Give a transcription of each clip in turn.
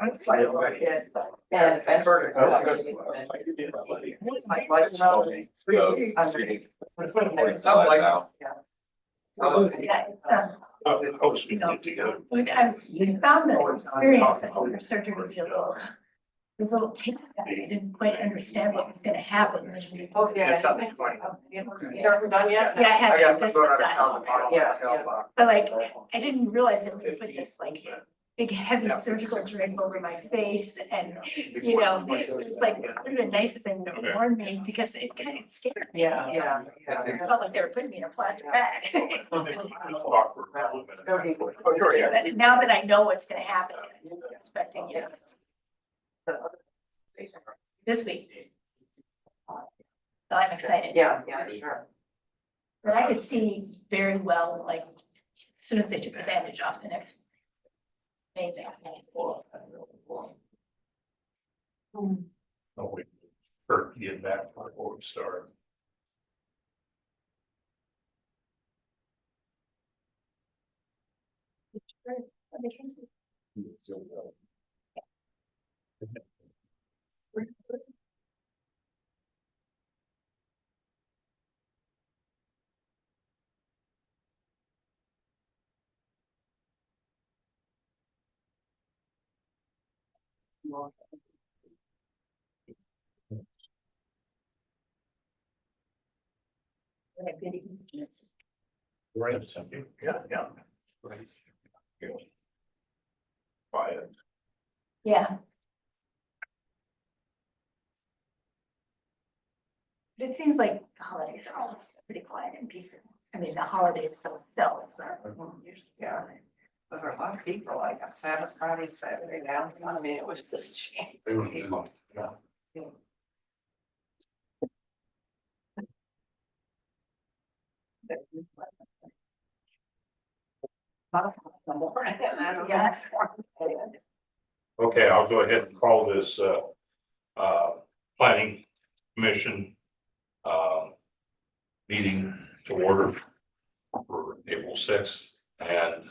I'm excited about it. And Benberg is I found the experience of older surgery to be a little, it was a little ticked back. I didn't quite understand what was gonna happen. Oh, yeah. You ever done yet? Yeah, I I had got this to go one to done. yeah. But like, I didn't realize it was with this like big heavy surgical drape over my face and, you know, it's like, it would have been nice if they would have warned me because it kind of scared me. Yeah. It felt like they were putting me in a plastic bag. But now that I know what's gonna happen, I'm expecting it this week. So I'm excited. Yeah, sure. But I could see very well, like, as soon as they took the bandage off, the next. Amazing. Oh, we hurt get back before we start. Right. Yeah. Right. Quiet. Yeah. But it seems like the holidays are always pretty quiet in Peter. I mean, the holidays themselves are. Yeah. There were a lot of people like on Saturday, Friday, and Saturday now. I mean, it was just. They were people. Yeah. Yeah. Okay, I'll go ahead and call this planning commission meeting to order for April 6th. And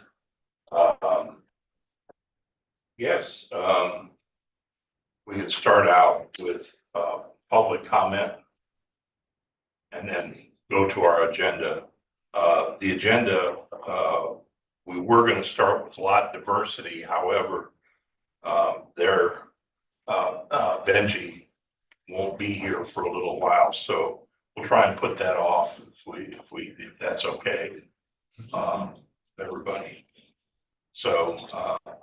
yes, we could start out with public comment and then go to our agenda. The agenda, we were going to start with lot diversity. However, Benji won't be here for a little while, so we'll try and put that off if that's okay. Everybody. So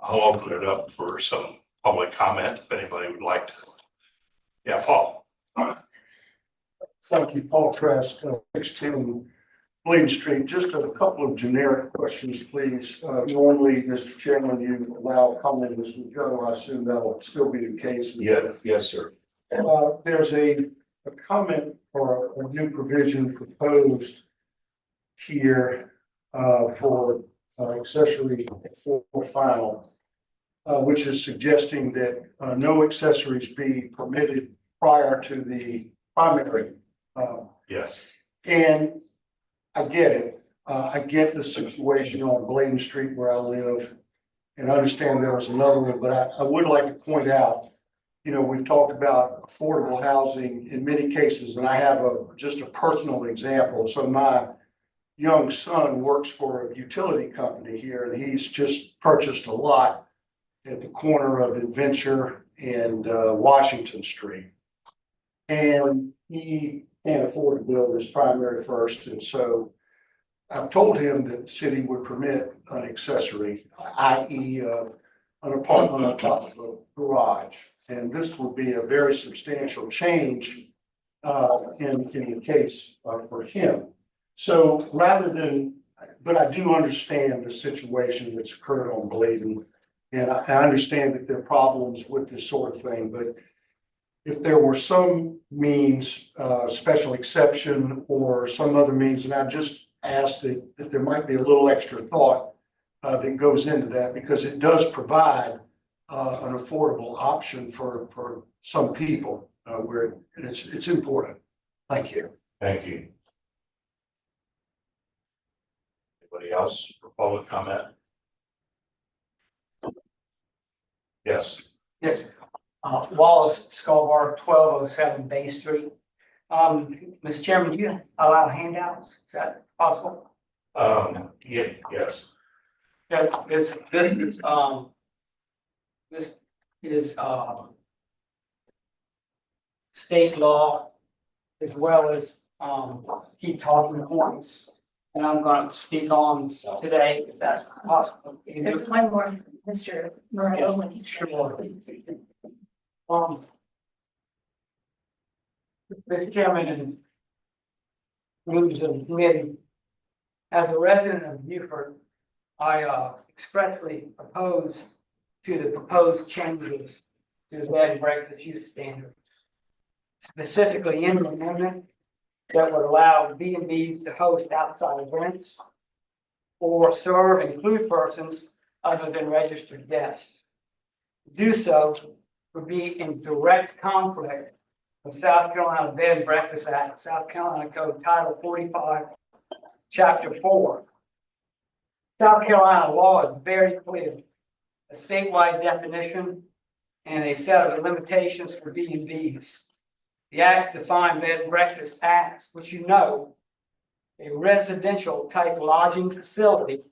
I'll open it up for some public comment if anybody would like to. Yeah, Paul. Thank you, Paul Trask, 16 Blaine Street. Just a couple of generic questions, please. Normally, Mr. Chairman, you allow comment as we go. I assume that will still be the case. Yes, sir. There's a comment or a new provision proposed here for accessory for final, which is suggesting that no accessories be permitted prior to the primary. Yes. And I get it. I get the situation on Bladen Street where I live. And I understand there was another one, but I would like to point out, you know, we've talked about affordable housing in many cases, and I have just a personal example. So my young son works for a utility company here, and he's just purchased a lot at the corner of Adventure and Washington Street. And he can't afford to build his primary first, and so I've told him that the city would permit an accessory, i.e. An apartment on top of a garage. And this would be a very substantial change in the case for him. So rather than, but I do understand the situation that's occurred on Bladen. And I understand that there are problems with this sort of thing, but if there were some means, special exception or some other means, and I just asked that there might be a little extra thought that goes into that, because it does provide an affordable option for some people where it's important. Thank you. Thank you. Anybody else for public comment? Yes, Yes, Wallace Sculbar, 1207 Bay Street. Mr. Chairman, do you allow handouts? Is that possible? yeah, yes, Yeah, this is, state law as well as, key talking points. And I'm gonna speak on today, if that's possible. There's one more, Mr. Morello, when he's. Sure. Mr. Chairman and members of the committee, as a resident of Beaufort, I expressly oppose to the proposed changes to the bed and breakfast use standards. Specifically in the amendment that would allow B&Bs to host outside events or serve and include persons other than registered guests. To do so would be in direct conflict with South Carolina Bed and Breakfast Act, South Carolina Code Title 45, Chapter 4. South Carolina law is very clear. A statewide definition and a set of limitations for B&Bs. The Act defined bed and breakfast as, which you know, a residential type lodging facility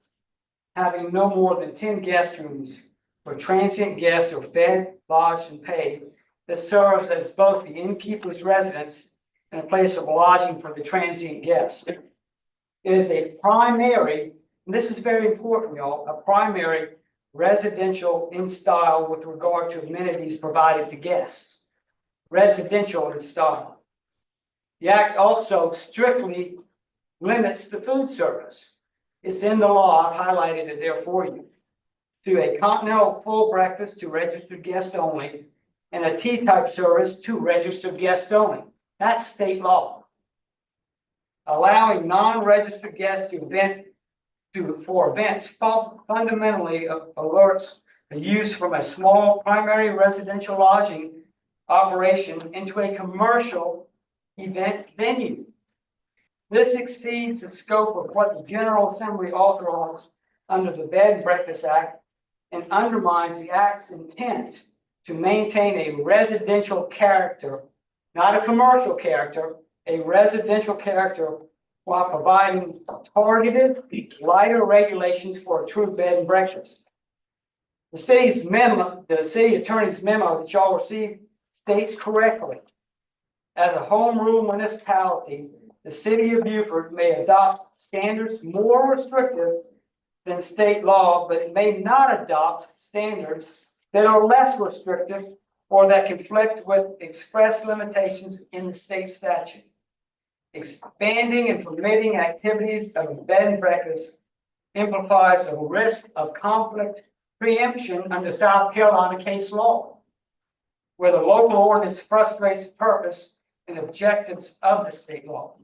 having no more than 10 guest rooms where transient guests are fed, lodged, and paid, that serves as both the innkeeper's residence and a place of lodging for the transient guests. It is a primary, and this is very important, y'all, a primary residential in style with regard to amenities provided to guests. Residential in style. The Act also strictly limits the food service. It's in the law, I've highlighted it there for you, to a continental full breakfast to registered guests only, and a tea type service to registered guests only. That's state law. Allowing non-registered guests for events fundamentally alerts the use from a small primary residential lodging operation into a commercial event venue. This exceeds the scope of what the General Assembly authorized under the Bed and Breakfast Act and undermines the Act's intent to maintain a residential character, not a commercial character, a residential character, while providing targeted, lighter regulations for a true bed and breakfast. The city attorney's memo that y'all received states correctly. As a home rule municipality, the city of Beaufort may adopt standards more restrictive than state law, but it may not adopt standards that are less restrictive or that conflict with express limitations in the state statute. Expanding and permitting activities of a bed and breakfast implies a risk of conflict preemption under South Carolina case law, where the local ordinance frustrates the purpose and objectives of the state law.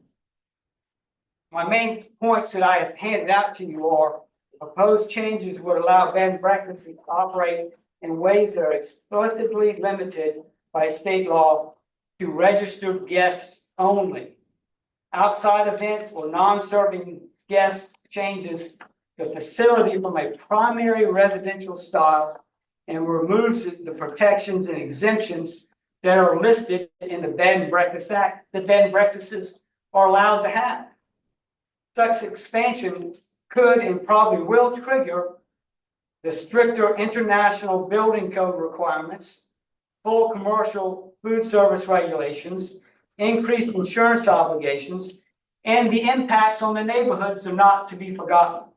My main points that I have handed out to you are proposed changes would allow bed and breakfasts to operate in ways that are explicitly limited by state law to registered guests only. Outside events or non-serving guests changes the facility from a primary residential style and removes the protections and exemptions that are listed in the Bed and Breakfast Act that bed and breakfasts are allowed to have. Such expansion could and probably will trigger the stricter international building code requirements, full commercial food service regulations, increased insurance obligations, and the impacts on the neighborhoods are not to be forgotten.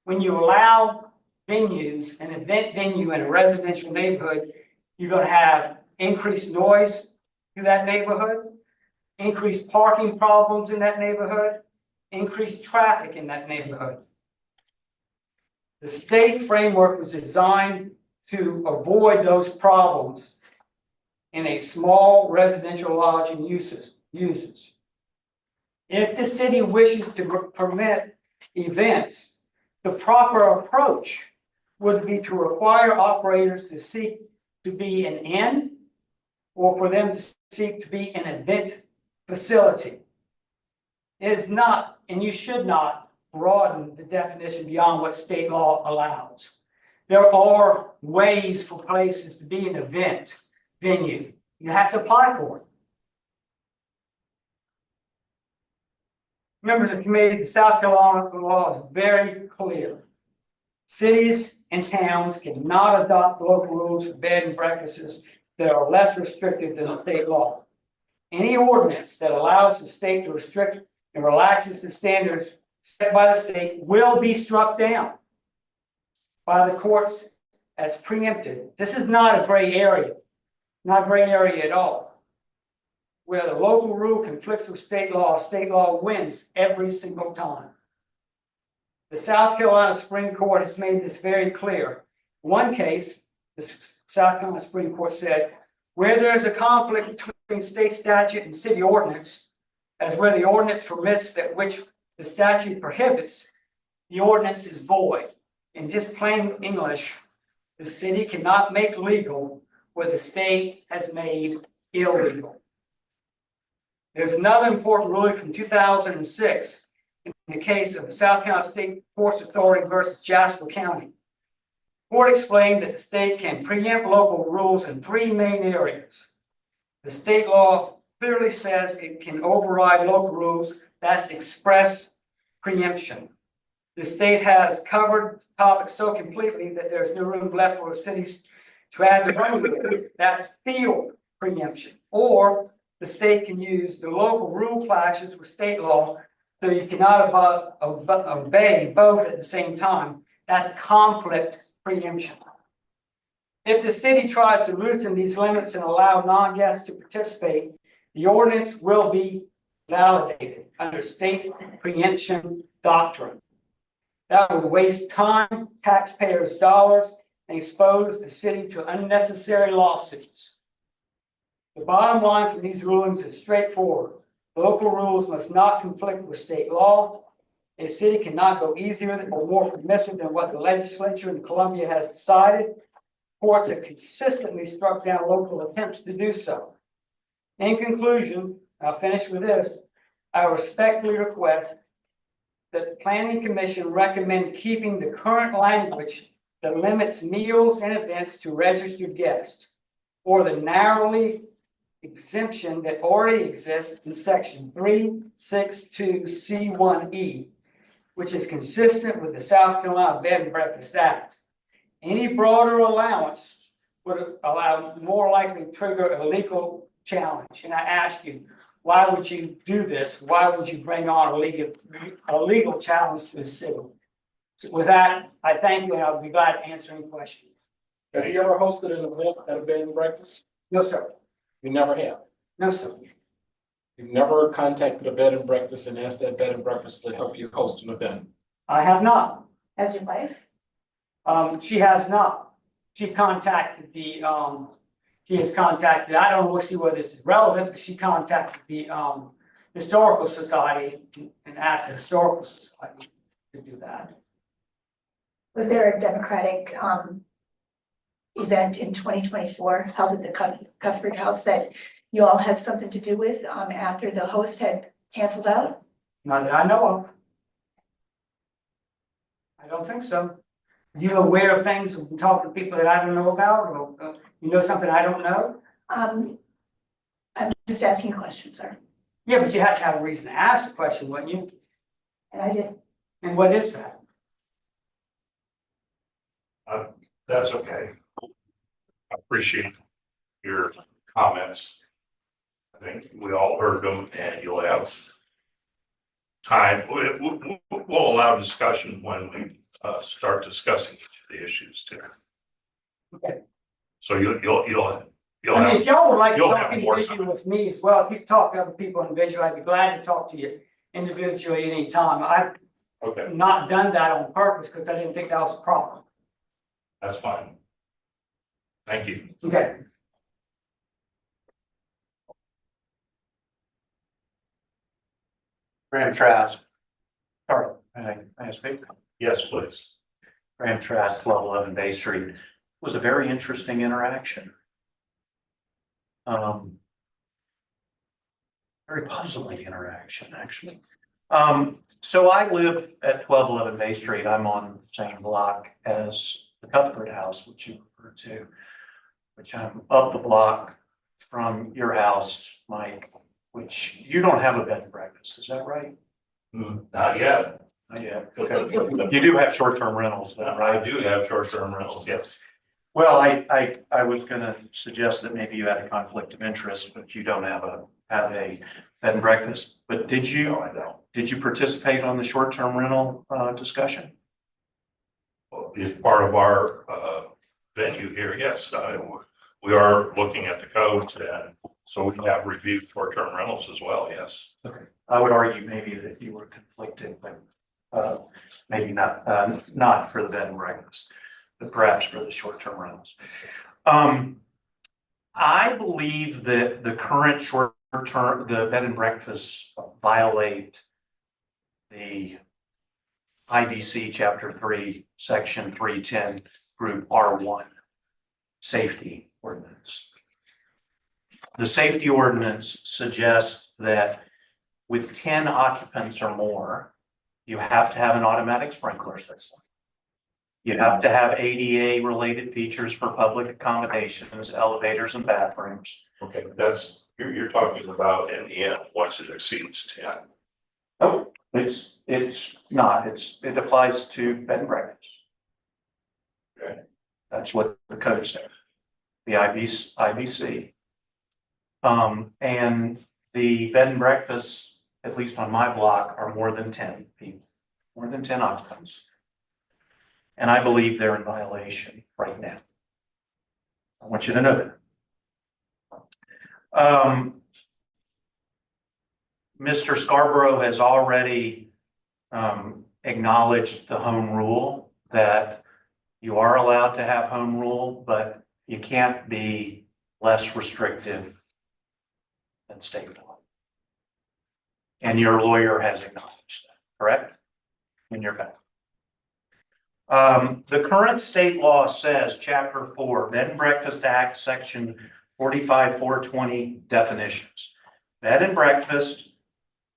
When you allow venues, an event venue in a residential neighborhood, you're going to have increased noise to that neighborhood, increased parking problems in that neighborhood, increased traffic in that neighborhood. The state framework was designed to avoid those problems in a small residential lodging uses. If the city wishes to permit events, the proper approach would be to require operators to seek to be an inn or for them to seek to be an event facility. It is not, and you should not, broaden the definition beyond what state law allows. there are ways for places to be an event venue. You have to apply for it. Members of the committee, the South Carolina law is very clear. Cities and towns cannot adopt local rules for bed and breakfasts that are less restrictive than the state law. Any ordinance that allows the state to restrict and relaxes the standards set by the state will be struck down by the courts as preempted. This is not a gray area, not a gray area at all. Where the local rule conflicts with state law wins every single time. The South Carolina Supreme Court has made this very clear. One case, the South Carolina Supreme Court said, where there is a conflict between state statute and city ordinance, as where the ordinance permits that which the statute prohibits, the ordinance is void. In just plain English, the city cannot make legal what the state has made illegal. There's another important ruling from 2006 in the case of the South Carolina State Forest Authority versus Jasper County. The court explained that the state can preempt local rules in three main areas. The state law clearly says it can override local rules. That's express preemption. The state has covered the topic so completely that there's no room left for the cities to add their own rule. That's field preemption. Or the state can use the local rule clashes with state law, so you cannot obey both at the same time. That's conflict preemption. If the city tries to loosen these limits and allow non-guests to participate, the ordinance will be validated under state preemption doctrine. That would waste time, taxpayers' dollars, and expose the city to unnecessary lawsuits. The bottom line for these rulings is straightforward. Local rules must not conflict with state law. A city cannot go easier or more permissive than what the legislature in Columbia has decided. Courts have consistently struck down local attempts to do so. In conclusion, I'll finish with this. I respectfully request that the Planning Commission recommend keeping the current language that limits meals and events to registered guests, or the narrowly exemption that already exists in section 362C1E, which is consistent with the South Carolina Bed and Breakfast Act. Any broader allowance would allow more likely to trigger a legal challenge. And I ask you, why would you do this? Why would you bring on a legal challenge to the city? So with that, I thank you, and I'll be glad to answer any questions. Have you ever hosted an event at a bed and breakfast? No, sir. You never have. No, sir. You've never contacted a bed and breakfast and asked that bed and breakfast to help you host an event. I have not. As your wife? She has not. She contacted she has contacted, I don't know, see whether this is relevant, but she contacted the Historical Society and asked the Historical Society to do that. Was there a Democratic event in 2024 held at the Cuthbert House that you all had something to do with after the host had canceled out? Not that I know of. I don't think so. You aware of things, talk to people that I don't know about, or you know something I don't know? I'm just asking a question, sir, Yeah, but you have to have a reason to ask the question, wouldn't you? and I did. And what is that? That's okay. I appreciate your comments. I think we all heard them, and you'll have time. We'll allow discussion when we start discussing each of the issues too. Okay. So you'll I mean, have, if y'all would like to you'll talk have more individually with me as well, if you talk to other people individually, I'd be glad to talk to you individually anytime. I've okay, not done that on purpose because I didn't think that was a problem. that's fine. Thank you. Okay. Graham Trask. Sorry, may I speak? Yes, please. Graham Trask, 1211 Bay Street. Was a very interesting interaction. Very puzzling interaction, actually. So I live at 1211 Bay Street. I'm on the same block as the Cuthbert House, which you referred to, which I'm up the block from your house, Mike, which you don't have a bed and breakfast, is that right? Not yet. Yeah. Okay. You do have short-term rentals though, right? I do have short-term rentals, yes. Well, I was gonna suggest that maybe you had a conflict of interest, but you don't have a bed and breakfast. But did No, I you, don't. did you participate on the short-term rental, discussion? Well, it's part of our, venue here, yes. We are looking at the codes, and so we have reviewed short-term rentals as well, yes. I would argue maybe that you were conflicted, but, maybe not for the bed and breakfast, but perhaps for the short-term rentals. I believe that the current short-term, the bed and breakfasts violate the IBC Chapter 3, Section 310, Group R1, Safety Ordinance. The safety ordinance suggests that with 10 occupants or more, you have to have an automatic sprinkler system. You have to have ADA-related features for public accommodations, elevators and bathrooms. Okay, you're talking about an inn once it exceeds 10. Oh, it's not, it applies to bed and breakfast. Okay. That's what the code says, the IBC. And the bed and breakfasts, at least on my block, are more than 10 people, more than 10 occupants. And I believe they're in violation right now. I want you to know that. Mr. Scarborough has already acknowledged the home rule, that you are allowed to have home rule, but you can't be less restrictive than state law. And your lawyer has acknowledged that, correct? In your back. The current state law says, Chapter 4, Bed and Breakfast Act, Section 45-420 definitions. Bed and breakfast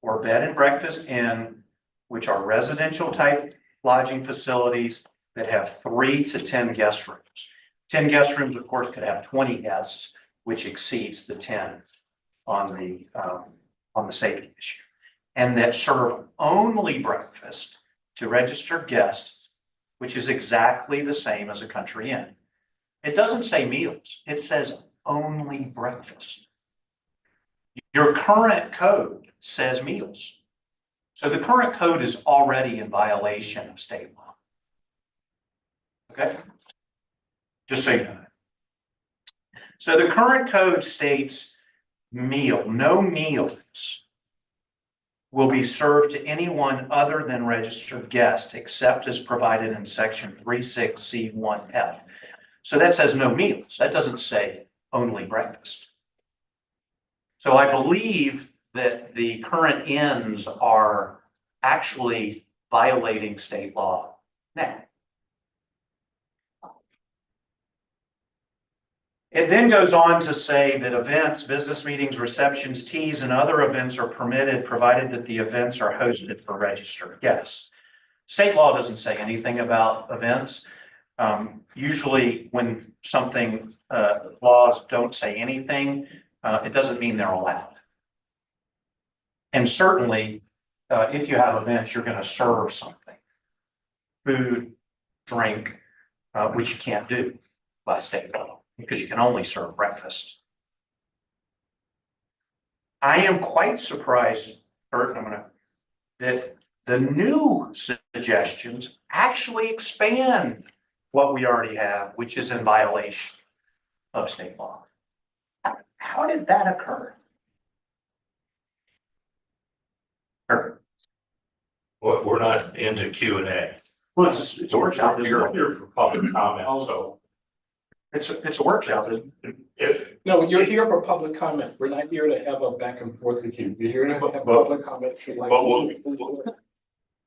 or bed and breakfast inn, which are residential type lodging facilities that have 3 to 10 guest rooms. 10 guest rooms, of course, could have 20 guests, which exceeds the 10 on the safety issue. And that serve only breakfast to registered guests, which is exactly the same as a country inn. It doesn't say meals, it says only breakfast. Your current code says meals. So the current code is already in violation of state law. Okay? Just so you know that. So the current code states no meals will be served to anyone other than registered guests, except as provided in section 36C1F. So that says no meals. That doesn't say only breakfast. So I believe that the current inns are actually violating state law now. It then goes on to say that events, business meetings, receptions, teas, and other events are permitted, provided that the events are hosted for registered guests. State law doesn't say anything about events. Usually when something, laws don't say anything, it doesn't mean they're allowed. And certainly, if you have events, you're going to serve something, food, drink, which you can't do by state law, because you can only serve breakfast. I am quite surprised, Kurt, that the new suggestions actually expand what we already have, which is in violation of state law. How did that occur? Kurt? Well, we're not into Q&A. Well, it's a workshop. You're here for public comment, so It's a workshop. if, No, you're here for public comment. We're not here to have a back and forth with you. You're here to have public comment.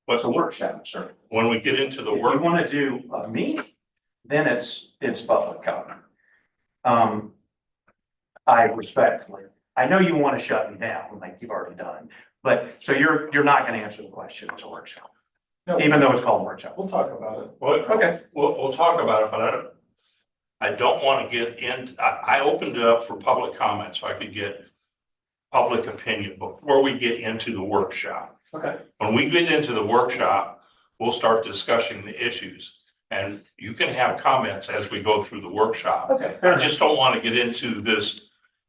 It's a workshop, sir. when we get into the If you work, want to do a meeting, then it's public comment. I respectfully, I know you want to shut me down like you've already done, but so you're not going to answer the question. It's a workshop. even though it's called workshop. We'll talk about it. Well, Okay. we'll talk about it, but I don't want to get in, I opened it up for public comment so I could get public opinion before we get into the workshop. Okay. When we get into the workshop, we'll start discussing the issues. And you can have comments as we go through the workshop. Okay. I just don't want to get into this,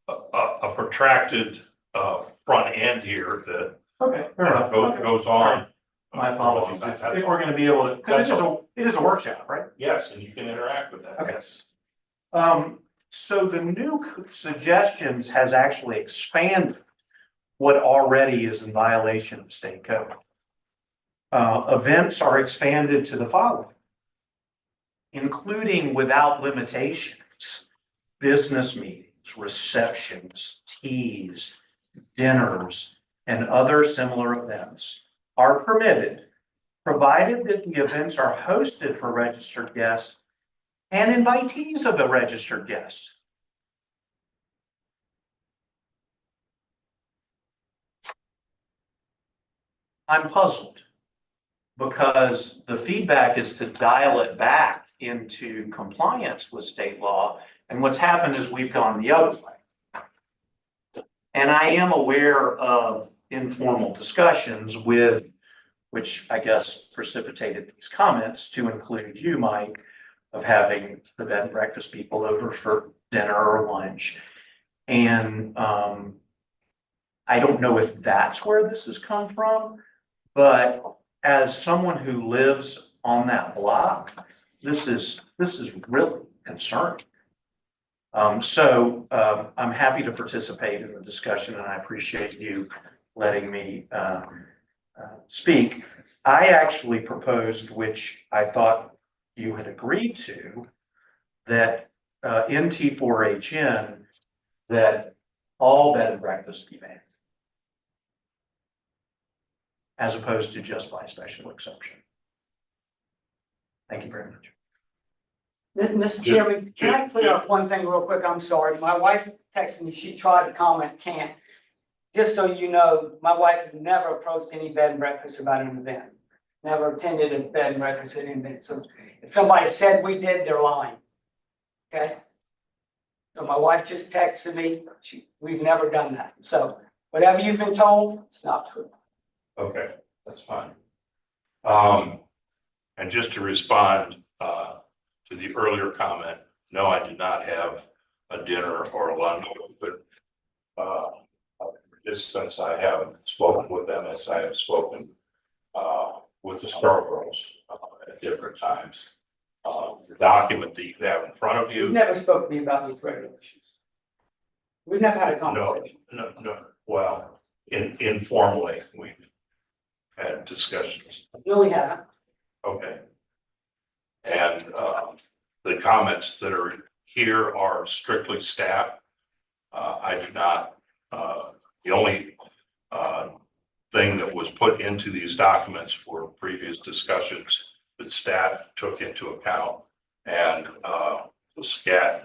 a protracted, front end here that Okay. Fair enough. Okay. goes on. My apologies. If we're gonna be able to, because it is a workshop, right? Yes, and you can interact with that. Okay. Yes. So the new suggestions has actually expanded what already is in violation of state code. Events are expanded to the following, including without limitations, business meetings, receptions, teas, dinners, and other similar events are permitted, provided that the events are hosted for registered guests and invitees of a registered guest. I'm puzzled because the feedback is to dial it back into compliance with state law. And what's happened is we've gone the other way. And I am aware of informal discussions with, which I guess precipitated these comments to include you, Mike, of having the bed and breakfast people over for dinner or lunch. And I don't know if that's where this has come from, but as someone who lives on that block, this is really concerning. So I'm happy to participate in the discussion, and I appreciate you letting me speak. I actually proposed, which I thought you had agreed to, that in T4HN, that all bed and breakfasts be banned, as opposed to just by special exception. Thank you very much. Mr. Chairman, can I clear up one thing real quick? I'm sorry. My wife texted me, she tried to comment, can't. Just so you know, my wife has never approached any bed and breakfast about an event. Never attended a bed and breakfast at an event. So if somebody said we did, they're lying. Okay? So my wife just texted me, we've never done that. So whatever you've been told, it's not true. Okay, that's fine. And just to respond, to the earlier comment, no, I did not have a dinner or a lunch, but, participants, I have spoken with them as I have spoken, with the Scarboroughs, at different times. The document that you have in front of You've you. never spoke to me about these regulations. We've never had a conversation. No, well, informally, we've had discussions. No, we haven't. Okay. And the comments that are here are strictly staff. I do not, the only thing that was put into these documents were previous discussions that staff took into account, and the staff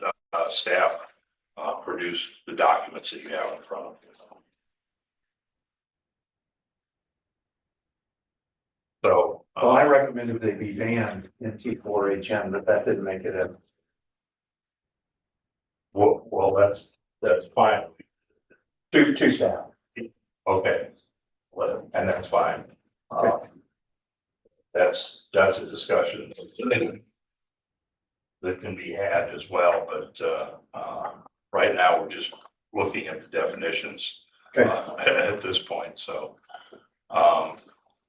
produced the documents that you have in front of you. So, Well, I recommended they be banned in T4HN, but that didn't make it in. well, that's fine. Two staff. Okay. Well, and that's fine. That's a discussion that can be had as well, but right now we're just looking at the definitions at this point, so.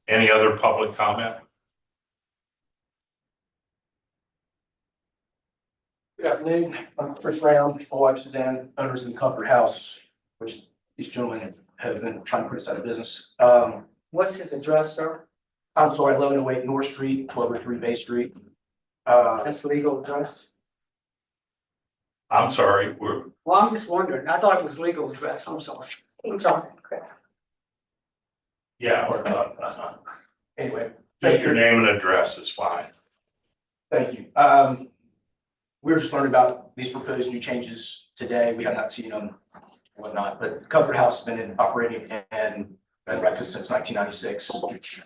Any other public comment? Good afternoon, I'm Chris Round, my wife Suzanne, owners of the Comfort House, which these gentlemen have been trying to put us out of business. What's his address, sir? I'm sorry, 1108 North Street, 1203 Bay Street. That's the legal address? I'm sorry, we're, Well, I'm just wondering. I thought it was legal address. I'm sorry. I'm sorry, Chris. yeah, Anyway, just your name and address is fine. thank you. We were just learning about these proposed new changes today. We have not seen them, whatnot, but Comfort House has been operating and breakfast since 1996,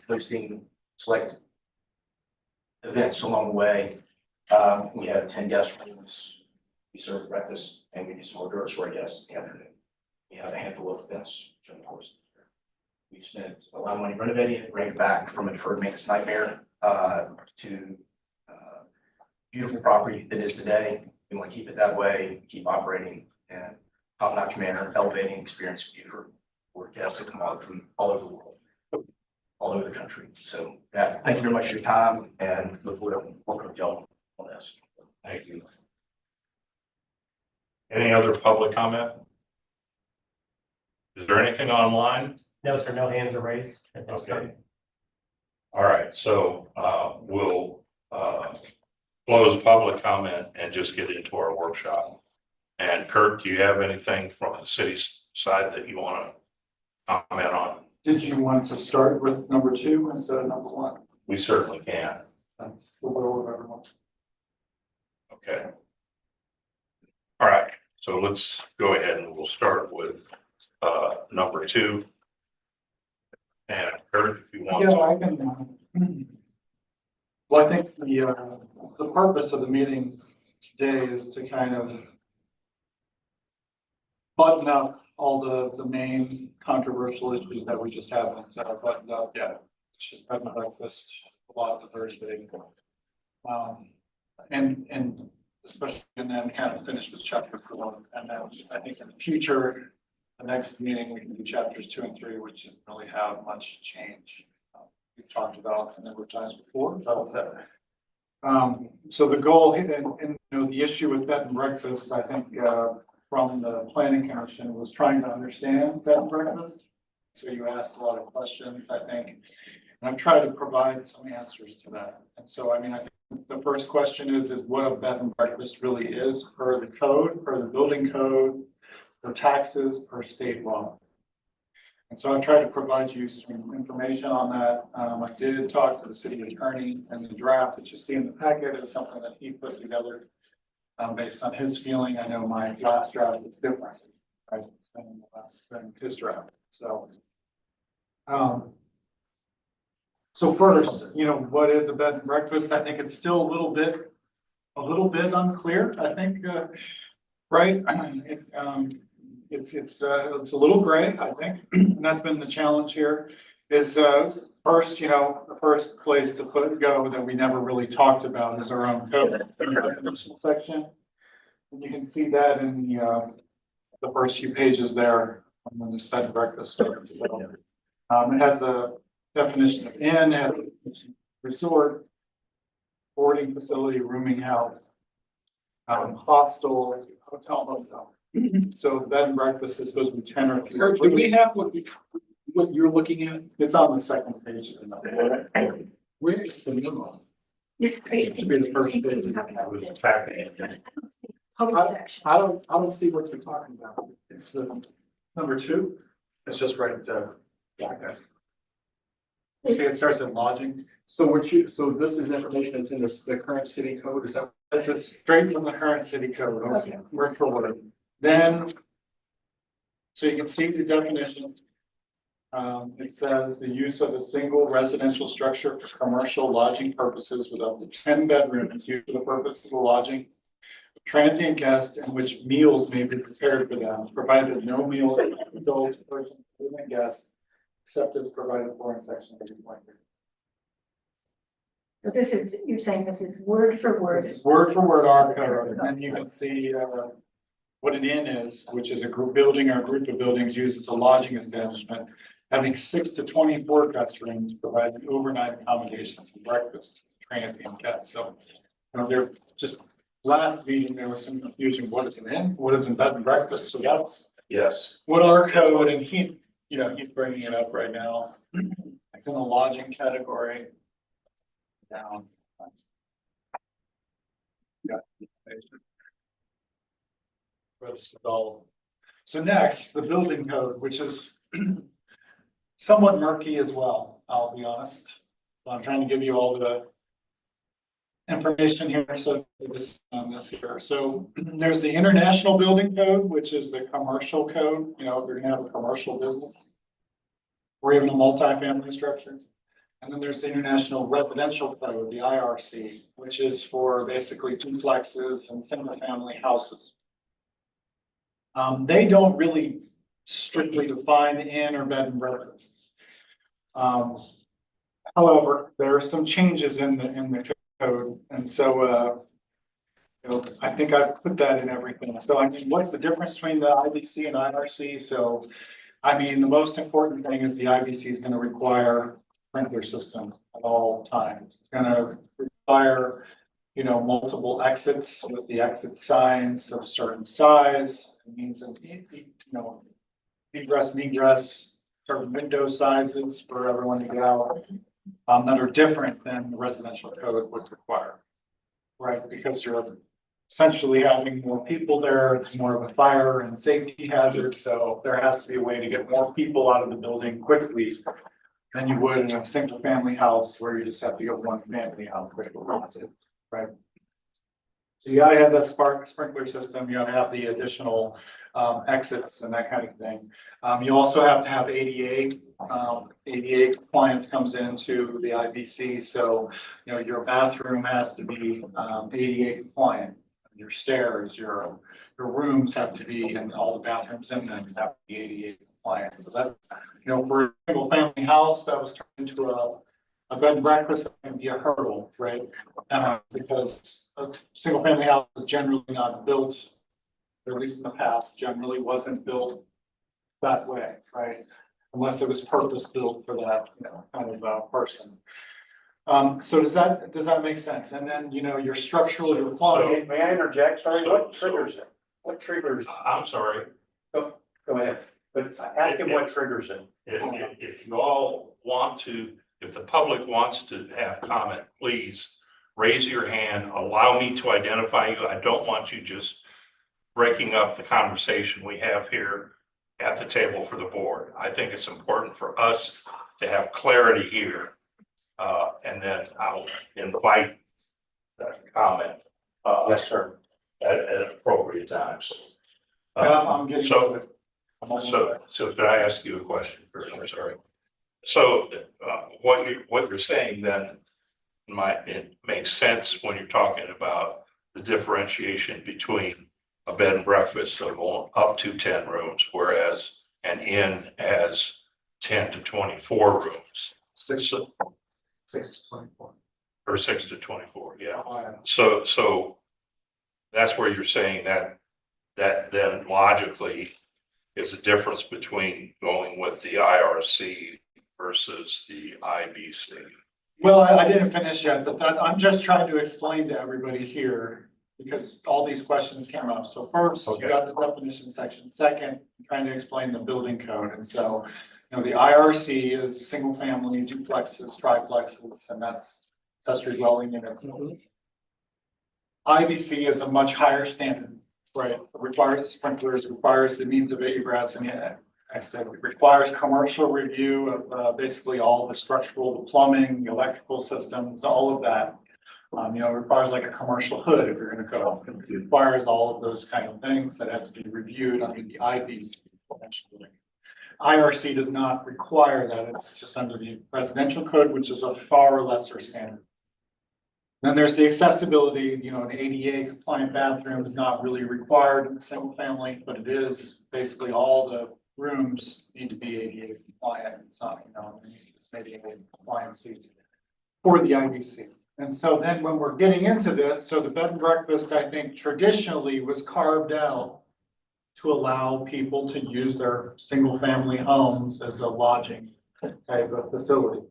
hosting select events along the way. We have 10 guest rooms. We serve breakfast and we do some hors d'oeuvres for our guests in the afternoon. We have a handful of events during the course of the year. We've spent a lot of money renovating it, bringing it back from a deferred maintenance nightmare to beautiful property that is today. We want to keep it that way, keep operating in a top-notch manner, elevating experience for guests that come out from all over the world, all over the country. So thank you very much for your time and look forward to working with y'all on this. Thank you. Any other public comment? Is there anything online? No, sir, no hands are raised at this Okay. time. All right, so we'll close public comment and just get into our workshop. And Kurt, do you have anything from the city's side that you want to comment on? Did you want to start with number 2 instead of number 1? We certainly can. That's the will of everyone. Okay. All right, so let's go ahead and we'll start with number 2. And Kurt, if you want. Yeah, I can. Well, I think the purpose of the meeting today is to kind of button up all the main controversial issues that we just haven't buttoned up yet. It's just bed and breakfast, a lot of Thursday. And especially, and then kind of finish with chapter 4. And then I think in the future, the next meeting, we can do chapters 2 and 3, which didn't really have much change. We've talked about a number of times before, that was that. So the goal and you know, the issue with bed and breakfast, I think, from the planning commission was trying to understand bed and breakfast. So you asked a lot of questions, I think, and I've tried to provide some answers to that. And so, I mean, I think the first question is what a bed and breakfast really is per the code, per the building code, per taxes, per state law. And so I tried to provide you some information on that. I did talk to the city attorney, and the draft that you see in the packet is something that he put together based on his feeling. I know my last draft is different, right? Than his draft. So, so first, you know, what is a bed and breakfast? I think it's still a little bit unclear. I think, right? It's a little gray, I think, and that's been the challenge here. Is first, you know, the first place to go that we never really talked about is our own code definition section. And you can see that in the first few pages there when this bed and breakfast starts. So, it has a definition of inn, has a resort, boarding facility, rooming house, hostel, hotel, motel. So bed and breakfast is supposed to be 10 or fewer. Do we have what you're looking at? It's on the second page. Where is the memo? It should be the first page. Public section. I don't see what you're talking about. It's the number 2. It's just right there. Okay. See, it starts at lodging. So so this is information that's in the current city code, is that? This is straight from the current city code. Okay. Word for word. Then, so you can see the definition. It says the use of a single residential structure for commercial lodging purposes with up to 10 bedrooms used for the purpose of the lodging of transient guests in which meals may be prepared for them, provided that no meal is adult person and guests except as provided for in section 8.3. So this is, you're saying this is word for word. This is word for word our code, and then you can see what an inn is, which is a group building or a group of buildings used as a lodging establishment, having 6 to 24 guest rooms, providing overnight accommodations for breakfast, transient guests. So, you know, there just last meeting there was some confusion. What is an inn? What is a bed and breakfast? So that's Yes. what our code, and he, you know, he's bringing it up right now. It's in the lodging category. Down. Yeah. So next, the building code, which is somewhat murky as well, I'll be honest. I'm trying to give you all the information here, so this on this here. So there's the International Building Code, which is the commercial code, you know, if you're gonna have a commercial business or even a multifamily structure. And then there's the International Residential Code, the IRC, which is for basically duplexes and single-family houses. They don't really strictly define inn or bed and breakfast. However, there are some changes in the code, and so, you know, I think I've put that in everything. So I mean, what's the difference between the IBC and IRC? So, I mean, the most important thing is the IBC is going to require sprinkler system at all times. It's going to require, you know, multiple exits with the exit signs of certain size. It means that, you know, egress and egress, certain window sizes for everyone to get out, that are different than the residential code would require. Right, because you're essentially having more people there, it's more of a fire and safety hazard, so there has to be a way to get more people out of the building quickly than you would in a single family house where you just have to get one family out quickly, right? So you gotta have that sprinkler system, you gotta have the additional exits and that kind of thing. You also have to have ADA. ADA compliance comes into the IBC, so you know your bathroom has to be ADA compliant. Your stairs, your rooms have to be, and all the bathrooms in them have to be ADA compliant. So that, you know, for a single family house that was turned into a bed and breakfast, that can be a hurdle, right? Because a single family house is generally not built, or at least in the past, generally wasn't built that way, right? Unless it was purpose built for that, you know, kind of person. So does that make sense? And then, you know, your structural requirement. May I interject? Sorry, what triggers it? What triggers? I'm sorry. Go ahead, but ask him what triggers it. If you all want to, if the public wants to have comment, please raise your hand, allow me to identify you. I don't want you just breaking up the conversation we have here at the table for the board. I think it's important for us to have clarity here. And then I'll invite comment. Yes, sir. At appropriate times. I'm getting to it. So could I ask you a question first? I'm sorry. So what you're saying then it makes sense when you're talking about the differentiation between a bed and breakfast of up to 10 rooms, whereas an inn has 10 to 24 rooms. 6 to 24. Or 6 to 24, yeah. Oh, yeah. So that's where you're saying that then logically is a difference between going with the IRC versus the IBC. Well, I didn't finish yet, but I'm just trying to explain to everybody here, because all these questions came up. So first, you got the definition section. Second, I'm trying to explain the building code. And so, you know, the IRC is single family, duplexes, triplexes, and that's accessory dwelling units. IBC is a much higher standard, right? It requires the sprinklers, requires the means of egress, and I said it requires commercial review of basically all the structural, the plumbing, the electrical systems, all of that. You know, it requires like a commercial hood if you're going to go. It requires all of those kind of things that have to be reviewed under the IBC. IRC does not require that. It's just under the residential code, which is a far lesser standard. Then there's the accessibility, you know, an ADA compliant bathroom is not really required in a single family, but it is basically all the rooms need to be ADA compliant. It's not, you know, it's maybe a compliance for the IBC. And so then when we're getting into this, so the bed and breakfast, I think traditionally was carved out to allow people to use their single family homes as a lodging type of facility.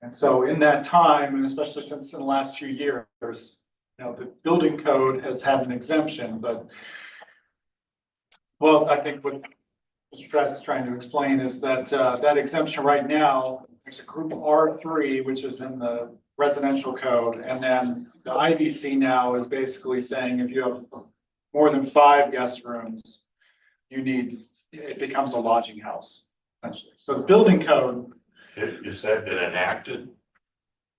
And so in that time, and especially since in the last few years, you know, the building code has had an exemption, but well, I think what Mr. Dress is trying to explain is that that exemption right now, there's a group R3, which is in the residential code, and then the IBC now is basically saying if you have more than 5 guest rooms, it becomes a lodging house, essentially. So the building code. Has that been enacted?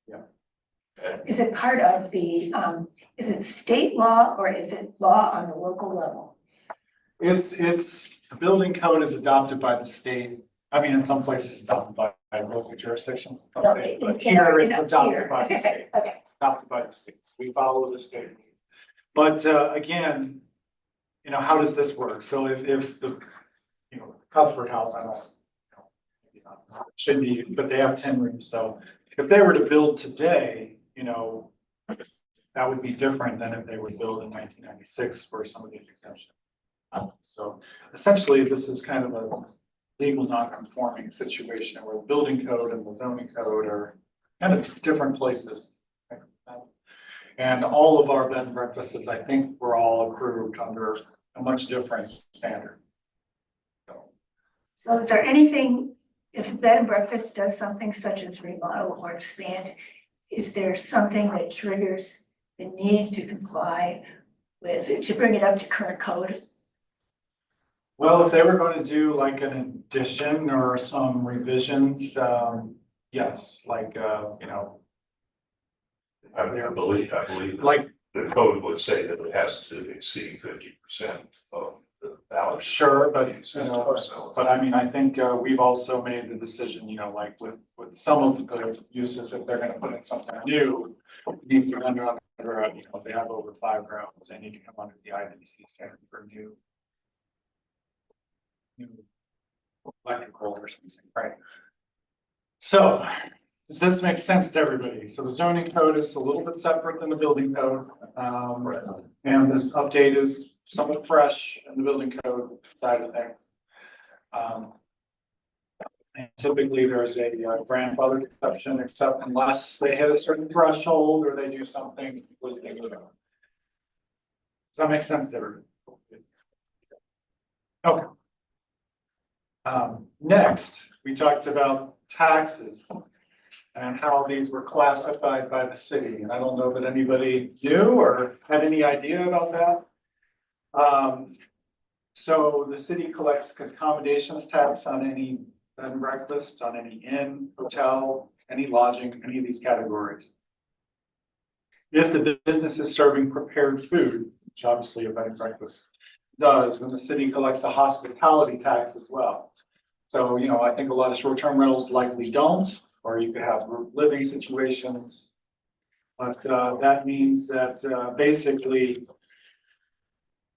Yeah. Is it part of the, is it state law or is it law on the local level? The building code is adopted by the state. I mean, in some places it's adopted by local jurisdiction. No, Okay, in- but in here our- it's in our- adopted here. by the state, Okay, adopted by the states. We follow the state. But again, how does this work? So if the, Cuthbert House, I don't know, maybe not, should be, but they have 10 rooms. So if they were to build today, that would be different than if they were built in 1996 for some of these exemptions. So essentially, this is kind of a legal non-conforming situation where the building code and the zoning code are kind of different places. And all of our bed and breakfasts, I think, were all approved under a much different standard. so is there anything, if a bed and breakfast does something such as remodel or expand, is there something that triggers the need to comply with, to bring it up to current code? Well, if they were going to do like an addition or some revisions, yes, like, I believe like, the code would say that it has to exceed 50% of the value. sure, but, So but I mean, I think, we've also made the decision, like with some of the uses, if they're gonna put in something new, it needs to run under, if they have over 5 rooms, they need to come under the IBC standard for new electrical or something, right? So, does this make sense to everybody? So the zoning code is a little bit separate than the building code. And this update is somewhat fresh in the building code side of things. And typically there's a grandfather exception, except unless they hit a certain threshold or they do something completely new. Does that make sense to everybody? Okay. Next, we talked about taxes and how these were classified by the city. And I don't know that anybody knew or had any idea about that. So the city collects accommodations tax on any bed and breakfast, on any inn, hotel, any lodging, any of these categories. If the business is serving prepared food, which obviously a bed and breakfast does, then the city collects a hospitality tax as well. So, I think a lot of short-term rentals likely don't, or you could have living situations. But that means that basically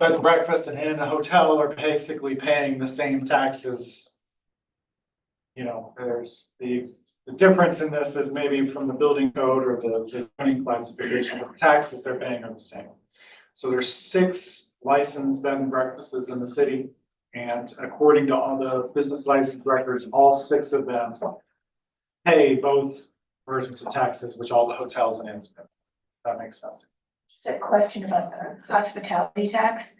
bed and breakfast and inn, a hotel are basically paying the same taxes. There's the difference in this is maybe from the building code or the zoning classification, but the taxes they're paying are the same. So there's 6 licensed bed and breakfasts in the city. And according to all the business license records, all 6 of them pay both versions of taxes, which all the hotels and inns pay. That makes sense. Just a question about the hospitality tax.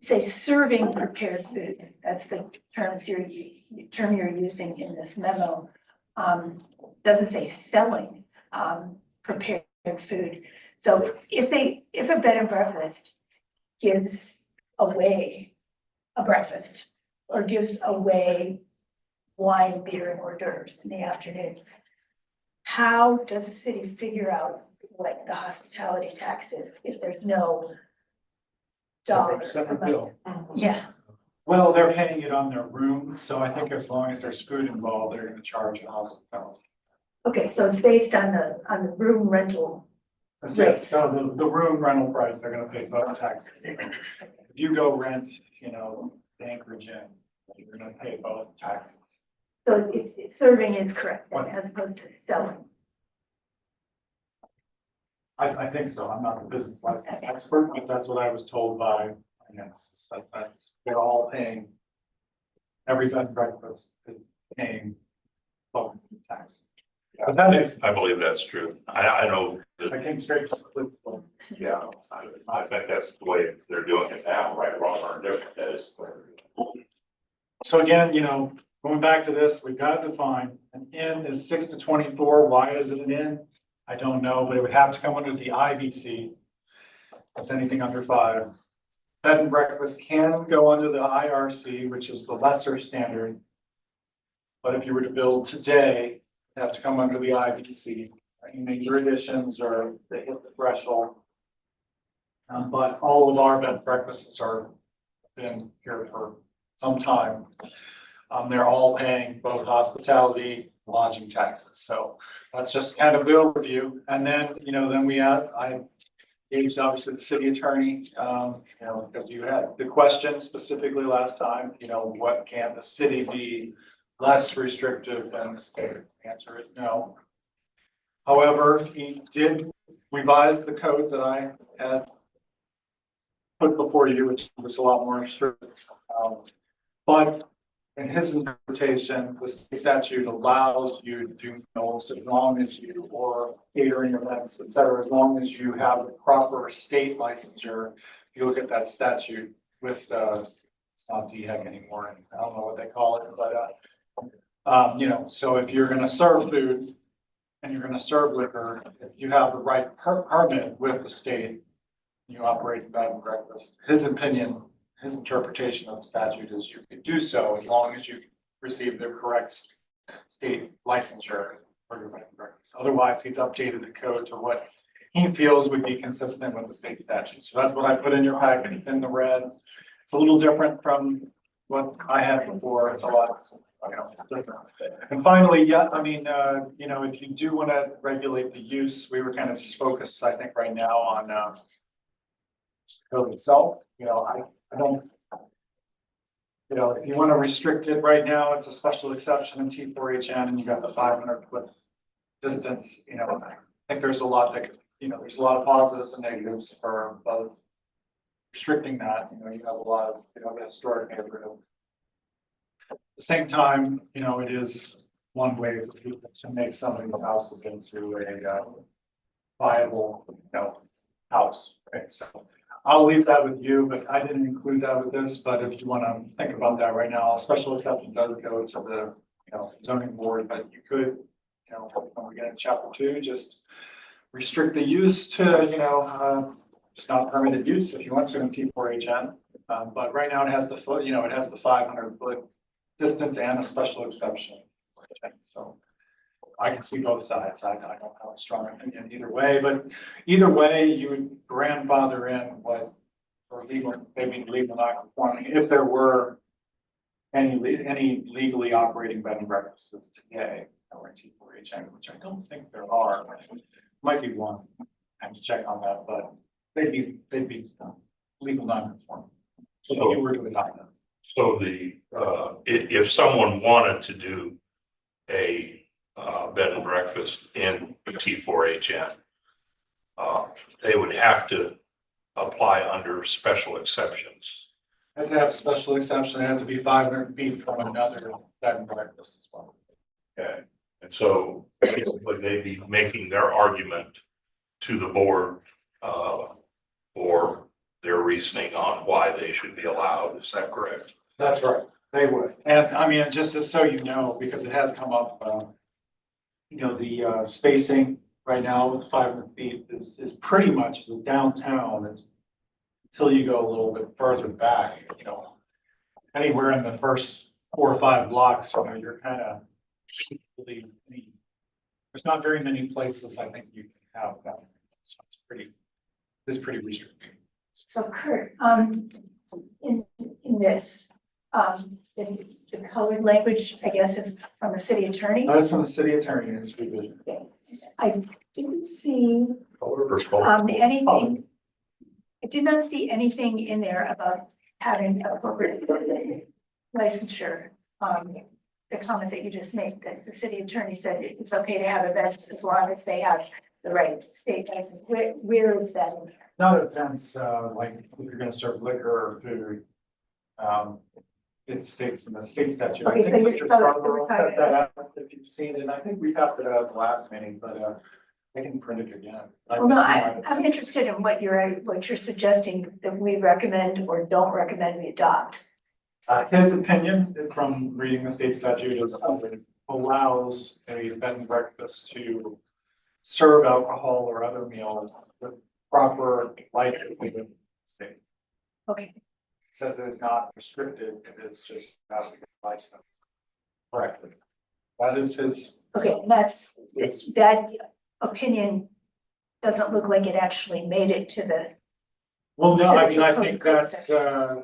Say serving prepared food, that's the term you're using in this memo. Doesn't say selling, prepared food. So if a bed and breakfast gives away a breakfast or gives away wine, beer, and hors d'oeuvres in the afternoon, how does the city figure out what the hospitality tax is if there's no dollar? Separate bill. Yeah, Well, they're paying it on their room, so I think as long as there's food involved, they're gonna charge a hospitality. okay, so it's based on the room rental. Yes, so the room rental price, they're gonna pay both taxes. If you go rent, the Anchorage Inn, you're gonna pay both taxes. So it's serving is correct then, as opposed to selling. I think so. I'm not a business license expert, but that's what I was told by finance. They're all paying. Every bed and breakfast is paying local tax. But that makes, I believe that's true. I know I that, came straight to the. yeah, I think that's the way they're doing it now, right, wrong, or different, that is. So again, going back to this, we've got to define an inn is 6 to 24. Why is it an inn? I don't know, but it would have to come under the IBC. That's anything under 5. Bed and breakfast can go under the IRC, which is the lesser standard. But if you were to build today, you have to come under the IBC. You make your additions or they hit the threshold. But all of our bed and breakfasts are been here for some time. They're all paying both hospitality, lodging taxes. So that's just kind of the overview. And then, then I engaged obviously the city attorney, because you had the question specifically last time, what can the city be less restrictive than the state? The answer is no. However, he did revise the code that I had put before you, which was a lot more strict. But in his interpretation, the state statute allows you to do meals as long as you, or catering events, et cetera, as long as you have the proper state licensure. If you look at that statute with, it's not DHEC anymore, and I don't know what they call it, but, so if you're gonna serve food and you're gonna serve liquor, if you have the right permit with the state, you operate the bed and breakfast. His opinion, his interpretation of the statute is you could do so as long as you receive the correct state licensure for your bed and breakfast. Otherwise, he's updated the code to what he feels would be consistent with the state statute. So that's what I put in your packet. It's in the red. It's a little different from what I had before. It's a lot, it's different. And finally, if you do want to regulate the use, we were kind of just focused, I think, right now on code itself. I don't, if you want to restrict it right now, it's a special exception in T4HN, and you got the 500-foot distance. I think there's a lot that, there's a lot of positives and negatives for both restricting that. You have a lot of, the historic neighborhood. At the same time, it is one way for people to make some of these houses into a viable, house. Right? So I'll leave that with you, but I didn't include that with this. But if you want to think about that right now, a special exception does go to the zoning board, but you could, when we get in chapter 2, just restrict the use to it's not permitted use if you want to in T4HN. But right now it has the foot, it has the 500-foot distance and a special exception. So I can see both sides. I don't have a strong opinion either way, but either way, you would grandfather in what, or maybe legal non-conforming, if there were any legally operating bed and breakfasts today or T4HN, which I don't think there are. Might be one. I have to check on that, but they'd be legal non-conforming. So you were to adopt them. So if someone wanted to do a bed and breakfast in T4HN, they would have to apply under special exceptions. Had to have a special exception. It had to be 500 feet from another bed and breakfast as well. Okay, and so basically they'd be making their argument to the board for their reasoning on why they should be allowed. Is that correct? That's right. They would. And just so you know, because it has come up, the spacing right now with 500 feet is pretty much the downtown is until you go a little bit further back, anywhere in the first 4 or 5 blocks, you're kind of really, there's not very many places I think you can have that. So it's pretty restricting. So Kurt, in this, the colored language, I guess, is from the city attorney. That's from the city attorney in his revision. I didn't see Or anything. I did not see anything in there about having a corporate licensure. The comment that you just made, that the city attorney said it's okay to have events as long as they have the right state license. Where is that in there? Not events, like if you're gonna serve liquor or food. It states in the state statute. I Okay, think so Mr. you're Scarborough talking- set that up, if you've seen it, I think we passed it out at the last meeting, but I can print it again. Well, no, I'm interested in what you're suggesting that we recommend or don't recommend we adopt. His opinion from reading the state statute is it allows a bed and breakfast to serve alcohol or other meals with proper licensing. Okay, Says it's not restricted, it is just license. Correctly. That is his, okay, that's, it's, that opinion doesn't look like it actually made it to the, well, no, I mean, I Proposed think code that's,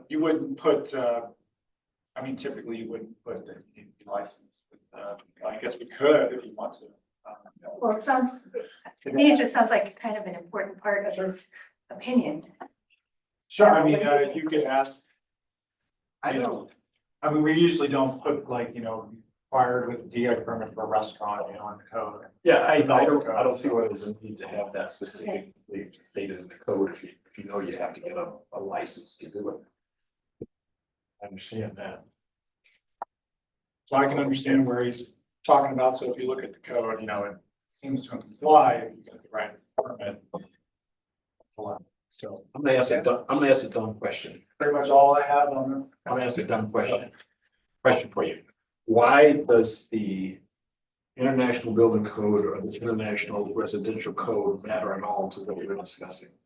you wouldn't put, I mean, typically you wouldn't put the license, I guess we could if you want to. Well, it sounds, to me, it just sounds like kind of an important part of his opinion. Sure, I mean, you could ask. I don't, I mean, we usually don't put like, required with a DI permit for a restaurant, on the code. Yeah, I don't see why there's a need to have that specifically stated in the code if you know you have to get a license to do it. I understand that. So I can understand where he's talking about, so if you look at the code, it seems to imply if you get the right permit. It's a lot, so I'm gonna ask a dumb question. pretty much all I have on this. I'm gonna ask a dumb question. Question for you. Why does the International Building Code or the International Residential Code matter at all to what we're discussing?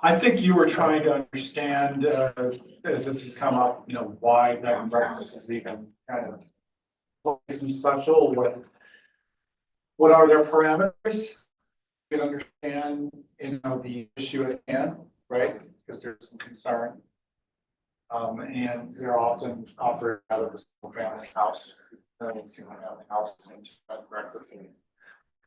I think you were trying to understand, as this has come up, why bed and breakfast is even kind of some special, what are their parameters? You can understand, the issue at hand, right? Because there's some concern. And they're often operated out of a single family house, single family houses into bed and breakfast.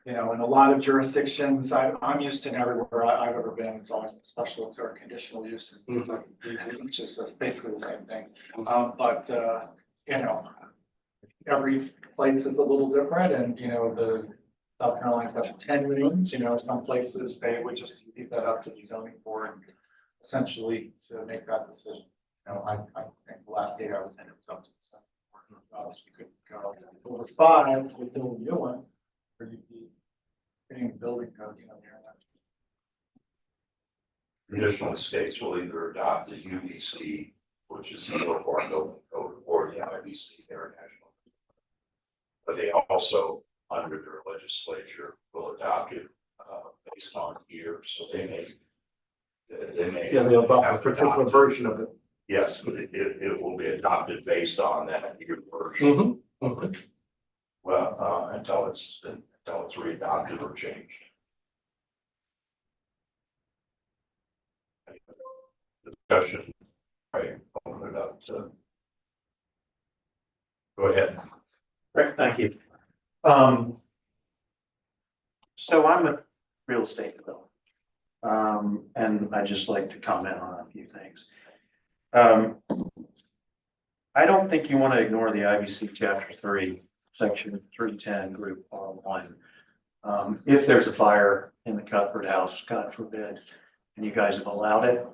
In a lot of jurisdictions, I'm used to everywhere I've ever been, it's always special or conditional use, which is basically the same thing. But every place is a little different, and the South Carolina's got 10 rooms. Some places they would just leave that up to the zoning board, essentially to make that decision. I think the last date I was in, it was up to the zoning board. Obviously, couldn't go over 5 to build a new one, or you'd be getting the building code, Traditional states will either adopt the UBC, which is the Uniform Building Code, or the IBC International. But they also, under their legislature, will adopt it based on year, so they may. Yeah, they'll adopt a particular version of it. Yes, but it will be adopted based on that year version. Okay. Well, until it's readopted or changed. Discussion, right, open it up to. Go ahead. Great, thank you. So I'm a real estate developer. And I just like to comment on a few things. I don't think you want to ignore the IBC Chapter 3, Section 310, Group R1. If there's a fire in the Cuthbert House, God forbid, and you guys have allowed it,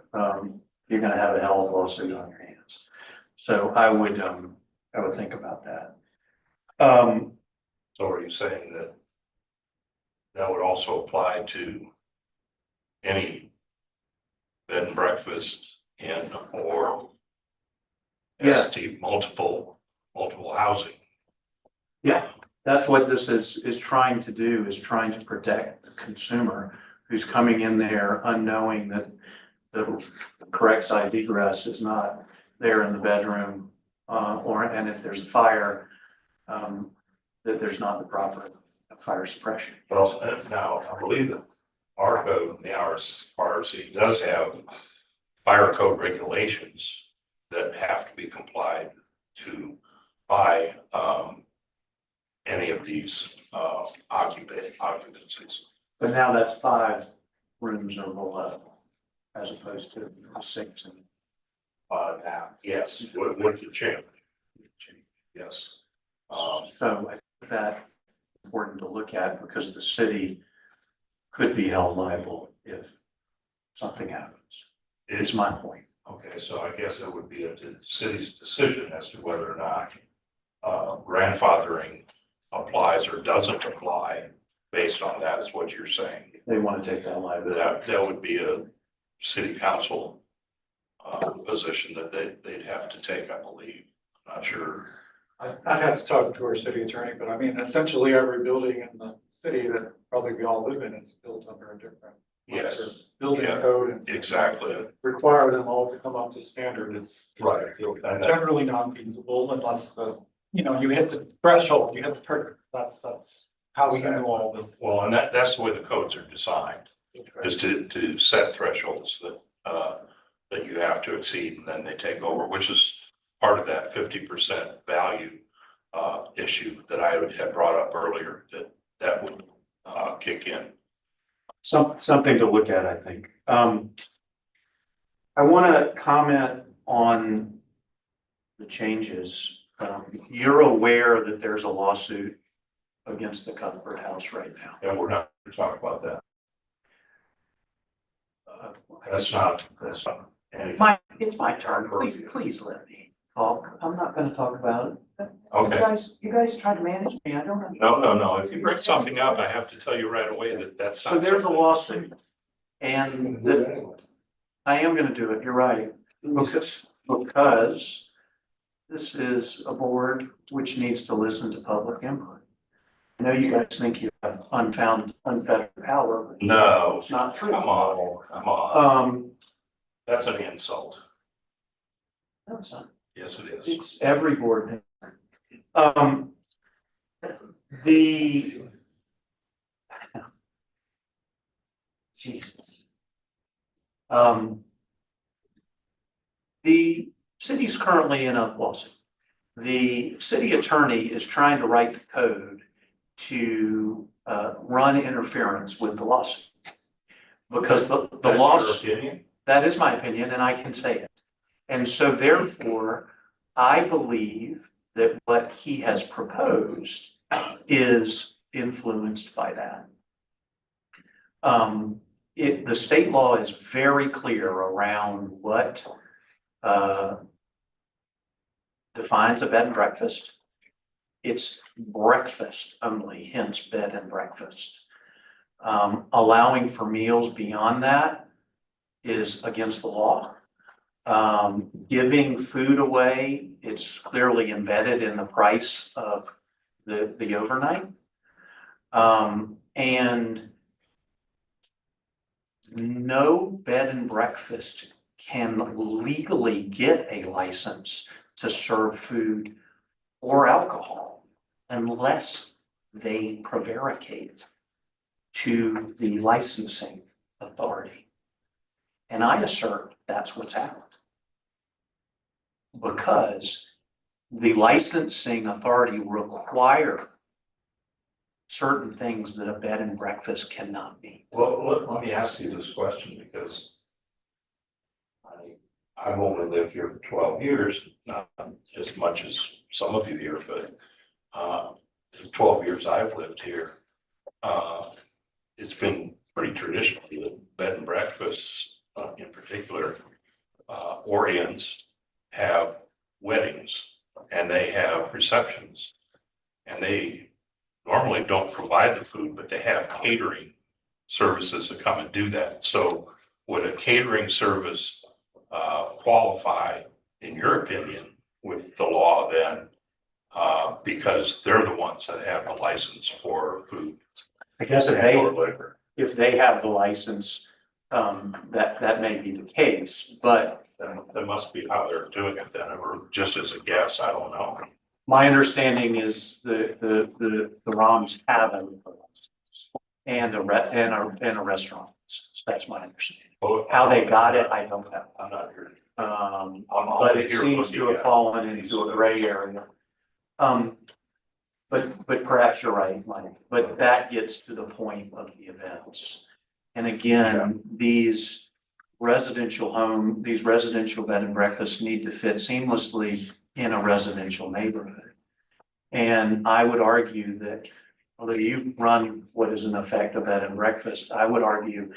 you're going to have a hell of a lawsuit on your hands. So I would think about that. So are you saying that that would also apply to any bed and breakfast in or Yeah. ST multiple housing? Yeah, that's what this is trying to do, is trying to protect the consumer who's coming in there unknowing that the correct size egress is not there in the bedroom, and if there's a fire, that there's not the proper fire suppression. Well, now I believe that our code, the RC does have fire code regulations that have to be complied to by any of these occupancies. But now that's 5 rooms or below, as opposed to 6. Now, yes, with the change. Yes. So I think that's important to look at, because the city could be held liable if something happens. It's my point. Okay, so I guess it would be up to the city's decision as to whether or not grandfathering applies or doesn't apply based on that, is what you're saying. They want to take that liability. That would be a city council position that they'd have to take, I believe. I'm not sure. I'd have to talk to our city attorney, but I mean, essentially every building in the city that probably we all live in is built under a different. Yes. Building Yeah, code and. exactly. Require them all to come up to standard is. Right. And that- Generally not feasible unless you hit the threshold, you hit the trigger. That's how we handle all the. Well, and that's the way the codes are designed, is to set thresholds that you have to exceed, and then they take over, which is part of that 50% value issue that I had brought up earlier, that would kick in. Something to look at, I think. I want to comment on the changes. You're aware that there's a lawsuit against the Cuthbert House right now. And we're not going to talk about that. That's not anything. It's my turn. Please let me talk. I'm not going to talk about it. Okay. You guys try to manage me. I don't know. No. If you bring something up, I have to tell you right away that that's not. So there's a something- lawsuit. And I am gonna do it, you're right, because this is a board which needs to listen to public input. I know you guys think you have unfettered power, but No, it's not true. come on. Um, That's an insult. no, it's not. Yes, it is. It's every board. The. Jesus. The city's currently in a lawsuit. The city attorney is trying to write the code to run interference with the lawsuit. Because the That's your lawsuit, opinion? that is my opinion, and I can say it. And so therefore, I believe that what he has proposed is influenced by that. The state law is very clear around what defines a bed and breakfast. It's breakfast only, hence bed and breakfast. Allowing for meals beyond that is against the law. Giving food away, it's clearly embedded in the price of the overnight. And no bed and breakfast can legally get a license to serve food or alcohol unless they prevaricate to the licensing authority. And I assert that's what's happened. Because the licensing authority require certain things that a bed and breakfast cannot be. Well, let me ask you this question because I've only lived here for 12 years, not as much as some of you here, but the 12 years I've lived here, it's been pretty traditional that bed and breakfasts in particular, or inns, have weddings and they have receptions. And they normally don't provide the food, but they have catering services that come and do that. So would a catering service qualify, in your opinion, with the law then? Because they're the ones that have the license for food. I guess or liquor. if they have the license, that may be the case, but That must be how they're doing it then, or just as a guess, I don't know. my understanding is the ROMs have a and a restaurant. That's my understanding. How they got it, I don't know. I'm not here. But it seems to have fallen into a gray area. But perhaps you're right, Mike, but that gets to the point of the events. And again, these residential bed and breakfasts need to fit seamlessly in a residential neighborhood. And I would argue that, although you run what is in effect a bed and breakfast, I would argue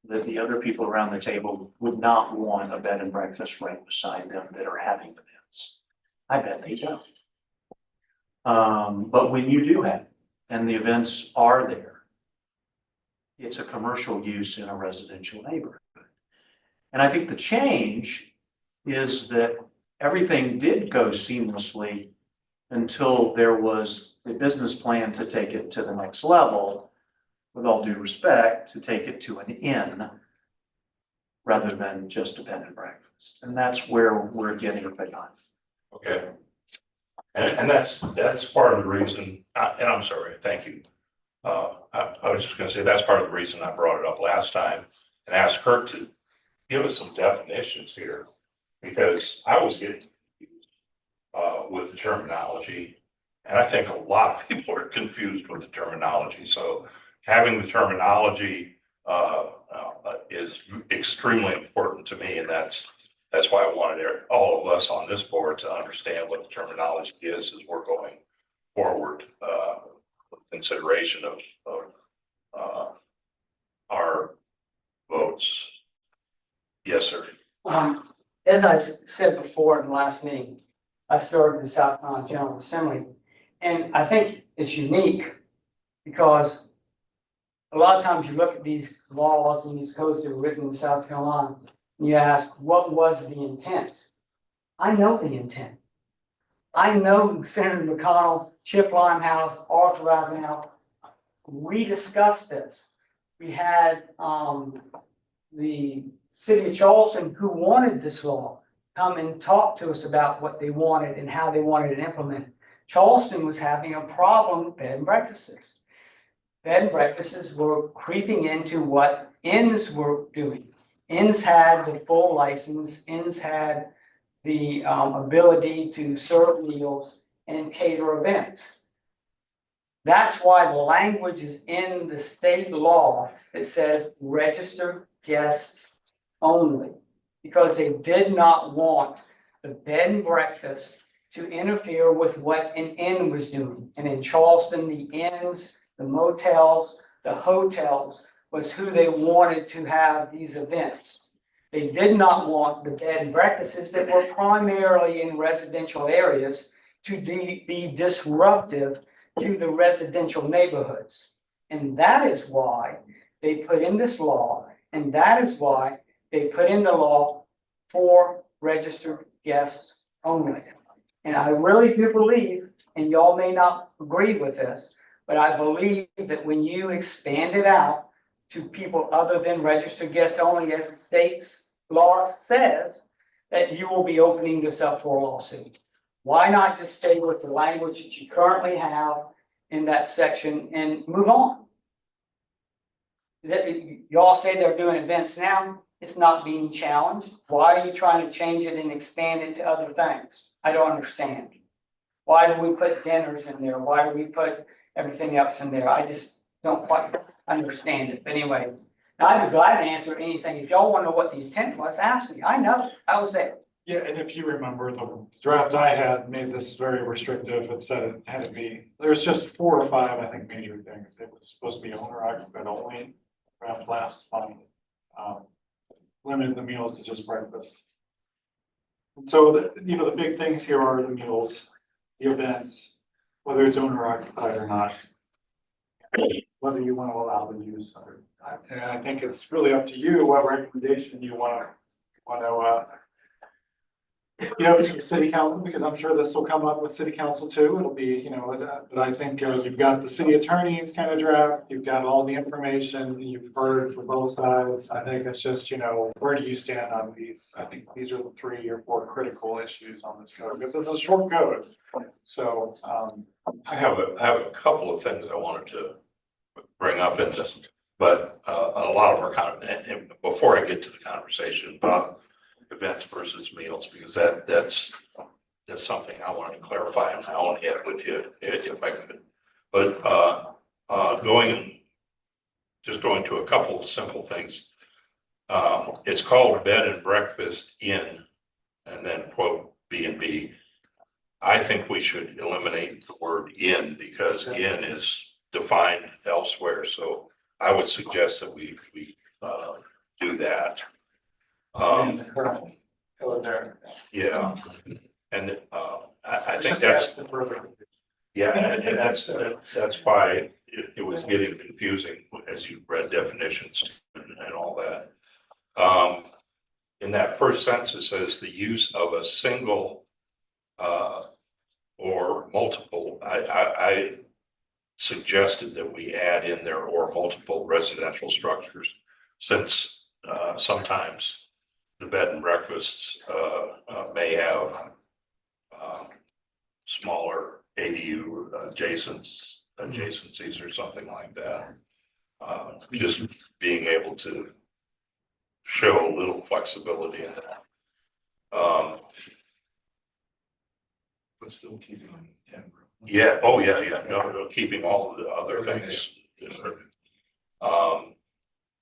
that the other people around the table would not want a bed and breakfast right beside them that are having events. I bet they don't. But when you do have, and the events are there, it's a commercial use in a residential neighborhood. And I think the change is that everything did go seamlessly until there was a business plan to take it to the next level, with all due respect, to take it to an inn rather than just a bed and breakfast. And that's where we're getting big on. Okay. And that's part of the reason, and I'm sorry, thank you. I was just gonna say, that's part of the reason I brought it up last time and asked Kurt to give us some definitions here. Because I was getting confused. with the terminology. And I think a lot of people are confused with the terminology, so having the terminology is extremely important to me, and that's why I wanted all of us on this board to understand what the terminology is as we're going forward, with consideration of our votes. Yes, sir. As I said before in the last meeting, I served in the South Carolina General Assembly, and I think it's unique because a lot of times you look at these laws and these codes that are written in South Carolina, and you ask, what was the intent? I know the intent. I know Senator McConnell, Chip Limehouse, Arthur Avenel, we discussed this. We had the city of Charleston, who wanted this law, come and talk to us about what they wanted and how they wanted it implemented. Charleston was having a problem with bed and breakfasts. Bed and breakfasts were creeping into what inns were doing. Inns had the full license, inns had the ability to serve meals and cater events. That's why the language is in the state law that says registered guests only, because they did not want the bed and breakfast to interfere with what an inn was doing. And in Charleston, the inns, the motels, the hotels was who they wanted to have these events. They did not want the bed and breakfasts that were primarily in residential areas to be disruptive to the residential neighborhoods. And that is why they put in this law, and that is why they put in the law for registered guests only. And I really do believe, and y'all may not agree with this, but I believe that when you expand it out to people other than registered guests only, as the state's law says, that you will be opening this up for a lawsuit. Why not just stay with the language that you currently have in that section and move on? Y'all say they're doing events now. It's not being challenged. Why are you trying to change it and expand it to other things? I don't understand. Why do we put dinners in there? Why do we put everything else in there? I just don't quite understand it. But anyway, I'd be glad to answer anything. If y'all want to know what the intent was, ask me. I know. I was there. Yeah, and if you remember, the draft I had made this very restrictive. It said it had to be, there's just 4 or 5, I think, major things. It was supposed to be owner occupied only, draft last month. Limited the meals to just breakfast. And so the big things here are the meals, the events, whether it's owner occupied or not, whether you want to allow the use of it. And I think it's really up to you what recommendation you want to to the city council, because I'm sure this will come up with city council too. It'll be, but I think you've got the city attorney's kind of draft, you've got all the information you've heard from both sides. I think it's just, where do you stand on these? I think these are the 3 or 4 critical issues on this code, because it's a short code. So I have a couple of things I wanted to bring up in this, but a lot of our and before I get to the conversation about events versus meals, because that's something I wanted to clarify and I want to hit with you if I could. But going to a couple of simple things. It's called bed and breakfast inn, and then quote B&B. I think we should eliminate the word inn, because inn is defined elsewhere. So I would suggest that we do that. the current code there. Yeah, and I think Just that's, ask further. yeah, and that's why it was getting confusing as you read definitions and all that. In that first sentence, it says the use of a single or multiple. I suggested that we add in there or multiple residential structures, since sometimes the bed and breakfasts may have smaller ADU adjacencies or something like that. Just being able to show a little flexibility in that. But still keeping on 10. Yeah, oh, yeah, no, keeping all of the other things.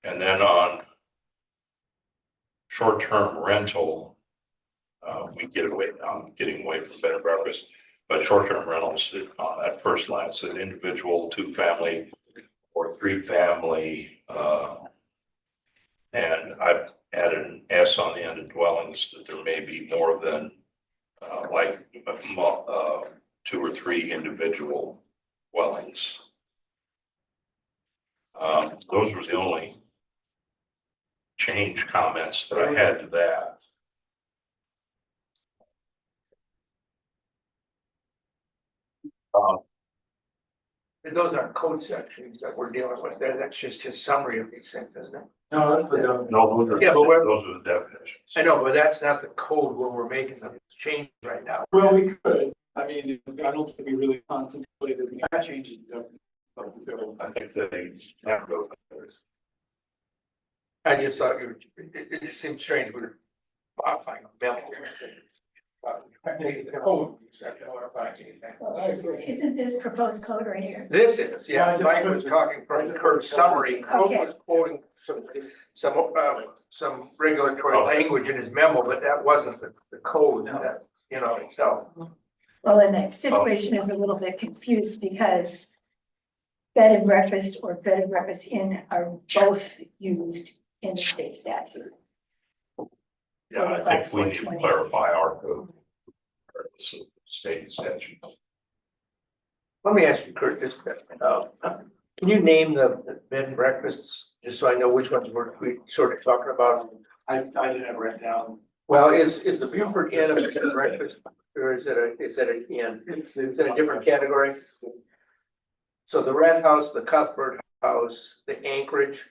And then on short-term rental, we get away, I'm getting away from bed and breakfast, but short-term rentals, at first line, it's an individual, 2-family or 3-family, and I've added an S on the end of dwellings, that there may be more than, like, 2 or 3 individual dwellings. Those were the only change comments that I had to that. And those aren't code sections that we're dealing with there, that's just his summary of these things, isn't it? No, that's the. No, those are, Yeah, but we're- those are the definitions. I know, but that's not the code where we're making them change right now. Well, we could, I mean, I don't think we really contemplated the changes. I think that they have those. I just thought it just seemed strange, we're modifying a memo. The code, exactly, modifying anything. Isn't this proposed code right here? This is, Yeah, I yeah, just- Mike was talking from the current summary, Code Okay. was quoting some regulatory language in his memo, but that wasn't the code that, you know, itself. Well, and the situation is a little bit confused because bed and breakfast or bed and breakfast inn are both used in the state statute. Yeah, I think we need to clarify our code. Or the state statute. Let me ask you, Kurt, this, can you name the bed and breakfasts, just so I know which ones we sort of talking about? I didn't have it written down. Well, is the Buford Inn a bed and breakfast, or is it an inn? It's Is it a different category? So the Red House, the Cuthbert House, the Anchorage,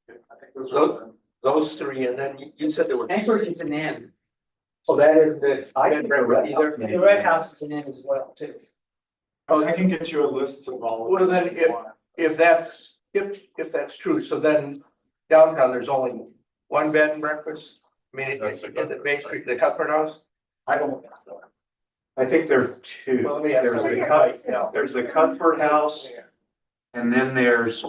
I think those are. those 3, and then you said there were. Anchorage is an inn. Oh, that is the bed and breakfast either? The Red House is an inn as well, too. Oh, I can get you a list of all. of Well, them then if you want. if that's true, so then downtown, there's only one bed and breakfast? I mean, in the Main Street, the Cuthbert House? I don't. I think there are 2. Well, let me ask There's you. there's the Cuthbert House, and then there's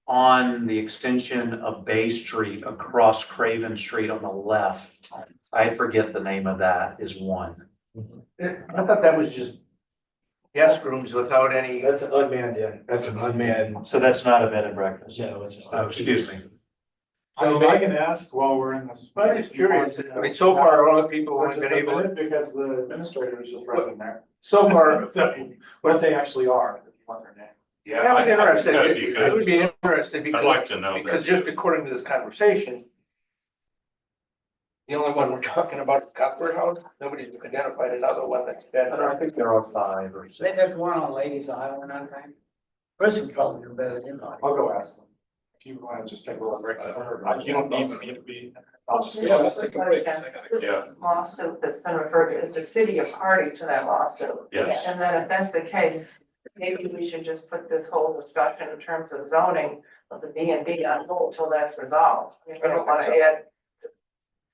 on the extension of Bay Street across Craven Street on the left. I forget the name of that, is one. I thought that was just guest rooms without any. That's an unmanned inn, that's an unmanned. So that's not a bed and breakfast. No, it's just. Oh, excuse me. I mean, I can ask while we're in this. I'm just curious, I mean, so far, all the people For have just been a able, minute, because the administrator is just right in there. so far, So what they actually are, if you want their name. Yeah, that was I think interesting, that'd be it would good. be interesting I'd because. like to know Because that. just according to this conversation. The only one we're talking about is Cuthbert House, nobody's identified another one that's been. I think there are 5 or 6. There's one on Ladies Island, I think. Chris would probably do better than anybody. I'll go ask them. If you want to just take a look, you don't need me to be, I'll just, yeah, let's take a break. This Yeah. lawsuit that's been referred to, is the city a party to that lawsuit? Yes, And then if that's the case, maybe we should just put this whole discussion in terms of zoning of the B and B on hold till that's resolved. I mean, I don't wanna add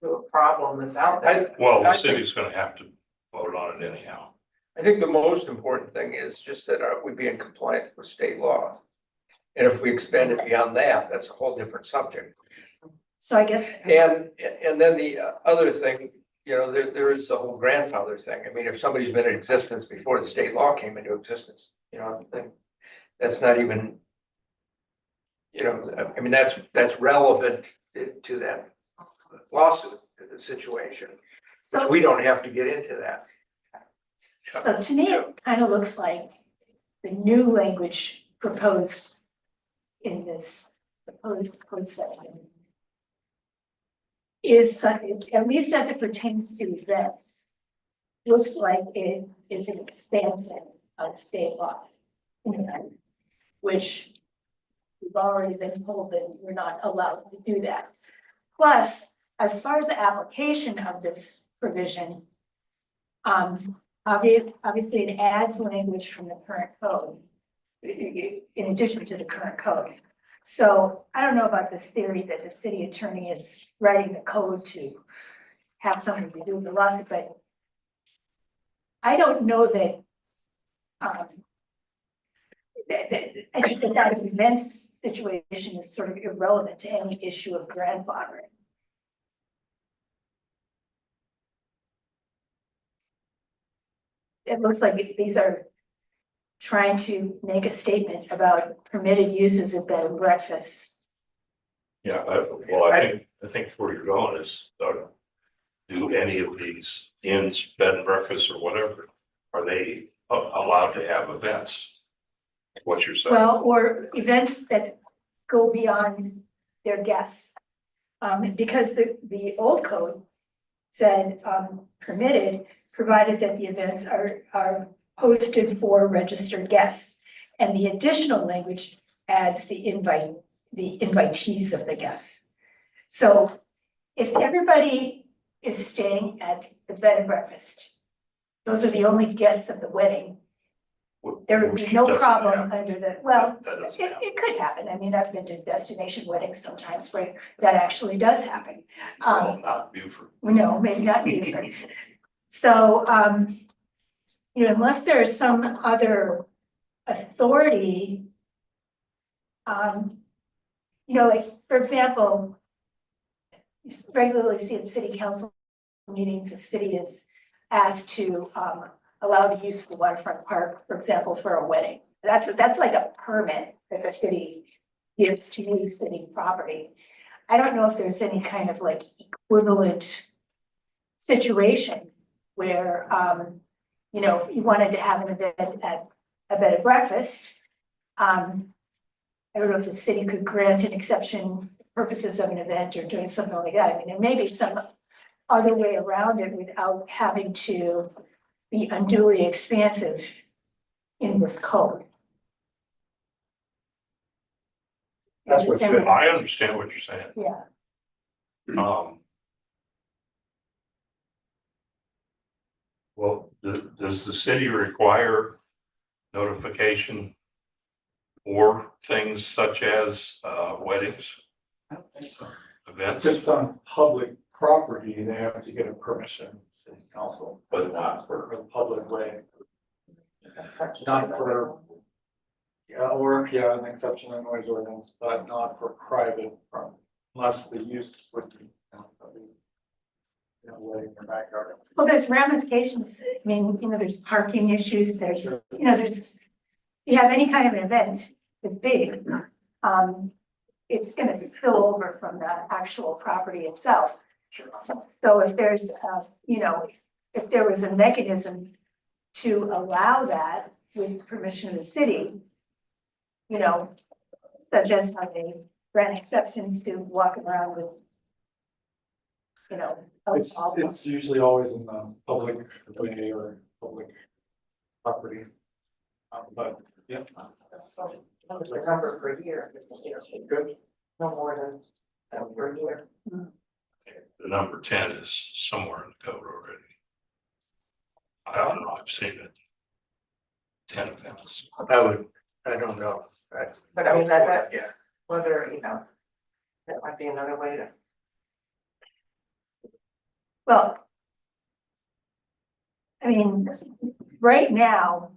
to a problem that's out there. well, the I think- city's gonna have to vote on it anyhow. I think the most important thing is just that we be in compliance with state law. And if we expand it beyond that, that's a whole different subject. So I guess, And then the other thing, you know, there is the whole grandfather thing. I mean, if somebody's been in existence before the state law came into existence, you know, then that's not even. You know, I mean, that's relevant to that lawsuit situation, which so, we don't have to get into that. so to me, it kind of looks like the new language proposed in this proposed code section is, at least as it pertains to this, looks like it is an expansion of state law. Which we've already been told that we're not allowed to do that. Plus, as far as the application of this provision, obviously it adds language from the current code in addition to the current code. So I don't know about this theory that the city attorney is writing the code to have something to do with the lawsuit, but I don't know that. I think that events situation is sort of irrelevant to any issue of grandfathering. It looks like these are trying to make a statement about permitted uses of bed and breakfast. Yeah, well, I think where you're going is, do any of these inns, bed and breakfast or whatever, are they allowed to have events? What you're saying? Well, or events that go beyond their guests. Because the old code said, permitted, provided that the events are hosted for registered guests. And the additional language adds the invitees of the guests. So if everybody is staying at the bed and breakfast, those are the only guests of the wedding, there would be no Doesn't problem happen. under the, well, That doesn't it, happen. it could happen. I mean, I've been to destination weddings sometimes where that actually does happen. Well, not Buford. No, maybe not Buford. So, unless there is some other authority, like, for example, you regularly see at city council meetings, the city is asked to, allow the use of the waterfront park, for example, for a wedding. That's like a permit that the city gives to use city property. I don't know if there's any kind of like equivalent situation where, if you wanted to have an event at a bed and breakfast, I don't know if the city could grant an exception for purposes of an event or doing something like that. I mean, there may be some other way around it without having to be unduly expansive in this code. That's what Understand I understand what you're saying. Yeah, Well, does the city require notification for things such as weddings, I don't think so. If events, it's on public property, they have to get a permission, from city council, but not for a public way. Such a- Not for- an exception in noise ordinance, but not for private, unless the use would be. Wedding in your backyard. well, there's ramifications. I mean, there's parking issues, there's, if you have any kind of an event that's big, it's gonna spill over from the actual property itself. So if there's, if there was a mechanism to allow that with permission of the city, such as how they grant exceptions to walking around with, It's usually always in the public way or public property. But, yeah. So, the number per year. Good. No more than per year. the number 10 is somewhere in the code already. I don't know, I've seen it. 10 events. I don't know. But I mean, that, Yeah. whether, that might be another way to. Well, I mean, right now,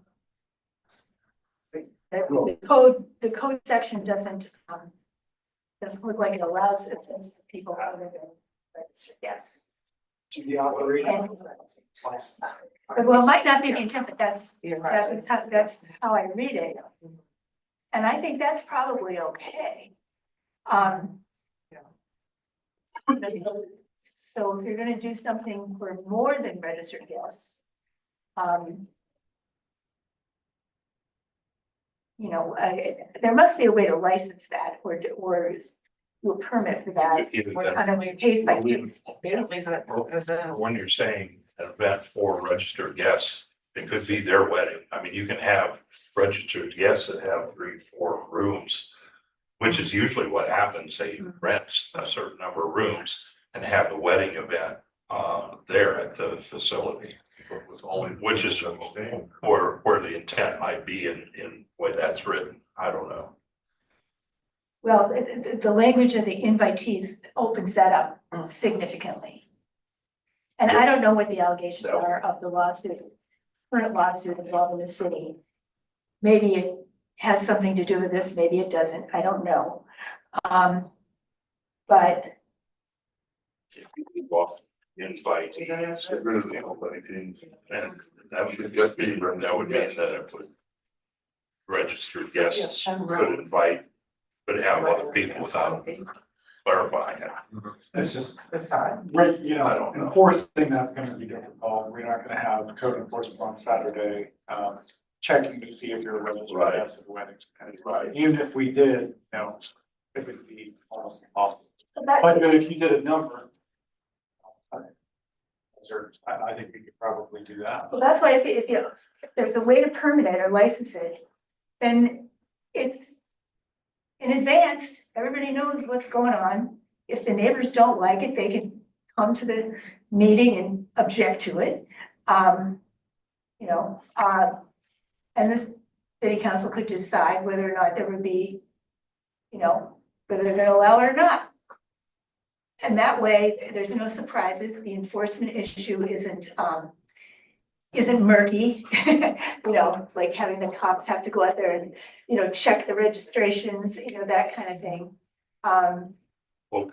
the code section doesn't look like it allows events for people other than registered guests. To be operating. And, well, it might not be the intent, but that's You're right. that's how I read it. And I think that's probably okay. So if you're gonna do something for more than registered guests, there must be a way to license that or do a permit for that. Either Or that's- kind of case by case. When you're saying an event for registered guests, it could be their wedding. I mean, you can have registered guests that have 3, 4 rooms, which is usually what happens. They rent a certain number of rooms and have the wedding event there at the facility. Which is where the intent might be in the way that's written. I don't know. Well, the language of the invitees opens that up significantly. And I don't know what the allegations are of the lawsuit. current lawsuit involving the city. Maybe it has something to do with this, maybe it doesn't, I don't know. But Invite, get rid of the inviting, and that would just be, that would mean that it would. Registered guests could invite, but have other people without clarifying it. It's just, It's fine. right, you I know, don't know. enforcing that's gonna be difficult. We're not gonna have code enforcement on Saturday, checking to see if you're a registered Right. guest at the wedding. Right. Even if we did, you know, it would be almost impossible. that, But if you did a number. I think we could probably do that. well, that's why if there's a way to permit it or license it, then it's in advance, everybody knows what's going on. If the neighbors don't like it, they can come to the meeting and object to it. You know, and the city council could decide whether or not there would be, you know, whether they're gonna allow it or not. And that way, there's no surprises, the enforcement issue isn't murky. You know, it's like having the cops have to go out there and, you know, check the registrations, you know, that kind of thing. Well,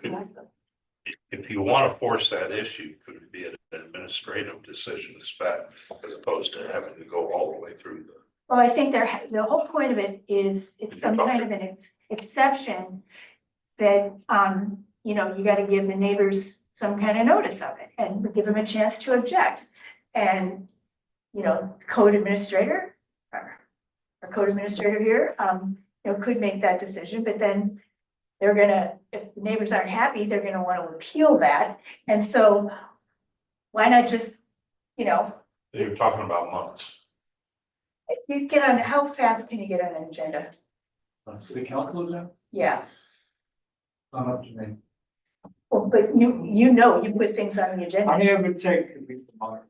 if you want to force that issue, could it be an administrative decision as opposed to having to go all the way through the. Well, I think the whole point of it is, it's some kind of an exception that, you know, you gotta give the neighbors some kind of notice of it and give them a chance to object. And, you know, code administrator, our code administrator here, you know, could make that decision, but then they're gonna, if the neighbors aren't happy, they're gonna wanna appeal that. And so why not just, you know, You're talking about months. you get on, how fast can you get on an agenda? City council is that? Yeah, Not up to me. well, but you know, you put things on the I agenda. mean, it would take at least a month.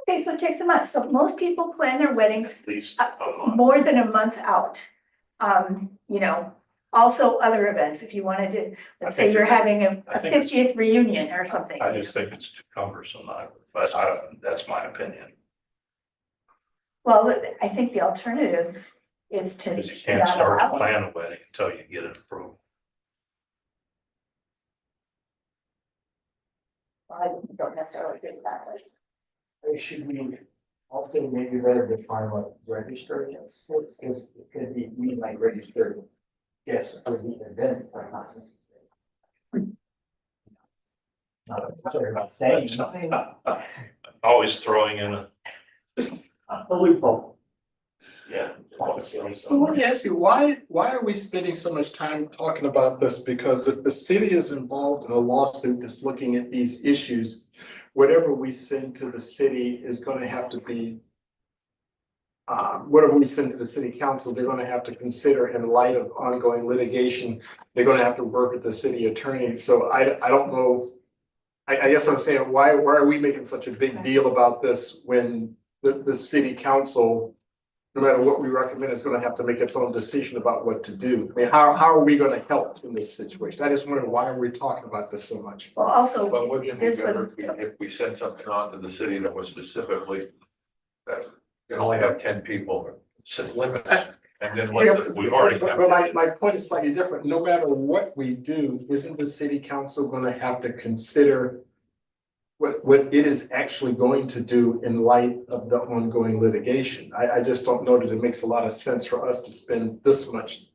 Okay, so it takes a month. So most people plan their weddings At least a month. more than a month out. You know, also other events, if you wanted to, let's say you're having a I think it's- 50th reunion or something. I just think it's too cumbersome, but that's my opinion. Well, I think the alternative is to Because you can't not start to allow it. plan a wedding until you get it approved. I don't necessarily agree with that, but Should we also maybe rather define what registered is, because it could be, we might register guests for the event, but not necessarily. Not necessarily about saying something. Always throwing in A loophole. yeah. So let me ask you, why are we spending so much time talking about this? Because if the city is involved in a lawsuit that's looking at these issues, whatever we send to the city is gonna have to be. Whatever we send to the city council, they're gonna have to consider in light of ongoing litigation. They're gonna have to work with the city attorney, so I don't know. I guess what I'm saying, why are we making such a big deal about this when the city council, no matter what we recommend, is gonna have to make its own decision about what to do? I mean, how are we gonna help in this situation? I just wonder, why are we talking about this so much? well, also, Well, wouldn't it be this better would, if we sent something on to the city that was specifically that you can only have 10 people, set limits, and then we've already got. But my point is slightly different. No matter what we do, isn't the city council gonna have to consider what it is actually going to do in light of the ongoing litigation? I just don't know that it makes a lot of sense for us to spend this much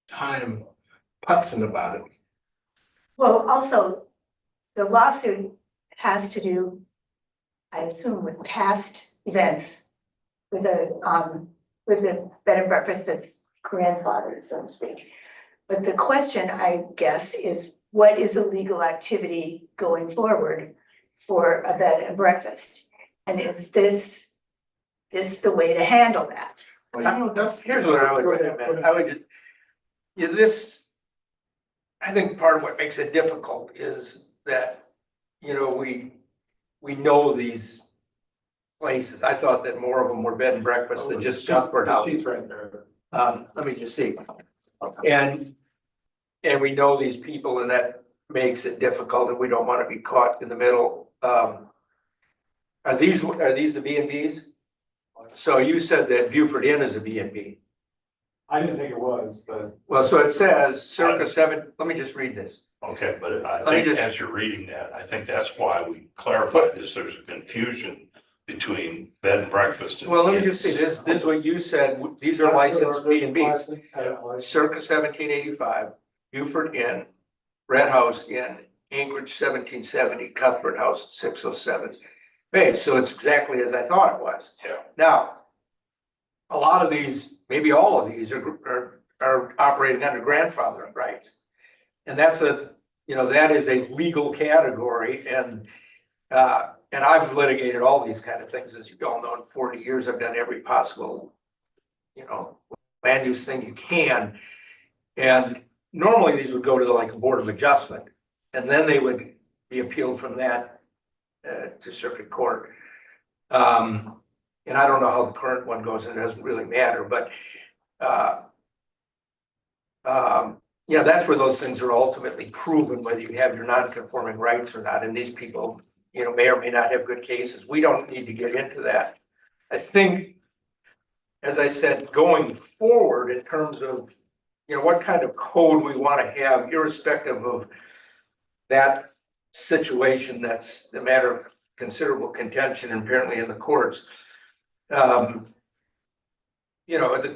time putzing about it. well, also, the lawsuit has to do, I assume, with past events, with the bed and breakfast that's grandfathered, so to speak. But the question, I guess, is what is a legal activity going forward for a bed and breakfast? And is this the way to handle that? Well, you know, that's. Here's what I would Go ahead, recommend, go I ahead. would, I think part of what makes it difficult is that, you know, we know these places. I thought that more of them were bed and breakfasts than just comfort houses. She's right there. Let me just see. And we know these people, and that makes it difficult, and we don't want to be caught in the middle. Are these the B and Bs? So you said that Buford Inn is a B and B. I didn't think it was, but. Well, so it says circa seven, let me just read this. Okay, but I Let me think just- as you're reading that, I think that's why we clarified this, there's a confusion between bed and breakfast. And Well, let me inn. just see, this is what you said, these are licensed B and Bs. Circa 1785, Buford Inn, Red House Inn, Anchorage 1770, Cuthbert House 607. Hey, so it's exactly as I thought it was. Yeah. Now, a lot of these, maybe all of these are operating under grandfather rights. And that's that is a legal category and I've litigated all these kind of things, as you all know, in 40 years, I've done every possible, land use thing you can. And normally these would go to like a board of adjustment, and then they would be appealed from that to circuit court. And I don't know how the current one goes, and it doesn't really matter, but that's where those things are ultimately proven, whether you have your non-conforming rights or not. And these people, may or may not have good cases. We don't need to get into that. I think, as I said, going forward in terms of, what kind of code we want to have, irrespective of that situation, that's a matter of considerable contention and apparently in the courts. The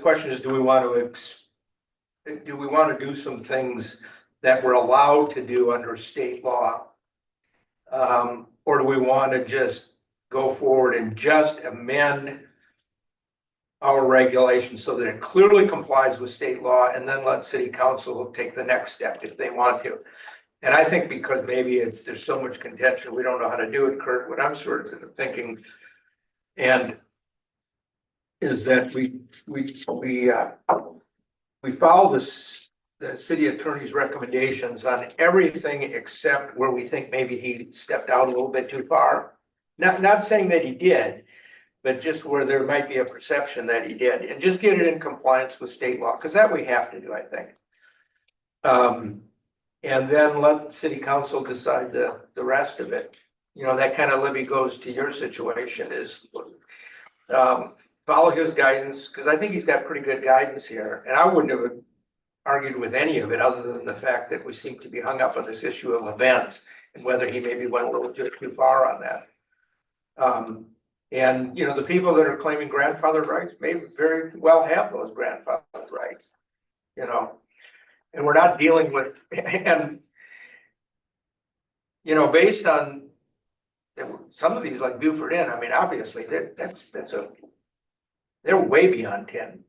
question is, do we want to do some things that we're allowed to do under state law? Or do we want to just go forward and just amend our regulations so that it clearly complies with state law, and then let city council take the next step if they want to? And I think because maybe there's so much contention, we don't know how to do it, Kurt, what I'm sort of thinking, and is that we follow the city attorney's recommendations on everything except where we think maybe he stepped out a little bit too far. Not saying that he did, but just where there might be a perception that he did, and just get it in compliance with state law, because that we have to do, I think. And then let city council decide the rest of it. That kind of, Libby, goes to your situation, is follow his guidance, because I think he's got pretty good guidance here, and I wouldn't have argued with any of it other than the fact that we seem to be hung up on this issue of events and whether he maybe went a little too far on that. And the people that are claiming grandfather rights may very well have those grandfather rights, and we're not dealing with, and based on some of these like Buford Inn, I mean, obviously they're way beyond 10.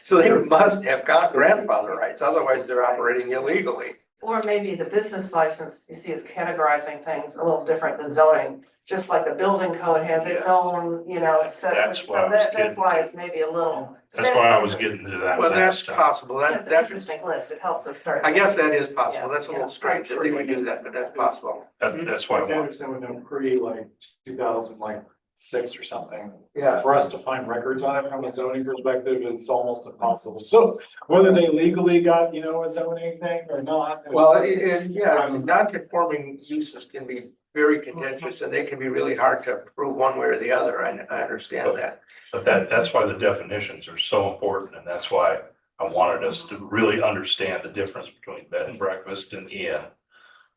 So they must have got grandfather rights, otherwise they're operating illegally. Or maybe the business license, you see, is categorizing things a little different than zoning, just like the building code has its Yes. own, set. That's So why I was that's getting- why it's maybe a little. That's why I was getting to that Well, last that's time. possible, That's an that's, interesting list, it helps us start. I guess that is possible, Yeah, that's a little yeah. strange that they would do that, but that's possible. That's why I want. Anderson would know like 2006 or something. Yeah. For us to find records on it from a zoning perspective is almost impossible. So whether they legally got, a zoning thing or not. Well, non-conforming uses can be very contentious, and they can be really hard to prove one way or the other, I understand that. But that's why the definitions are so important, and that's why I wanted us to really understand the difference between bed and breakfast and inn,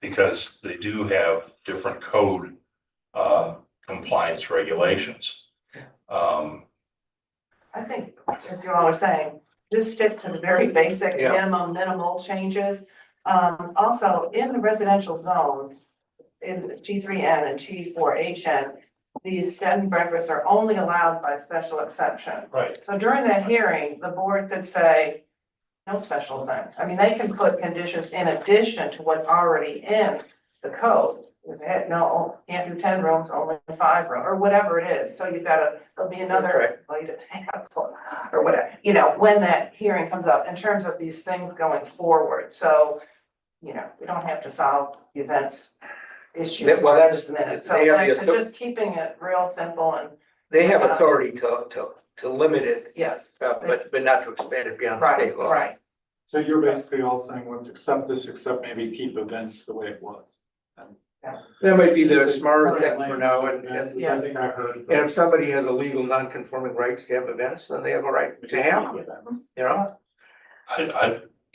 because they do have different code compliance regulations. I think, as you all are saying, this sticks to the very basic Yes. minimal changes. Also, in the residential zones, in G3N and G4HN, these bed and breakfasts are only allowed by special exception. Right. So during that hearing, the board could say, no special events. I mean, they can put conditions in addition to what's already in the code. You say, no, can't do 10 rooms, only 5 rooms, or whatever it is. So you've got there'll be another bite of the apple, or whatever, when that hearing comes up in terms of these things going forward. So, we don't have to solve the events issue Well, right that's- this minute. So they have back the- to just keeping it real simple and, They have authority to limit it, yes, but not to expand it beyond the right, state law. right. So you're basically all saying, let's accept this, except maybe keep events the way it was. That might be the smarter thing for now, and Yeah. I think I heard. and if somebody has a legal non-conforming rights to have events, then they have a right to have them, you know?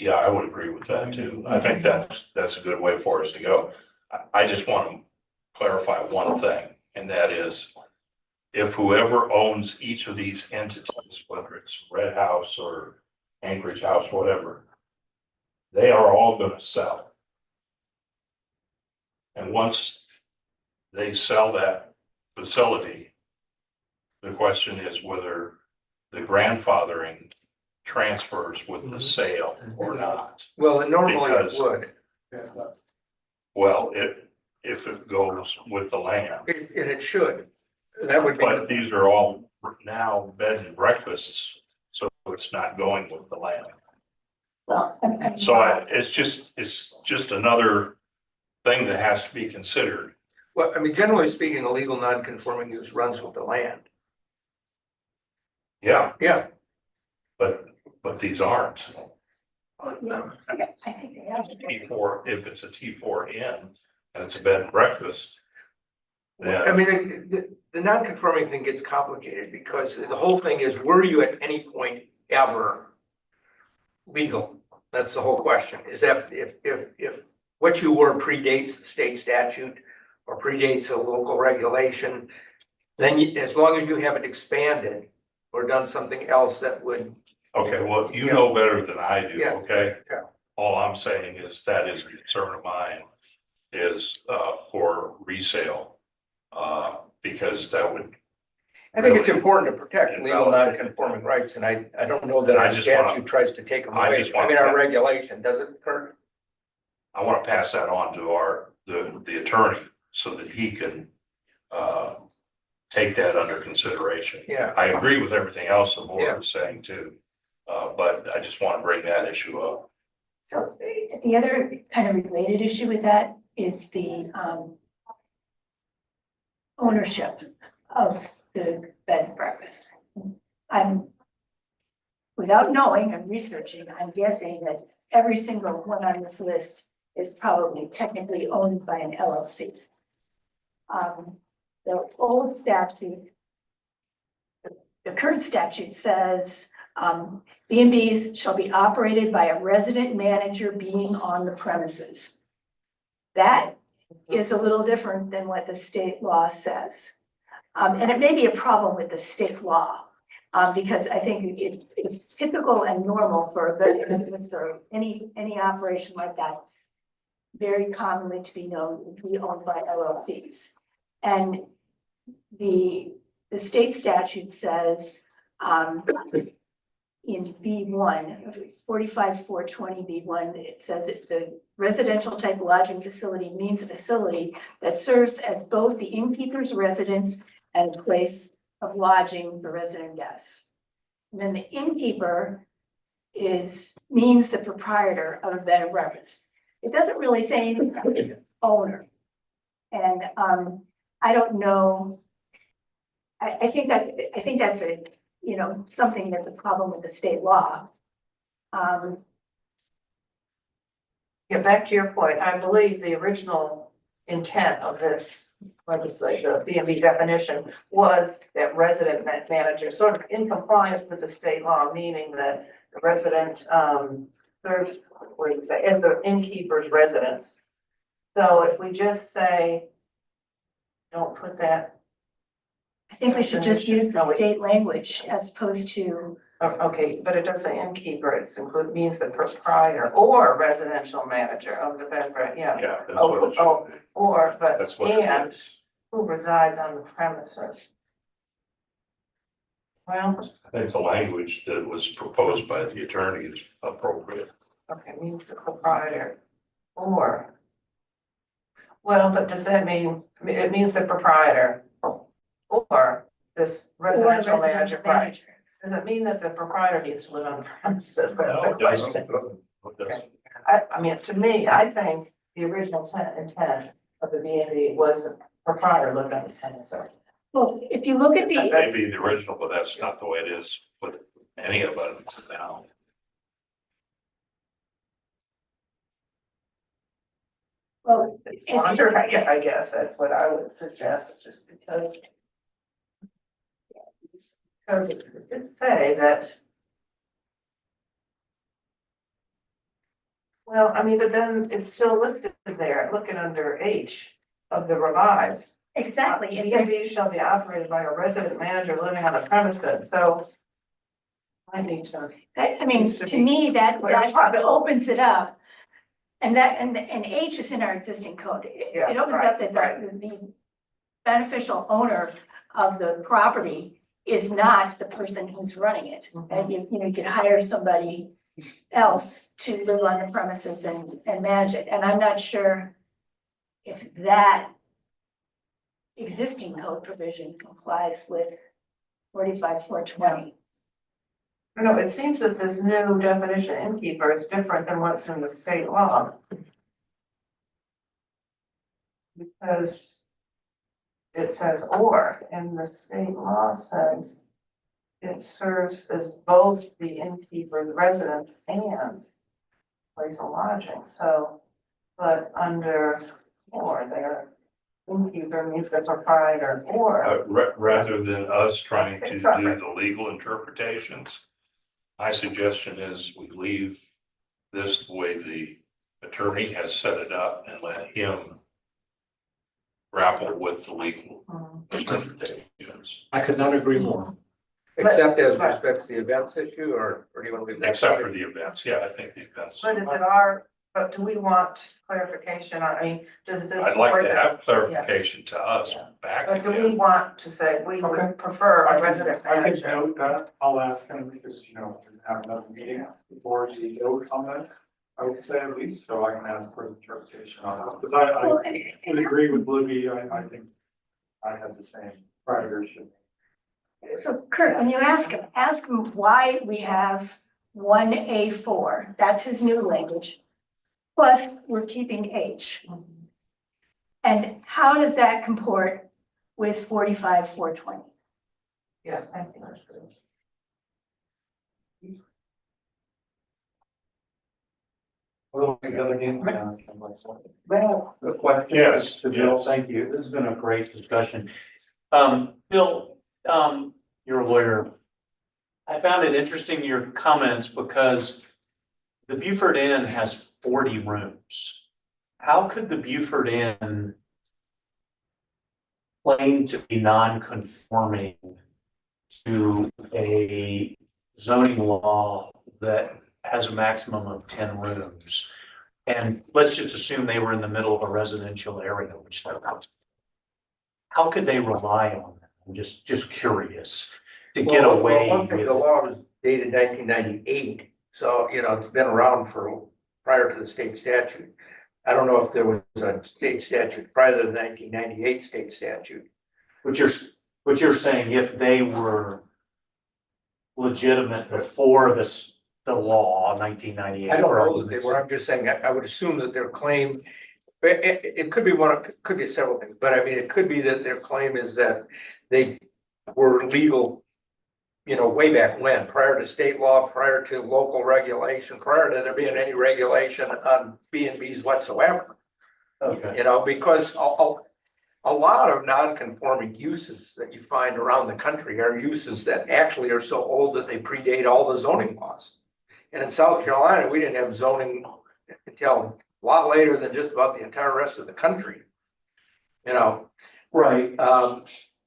Yeah, I would agree with that too. I think that's a good way for us to go. I just want to clarify one thing, and that is if whoever owns each of these entities, whether it's Red House or Anchorage House, whatever, they are all gonna sell. And once they sell that facility, the question is whether the grandfathering transfers with the sale or not. Well, normally it Because- would, Well, if it goes with the land. and it should. That would be, But these are all now bed and breakfasts, so it's not going with the land. Well, So it's just another thing that has to be considered. well, I mean, generally speaking, a legal non-conforming use runs with the land. Yeah, Yeah, but these aren't. I think they have. T4, if it's a T4 inn and it's a bed and breakfast, I then, mean, the non-conforming thing gets complicated because the whole thing is, were you at any point ever legal? That's the whole question, is if what you were predates the state statute or predates a local regulation, then as long as you haven't expanded or done something else that would, okay, well, you know better than I do, Yeah. okay? Yeah. All I'm saying is that is a concern of mine is for resale. Because that would, I think it's important to protect legal non-conforming rights, and I don't know that I our just wanna- statute tries to take them I away. just I want- mean, our regulation, does it, Kurt? I want to pass that on to the attorney so that he can take that under consideration. Yeah. I agree with everything else the Yeah. board is saying too, but I just want to bring that issue up. So the other kind of related issue with that is the ownership of the bed and breakfast. Without knowing, I'm researching, I'm guessing that every single one on this list is probably technically owned by an LLC. The old statute, the current statute says, B&Bs shall be operated by a resident manager being on the premises. That is a little different than what the state law says. And it may be a problem with the state law, because I think it's typical and normal for a business or any operation like that, very commonly to be known, to be owned by LLCs. And the state statute says, in B1, 45-420 B1, it says it's a residential type lodging facility means a facility that serves as both the innkeeper's residence and place of lodging for resident guests. And then the innkeeper means the proprietor of a bed and breakfast. It doesn't really say anything about the owner. And I don't know. I think that's something that's a problem with the state law. Yeah, back to your point, I believe the original intent of this legislation, B&B definition, was that resident manager, sort of in compliance with the state law, meaning that the resident serves, what do you say, as the innkeeper's residence. So if we just say, don't put that. I think we should just use the state language as opposed to, Okay, but it does say innkeeper, means the proprietor or residential manager of the bed and breakfast, yeah. Yeah, that's what it should be. Or, but, That's what it and is. who resides on the premises. Well, I think the language that was proposed by the attorney is appropriate. okay, means the proprietor or. Well, but does that mean, it means the proprietor or this residential manager, right? Does it mean that the proprietor needs to live on the premises? That's the No, it doesn't. question. It doesn't. I mean, to me, I think the original intent of the B&B was the proprietor lived on the premises. well, if you look at the, Maybe the original, but that's not the way it is with any of them now. Well, It's wonder, I guess that's what I would suggest, just because. Because it did say that. Well, I mean, but then it's still listed there, looking under H of the revised. exactly, B and and there's, B shall be operated by a resident manager living on the premises, so. I need to. I mean, Needs to to be me, that clarified. opens it up. And and H is in our existing code. Yeah, It opens right, up that right. the beneficial owner of the property is not the person who's running it. And you know, you can hire somebody else to live on the premises and manage it. And I'm not sure if that existing code provision complies with 45-420. No, it seems that this new definition innkeeper is different than what's in the state law. Because it says or, and the state law says it serves as both the innkeeper, the resident, and place of lodging, so, but under or there, innkeeper means the proprietor or. Rather than us trying to Sorry. do the legal interpretations, my suggestion is we leave this the way the attorney has set it up and let him grapple with the legal interpretations, I could not agree more. Except as respects the events issue, or do you want to leave that? except for the events. Yeah, I think the events. But is it our, but do we want clarification on, I mean, does this? I'd like to have clarification to us back But do we again. want to say, we Okay. would prefer a resident I can manager? note that, I'll ask him, because, you know, we have another meeting before the vote on that. I would say at least, so I can ask for his interpretation on this, because I Well, would agree with Libby, I think I have the same leadership. So Kurt, when you ask him why we have 1A4, that's his new language. Plus, we're keeping H. And how does that comport with 45-420? Yeah, I think that's good. Well, the question Yes, to Bill, yes. thank you. This has been a great discussion. Bill, you're a lawyer. I found it interesting, your comments, because the Beaufort Inn has 40 rooms. How could the Beaufort Inn claim to be non-conforming to a zoning law that has a maximum of 10 rooms? And let's just assume they were in the middle of a residential area, which they're not. How could they rely on that? I'm just curious to get Well, away one thing, with. the law was dated 1998, so, you know, it's been around for prior to the state statute. I don't know if there was a state statute prior to the 1998 state statute. But you're saying if they were legitimate before the law, 1998. I don't know that they were, I'm just saying, I would assume that their claim, it could be could be several things, but I mean, it could be that their claim is that they were legal, you know, way back when, prior to state law, prior to local regulation, prior to there being any regulation on B&Bs whatsoever. Okay. You know, because a lot of non-conforming uses that you find around the country are uses that actually are so old that they predate all the zoning laws. And in South Carolina, we didn't have zoning until a lot later than just about the entire rest of the country. You know, Right.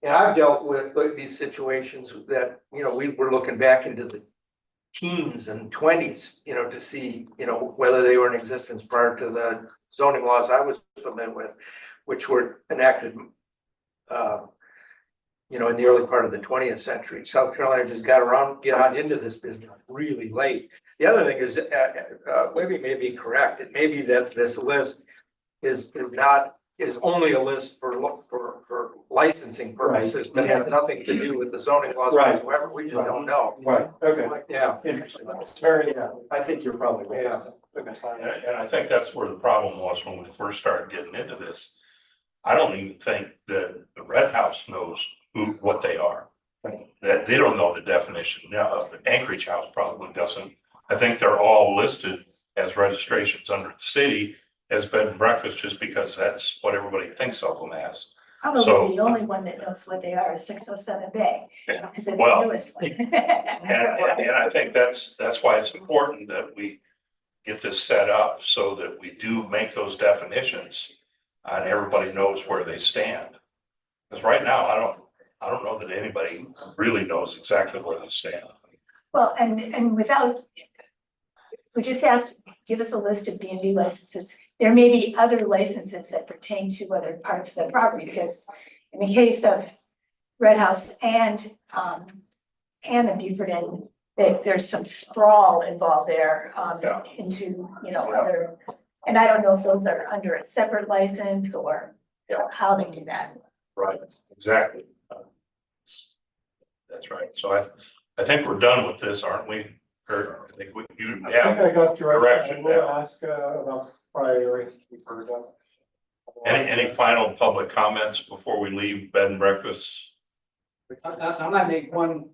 and I've dealt with these situations that, you know, we were looking back into the teens and 20s, you know, to see, you know, whether they were in existence prior to the zoning laws I was familiar with, which were enacted, you know, in the early part of the 20th century. South Carolina just got on into this business really late. The other thing is, Libby may be correct. It may be that this list is only a list for licensing purposes, but has nothing to do with the zoning laws Right. whatsoever. We just don't know. Right, okay. Yeah. Interesting. That's very, I think you're probably right. Yeah. And I think that's where the problem was when we first started getting into this. I don't even think that the Red House knows what they are. That they don't know the definition. Now, the Anchorage House probably doesn't. I think they're all listed as registrations under the city, as bed and breakfast just because that's what everybody thinks of them as. Probably So- the only one that knows what they are is 607 Bay. Yeah. Is the Well- newest one. And I think that's why it's important that we get this set up so that we do make those definitions and everybody knows where they stand. Because right now, I don't know that anybody really knows exactly where they stand. Well, and without, we just ask, give us a list of B&B licenses. There may be other licenses that pertain to other parts of the property, because in the case of Red House and the Beaufort Inn, there's some sprawl involved there, Yeah. into, you know, Yeah. other, and I don't know if those are under a separate license or Yeah. how they do that. Right, exactly. That's right. So I think we're done with this, aren't we? Kurt, I think you I have think I got through. direction I will now. ask about priority for that. Any final public comments before we leave bed and breakfast? I might make one,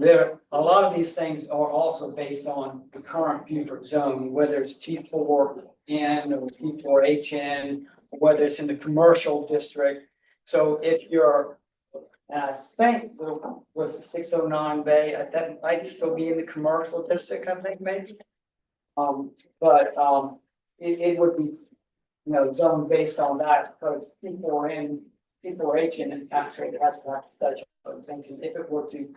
there, a lot of these things are also based on the current Beaufort zone, whether it's T4N or T4HN, whether it's in the commercial district. So if you're, and I think with the 609 Bay, that might still be in the commercial district, I think maybe. But it would be, you know, zoned based on that, because T4N, T4HN actually has that special exemption if it were to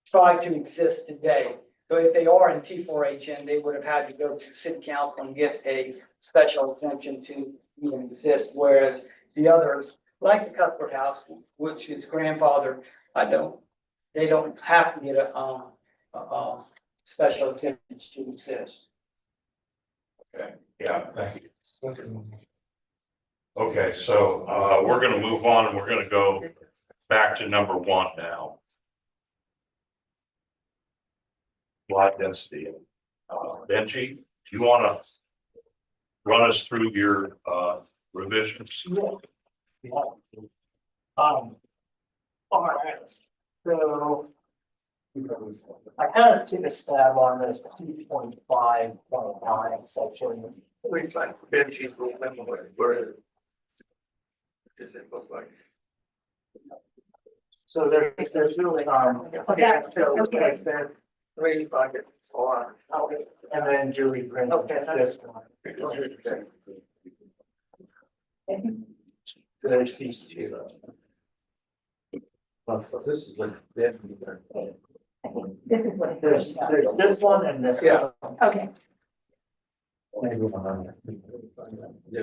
try to exist today. So if they are in T4HN, they would have had to go to city council and get a special exemption to even exist, whereas the others, like the Cuthbert House, which is grandfathered, they don't have to get a special exemption to exist. Okay, yeah, thank you. Okay, so we're gonna move on and we're gonna go back to number 1 now. Lot density. Benji, do you wanna run us through your revisions? All right, so. I kind of took a stab on this 2.5.9 section. We find Benji's rule, where does it look like? So there's really, Okay. there's, Where you find it, it's a lot. and then Julie printed this one. There's these two. This is like. I think this is what it's. There's this one and this. Yeah. one. Okay,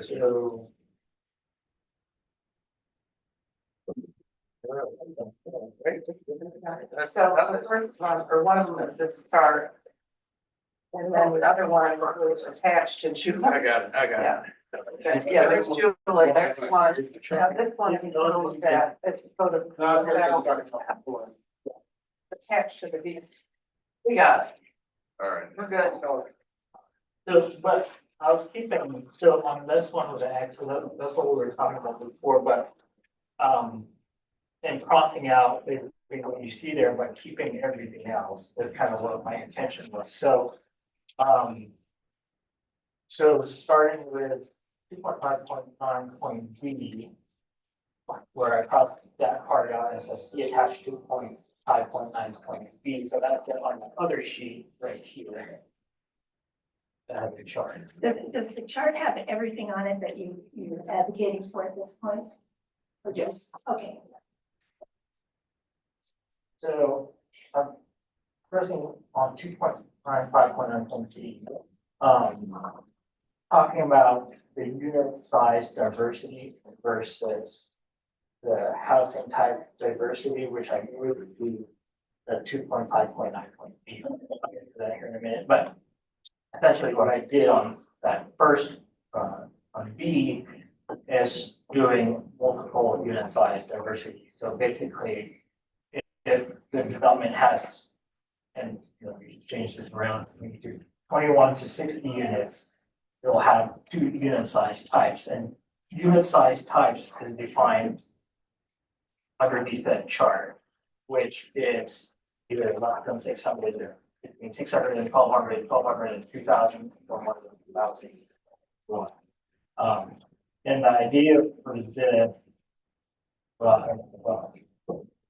So. So the first one, or one of them is this chart. And then the other one was attached to two. I got it. Okay, yeah, there's two, like, there's one, now this one is that, it's sort of. Attached to the deed. We got it, All right. we're good. So, but I was keeping, so on this one with the X, so that's what we were talking about before, but. And crossing out basically what you see there, but keeping everything else, that's kind of what my intention was, so. So starting with 2.5.9.b. Where I crossed that part out as a C attached 2.5.9.b, so that's it on the other sheet right here. That I have the chart. does the chart have everything on it that you're advocating for at this point? Or just, okay, So, first thing on 2.95.9.b, talking about the unit size diversity versus the housing type diversity, which I moved to the 2.5.9.b. I'll get to that here in a minute, but essentially what I did on that first, on B is doing multiple unit size diversity. So basically, if the development has, and you know, we change this around, we do 21 to 60 units, it'll have 2 unit size types, and unit size types is defined underneath that chart, which is either less than 600 or between 600 and 1200, 1200 and 2000, 100 and 2001. And the idea for this.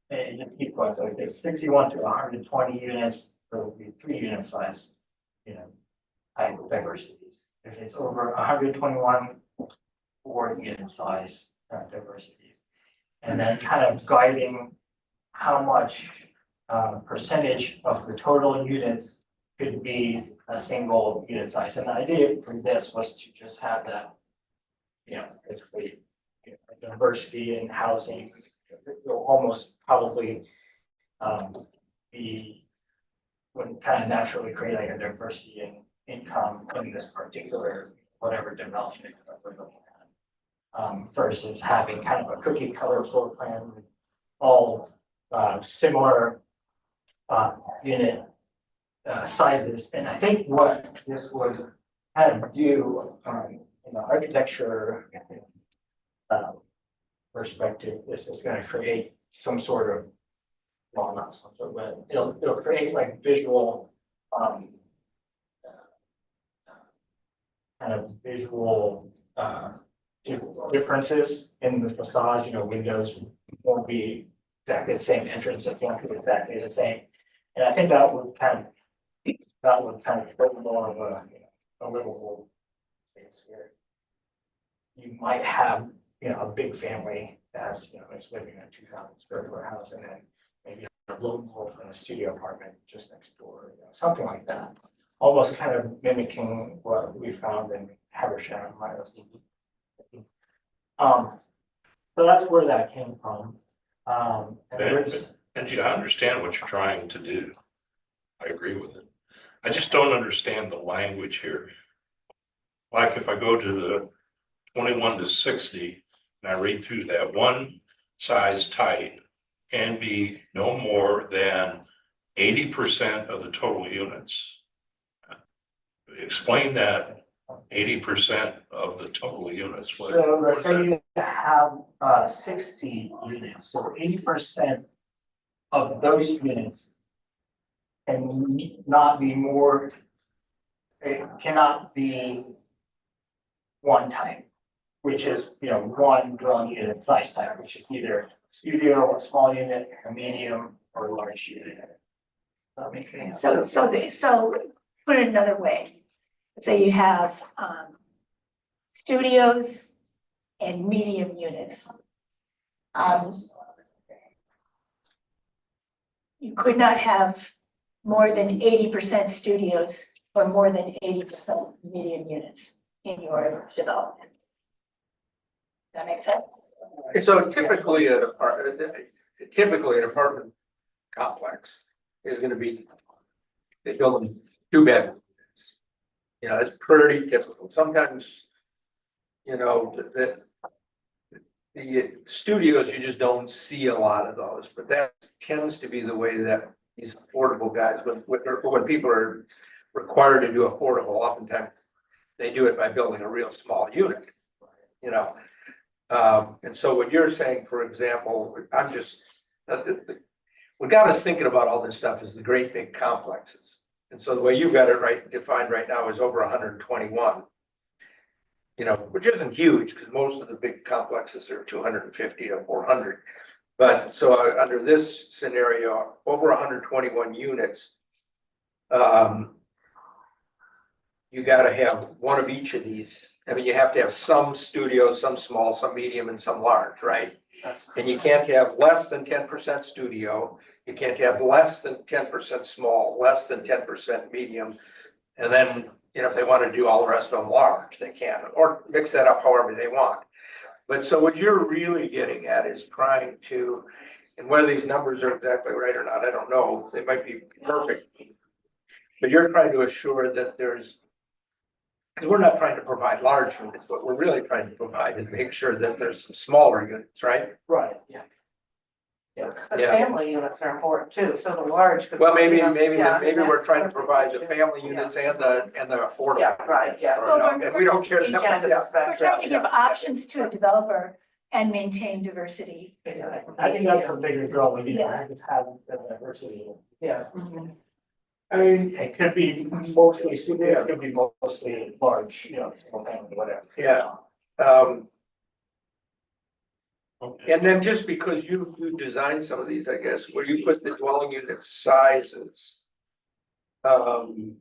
And just keep going, so it's 61 to 120 units, there will be 3 unit size, type of diversities. If it's over 121, 4 unit size diversities. And then kind of guiding how much percentage of the total units could be a single unit size. And the idea for this was to just have that, basically, diversity in housing. It will almost probably be would kind of naturally create like a diversity in income in this particular whatever development that we're looking at. Versus having kind of a cookie color floor plan with all similar unit sizes. And I think what this would kind of do in the architecture perspective, this is going to create some sort of, well, not some sort of, but it'll create like visual kind of visual differences in the facade. Windows won't be exactly the same, entrances won't be exactly the same. And I think that would kind of put more of a livable space where you might have, a big family that's, is living in a 2,000 square foot house, and then maybe a little more in a studio apartment just next door, something like that. Almost kind of mimicking what we found in Habersham. So that's where that came from. And you understand what you're trying to do. I agree with it. I just don't understand the language here. Like if I go to the 21 to 60 and I read through that, one size type can be no more than 80% of the total units. Explain that 80% of the total units. So let's say you have 60 units, so 80% of those units can not be more, it cannot be one type, which is, one dwelling unit size type, which is either studio, a small unit, a medium, or a large unit. That makes sense. So put it another way, let's say you have studios and medium units. You could not have more than 80% studios or more than 80% medium units in your development. Does that make sense? So typically an apartment complex is gonna be, they build them 2 bedrooms. That's pretty typical. Sometimes, the studios, you just don't see a lot of those, but that tends to be the way that these affordable guys, when people are required to do affordable, oftentimes they do it by building a real small unit, and so what you're saying, for example, what got us thinking about all this stuff is the great big complexes. And so the way you've got it defined right now is over 121. Which isn't huge because most of the big complexes are 250 to 400. But so under this scenario, over 121 units, you got to have one of each of these. I mean, you have to have some studios, some small, some medium, and some large, right? And you can't have less than 10% studio. You can't have less than 10% small, less than 10% medium. And then, if they want to do all the rest of them large, they can, or mix that up however they want. But so what you're really getting at is trying to, and whether these numbers are exactly right or not, I don't know, they might be perfect. But you're trying to assure that there's, because we're not trying to provide large units, but we're really trying to provide and make sure that there's some smaller units, right? Right, yeah. The family units are important too, so the large. could Well, be, maybe that's we're trying to what provide the we family should- units and the affordable. Yeah, right, yeah. Or, and we don't care. Each end of the We're spectrum. trying to give options to a developer and maintain diversity. I think that's the biggest goal, we need to have the diversity. Yeah. I mean, it could be mostly studio, it could be mostly large, single family, whatever. Yeah. Okay. And then just because you designed some of these, I guess, where you put the dwelling unit sizes. You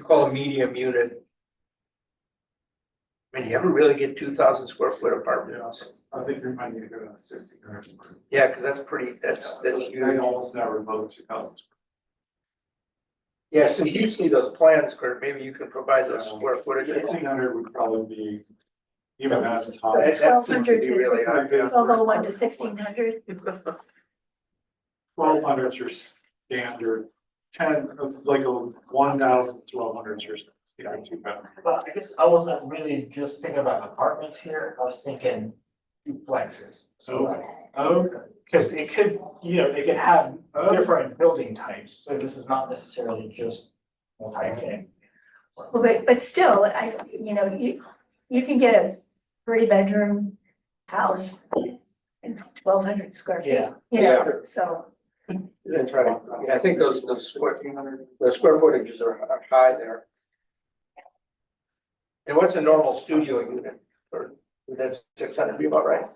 call a medium unit. I mean, you ever really get 2,000 square foot apartment houses? I think we might need to go to 1,600. Yeah, cause that's pretty, that's I huge. almost never vote 2,000. Yeah, since you see those plans, Kurt, maybe you can provide those square footage. 1,600 would probably be even as high. That seems to be really high. 1201 to 1,600. 1,200 is your standard, 10, like a 1,000, 1,200 is your standard two bedroom. But I guess I wasn't really just thinking about apartments here, I was thinking duplexes. So, because it could, they could have different building types, so this is not necessarily just multi-family. Well, but still, you can get a 3-bedroom house in 1,200 square feet, Yeah. so. Then try to, I think those square footages are high there. And what's a normal studio unit for, that's 600 be about right?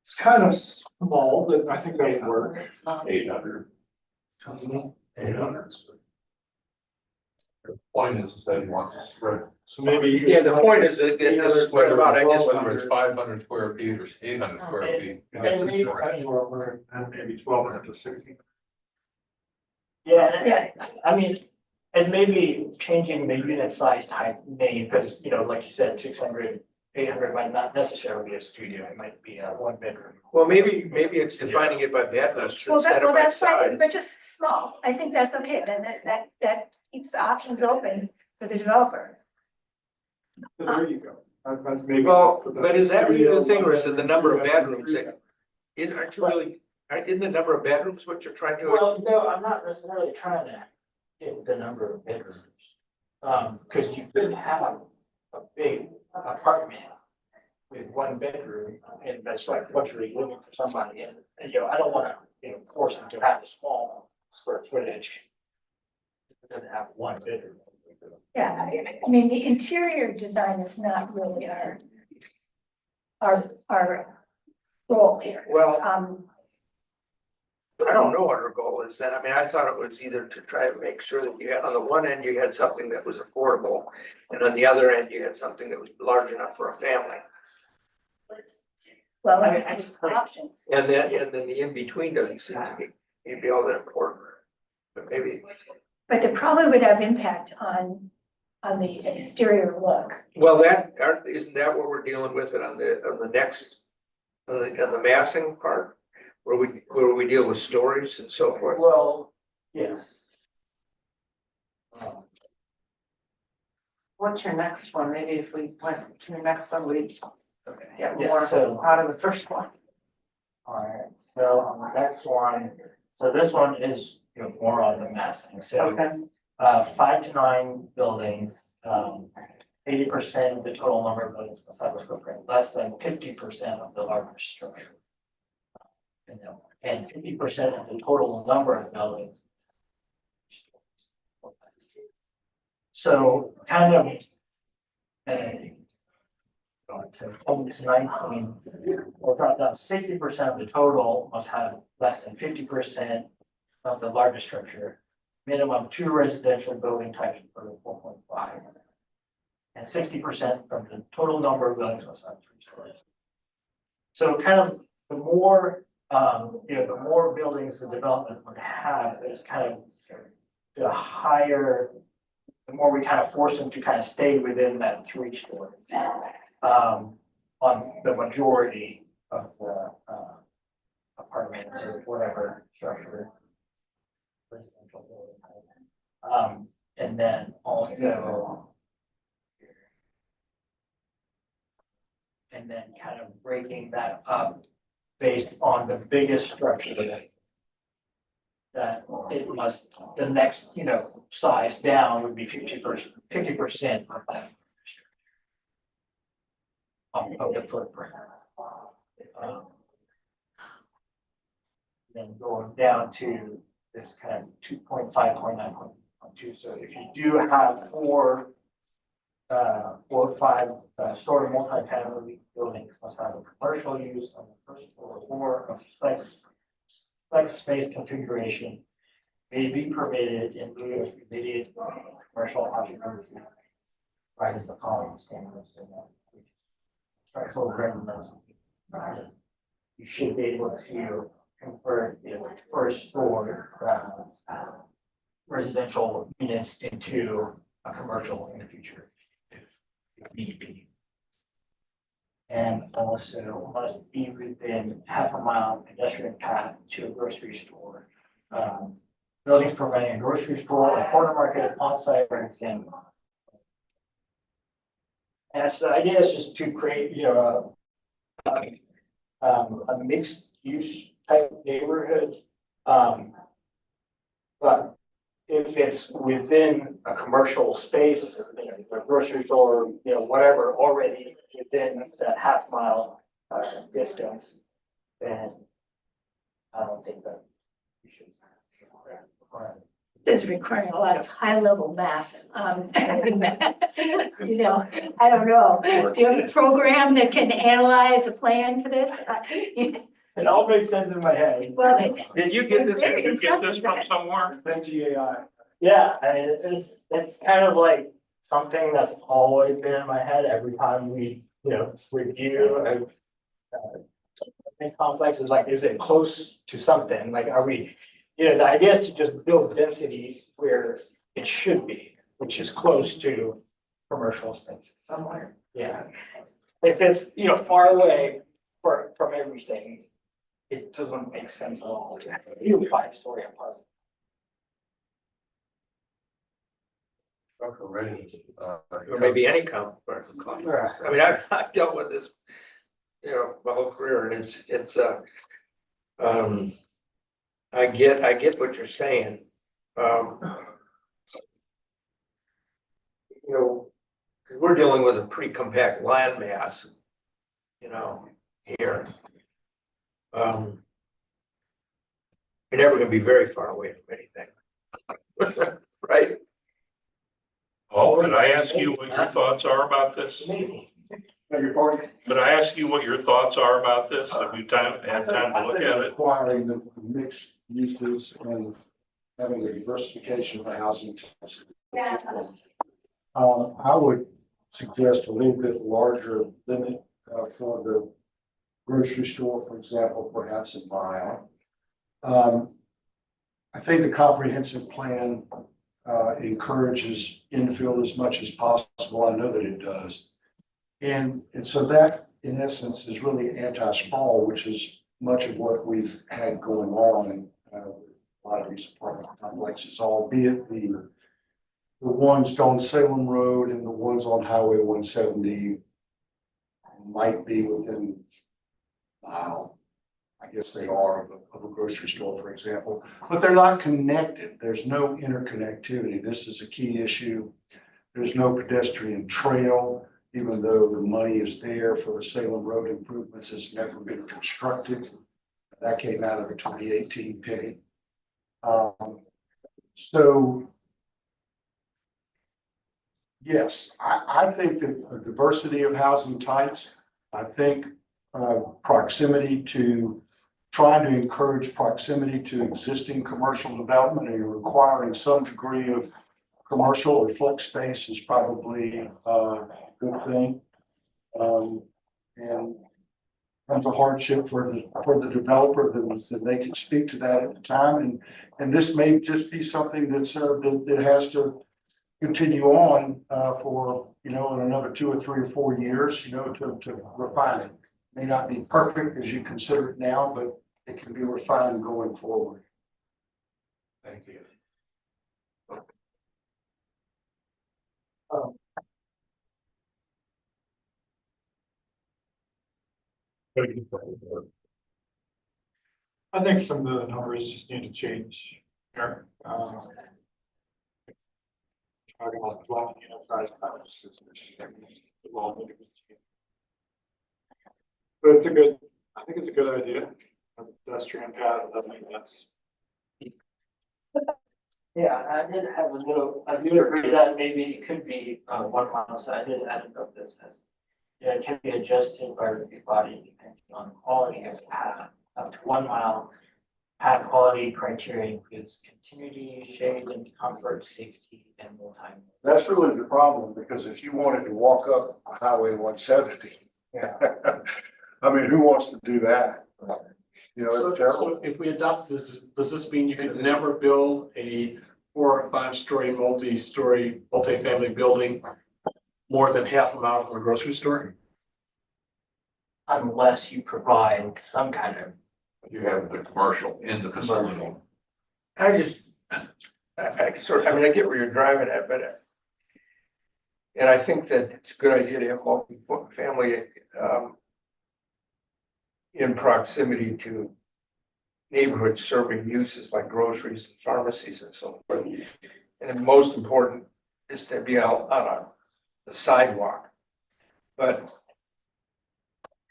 It's kind of small, but I think that would work. 800. 800. Point is that he wants to spread. So maybe. Yeah, the point is that it's what about, I just. Whether it's 500 square feet or 800 square feet. Yeah, just maybe 1,200 to 1,600. Yeah, I mean, and maybe changing the unit size type may, because, like you said, 600, 800 might not necessarily be a studio, it might be a 1-bedroom. Well, maybe it's defining it by bedrooms Well, instead of by that's fine, size. but just small, I think that's okay, then that keeps the options open for the developer. There you go. That's maybe. Well, but is that really the thing, or is it the number of bedrooms that? Aren't you really, isn't the number of bedrooms what you're trying to? Well, no, I'm not necessarily trying to get the number of bedrooms. Because you could have a big apartment with 1 bedroom, and that's like luxury living for somebody, and, I don't wanna, force them to have a small square footage. It doesn't have 1 bedroom. Yeah, I mean, the interior design is not really our goal here. Well, I don't know what our goal is then. I mean, I thought it was either to try to make sure that you had, on the one end, you had something that was affordable. And on the other end, you had something that was large enough for a family. Well, I mean, it's options. And then the in-between doesn't seem to be all that important. But maybe, But it probably would have impact on the exterior look. well, isn't that what we're dealing with it on the next, on the massing part? Where we deal with stories and so forth. Well, yes. What's your next one? Maybe if we went to your next one, we'd get Yeah, more so- out of the first one. Alright, so on the next one, so this one is, more on the massing, so. Okay. 5 to 9 buildings, 80% of the total number of buildings must have a footprint, less than 50% of the largest structure. And 50% of the total number of buildings. So kind of. So home tonight, I mean, we'll drop down 60% of the total must have less than 50% of the largest structure. Minimum 2 residential building types per 4.5. And 60% of the total number of buildings must have 3 stories. So kind of the more, the more buildings the development would have is kind of the higher, the more we kind of force them to kind of stay within that 3 story. On the majority of the apartments or whatever structure. Residential building type. And then also. And then kind of breaking that up based on the biggest structure. That it must, the next, size down would be 50% of that. Of the footprint. Then going down to this kind of 2.5, 0.9, 0.2. So if you do have 4 4 or 5 story multifamily buildings must have a commercial use on the first floor or a flex space configuration may be permitted in lieu of immediate commercial occupancy. Right as the following standards in that. Structural agreements. You should be able to convert the first floor residential units into a commercial in the future. If need be. And also must be within half a mile pedestrian path to a grocery store. Buildings providing a grocery store, a corner market, on-site, for example. And so the idea is just to create, a mixed use type neighborhood. But if it's within a commercial space, a grocery store, whatever, already within that half mile distance, then I don't think that we should. This is requiring a lot of high level math. You know, I don't know. Do you have a program that can analyze a plan for this? It all makes sense in my head. Well, Did you get this? Did you get this from somewhere? GAI. Yeah, I mean, it's kind of like something that's always been in my head every time we, review. Complex is like, is it close to something? Like, are we, the idea is to just build density where it should be, which is close to commercial space. Somewhere. Yeah. If it's, far away from everything, it doesn't make sense at all to have a new 5-story apartment. Or maybe any commercial complex. I mean, I've dealt with this, my whole career, and it's I get what you're saying. Because we're dealing with a pretty compact land mass, here. You're never gonna be very far away from anything. Right? Paul, could I ask you what your thoughts are about this? Could I ask you what your thoughts are about this? Have you had time to look at it? Requiring the mixed uses and having a diversification of the housing types. I would suggest a little bit larger limit for the grocery store, for example, perhaps a mile. I think the comprehensive plan encourages infill as much as possible. I know that it does. And so that, in essence, is really anti-sprawl, which is much of what we've had going on with a lot of these apartment complexes, albeit the ones on Salem Road and the ones on Highway 170 might be within a mile. I guess they are of a grocery store, for example, but they're not connected. There's no interconnectivity. This is a key issue. There's no pedestrian trail, even though the money is there for the Salem Road improvements. It's never been constructed. That came out of the 2018 pay. So yes, I think that a diversity of housing types, I think proximity to trying to encourage proximity to existing commercial development and requiring some degree of commercial or flex space is probably a good thing. And comes a hardship for the developer that they can speak to that at the time. And this may just be something that's that has to continue on for, in another 2 or 3 or 4 years, to refine it. May not be perfect as you consider it now, but it can be refined going forward. Thank you. I think some of the numbers just need to change here. Talking about dwelling unit size. But I think it's a good idea. A pedestrian path, I think that's. Yeah, I did have a note, I do agree that maybe it could be 1 mile, so I did add a note that says. Yeah, it can be adjusted by the body depending on quality of the path, up to 1 mile. Path quality criteria includes continuity, shade and comfort, safety and more time. That's really the problem, because if you wanted to walk up Highway 170. Yeah. I mean, who wants to do that? You know, So, it's terrible. so if we adopt this, does this mean you could never build a 4 or 5 story, multi-story, multi-family building more than half a mile from a grocery store? Unless you provide some kind of. You have the commercial in the facility. I just, I sort of, I mean, I get where you're driving at, but. And I think that it's a good idea to have multi-family, in proximity to neighborhood serving uses like groceries and pharmacies and so forth. And the most important is to be out on the sidewalk. But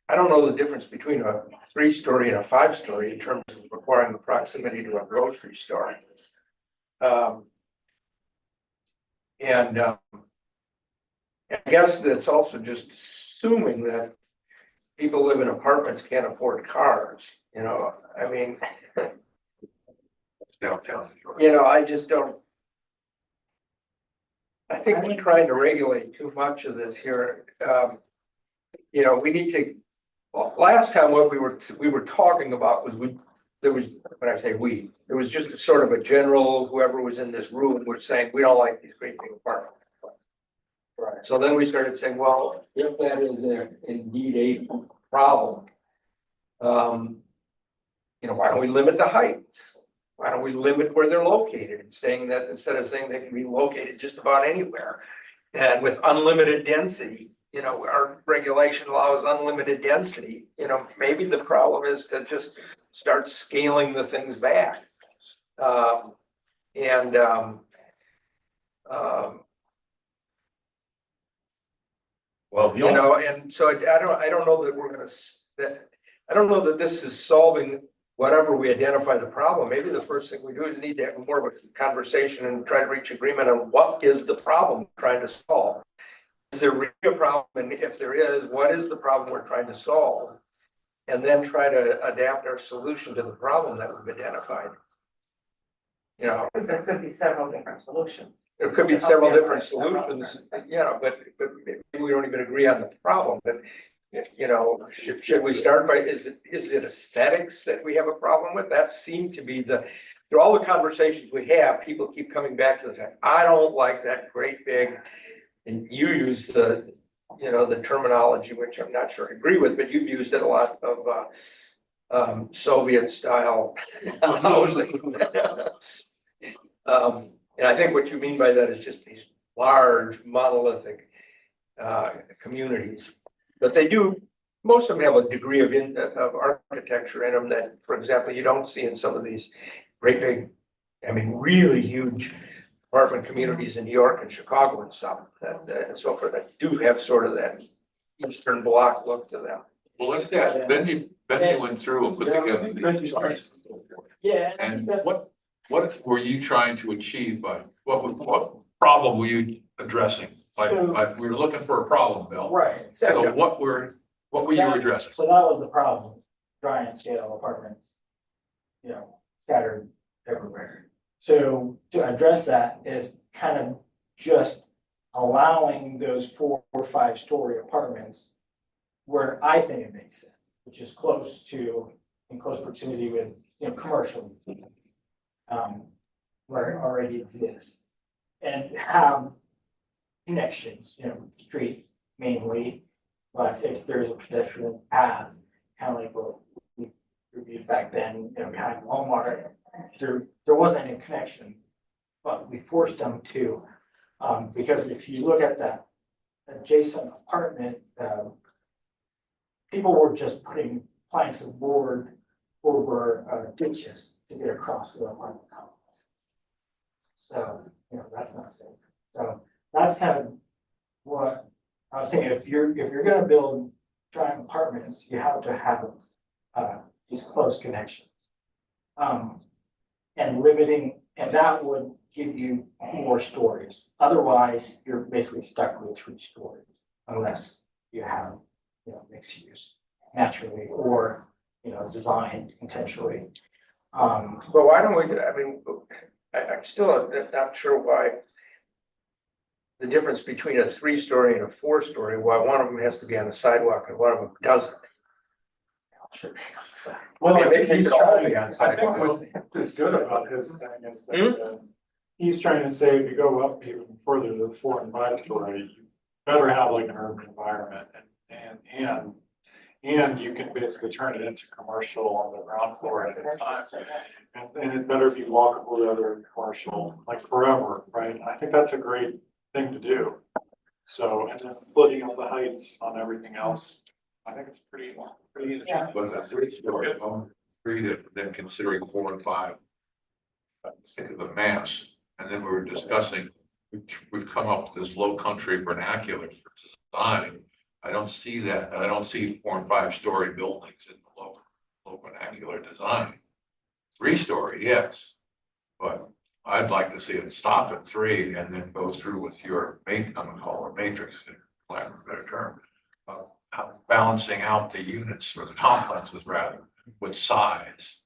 I don't know the difference between a 3-story and a 5-story in terms of requiring the proximity to a grocery store. I guess that's also just assuming that people live in apartments can't afford cars, you know, I mean. Downtown. You know, I just don't. I think we're trying to regulate too much of this here. You know, we need to, well, last time what we were talking about was there was, when I say we, there was just a sort of a general, whoever was in this room was saying, we don't like these great big apartments. Right. So then we started saying, well, if that is indeed a problem, you know, why don't we limit the heights? Why don't we limit where they're located and saying that instead of saying they can be located just about anywhere? And with unlimited density, you know, our regulation allows unlimited density, you know, maybe the problem is to just start scaling the things back. Well, You know, and so I don't know that we're gonna, I don't know that this is solving whatever we identify the problem. Maybe the first thing we do is need to have more of a conversation and try to reach agreement on what is the problem we're trying to solve. Is there really a problem? And if there is, what is the problem we're trying to solve? And then try to adapt our solution to the problem that we've identified. You know, Because there could be several different solutions. there could be several different solutions, you know, but maybe we don't even agree on the problem, but. You know, should we start by, is it aesthetics that we have a problem with? That seemed to be through all the conversations we have, people keep coming back to the fact, I don't like that great big. And you use the, you know, the terminology, which I'm not sure I agree with, but you've used it a lot of Soviet style housing. And I think what you mean by that is just these large monolithic communities. But they do, most of them have a degree of architecture in them that, for example, you don't see in some of these great big, I mean, really huge apartment communities in New York and Chicago and stuff, and so forth, that do have sort of that Eastern Bloc look to them. Well, let's ask, then you went through and put together these charts. Yeah. And what were you trying to achieve by, what problem were you addressing? Like we were looking for a problem, Bill. Right. So what were you addressing? So that was the problem, giant scale apartments. You know, scattered everywhere. So to address that is kind of just allowing those 4 or 5 story apartments where I think it makes sense, which is close to, in close proximity with, you know, commercial. Where it already exists and have connections, you know, street mainly, but if there's a pedestrian path, kind of like what we reviewed back then, you know, behind Walmart, there wasn't any connection, but we forced them to, because if you look at that adjacent apartment, people were just putting planks of board over ditches to get across the apartment complex. So, you know, that's not safe. So that's kind of what I was thinking. If you're gonna build giant apartments, you have to have these close connections. And limiting, and that would give you 4 stories. Otherwise, you're basically stuck with 3 stories unless you have, mixed use naturally or, designed intentionally. But why don't we, I mean, I'm still not sure why the difference between a 3-story and a 4-story, why one of them has to be on the sidewalk and one of them doesn't. Well, I I think think he's they could all trying, be on I think sidewalks. what is good about his thing is that he's trying to say if you go up even further to the 4 and 5 story, you better have like an urban environment and you can basically turn it into commercial on the ground floor at a time. And it better be walkable to other commercial, like forever, right? And I think that's a great thing to do. So, and then splitting up the heights on everything else, I think it's pretty easy. Yeah. Was a 3-story home, 3 to then considering 4 and 5. Think of the mass, and then we were discussing, we've come up with this low country vernacular for design. I don't see that, I don't see 4 and 5-story buildings in the low vernacular design. 3-story, yes, but I'd like to see it stop at 3 and then go through with your I'm gonna call it matrix, for lack of a better term. Balancing out the units or the complexes rather with size,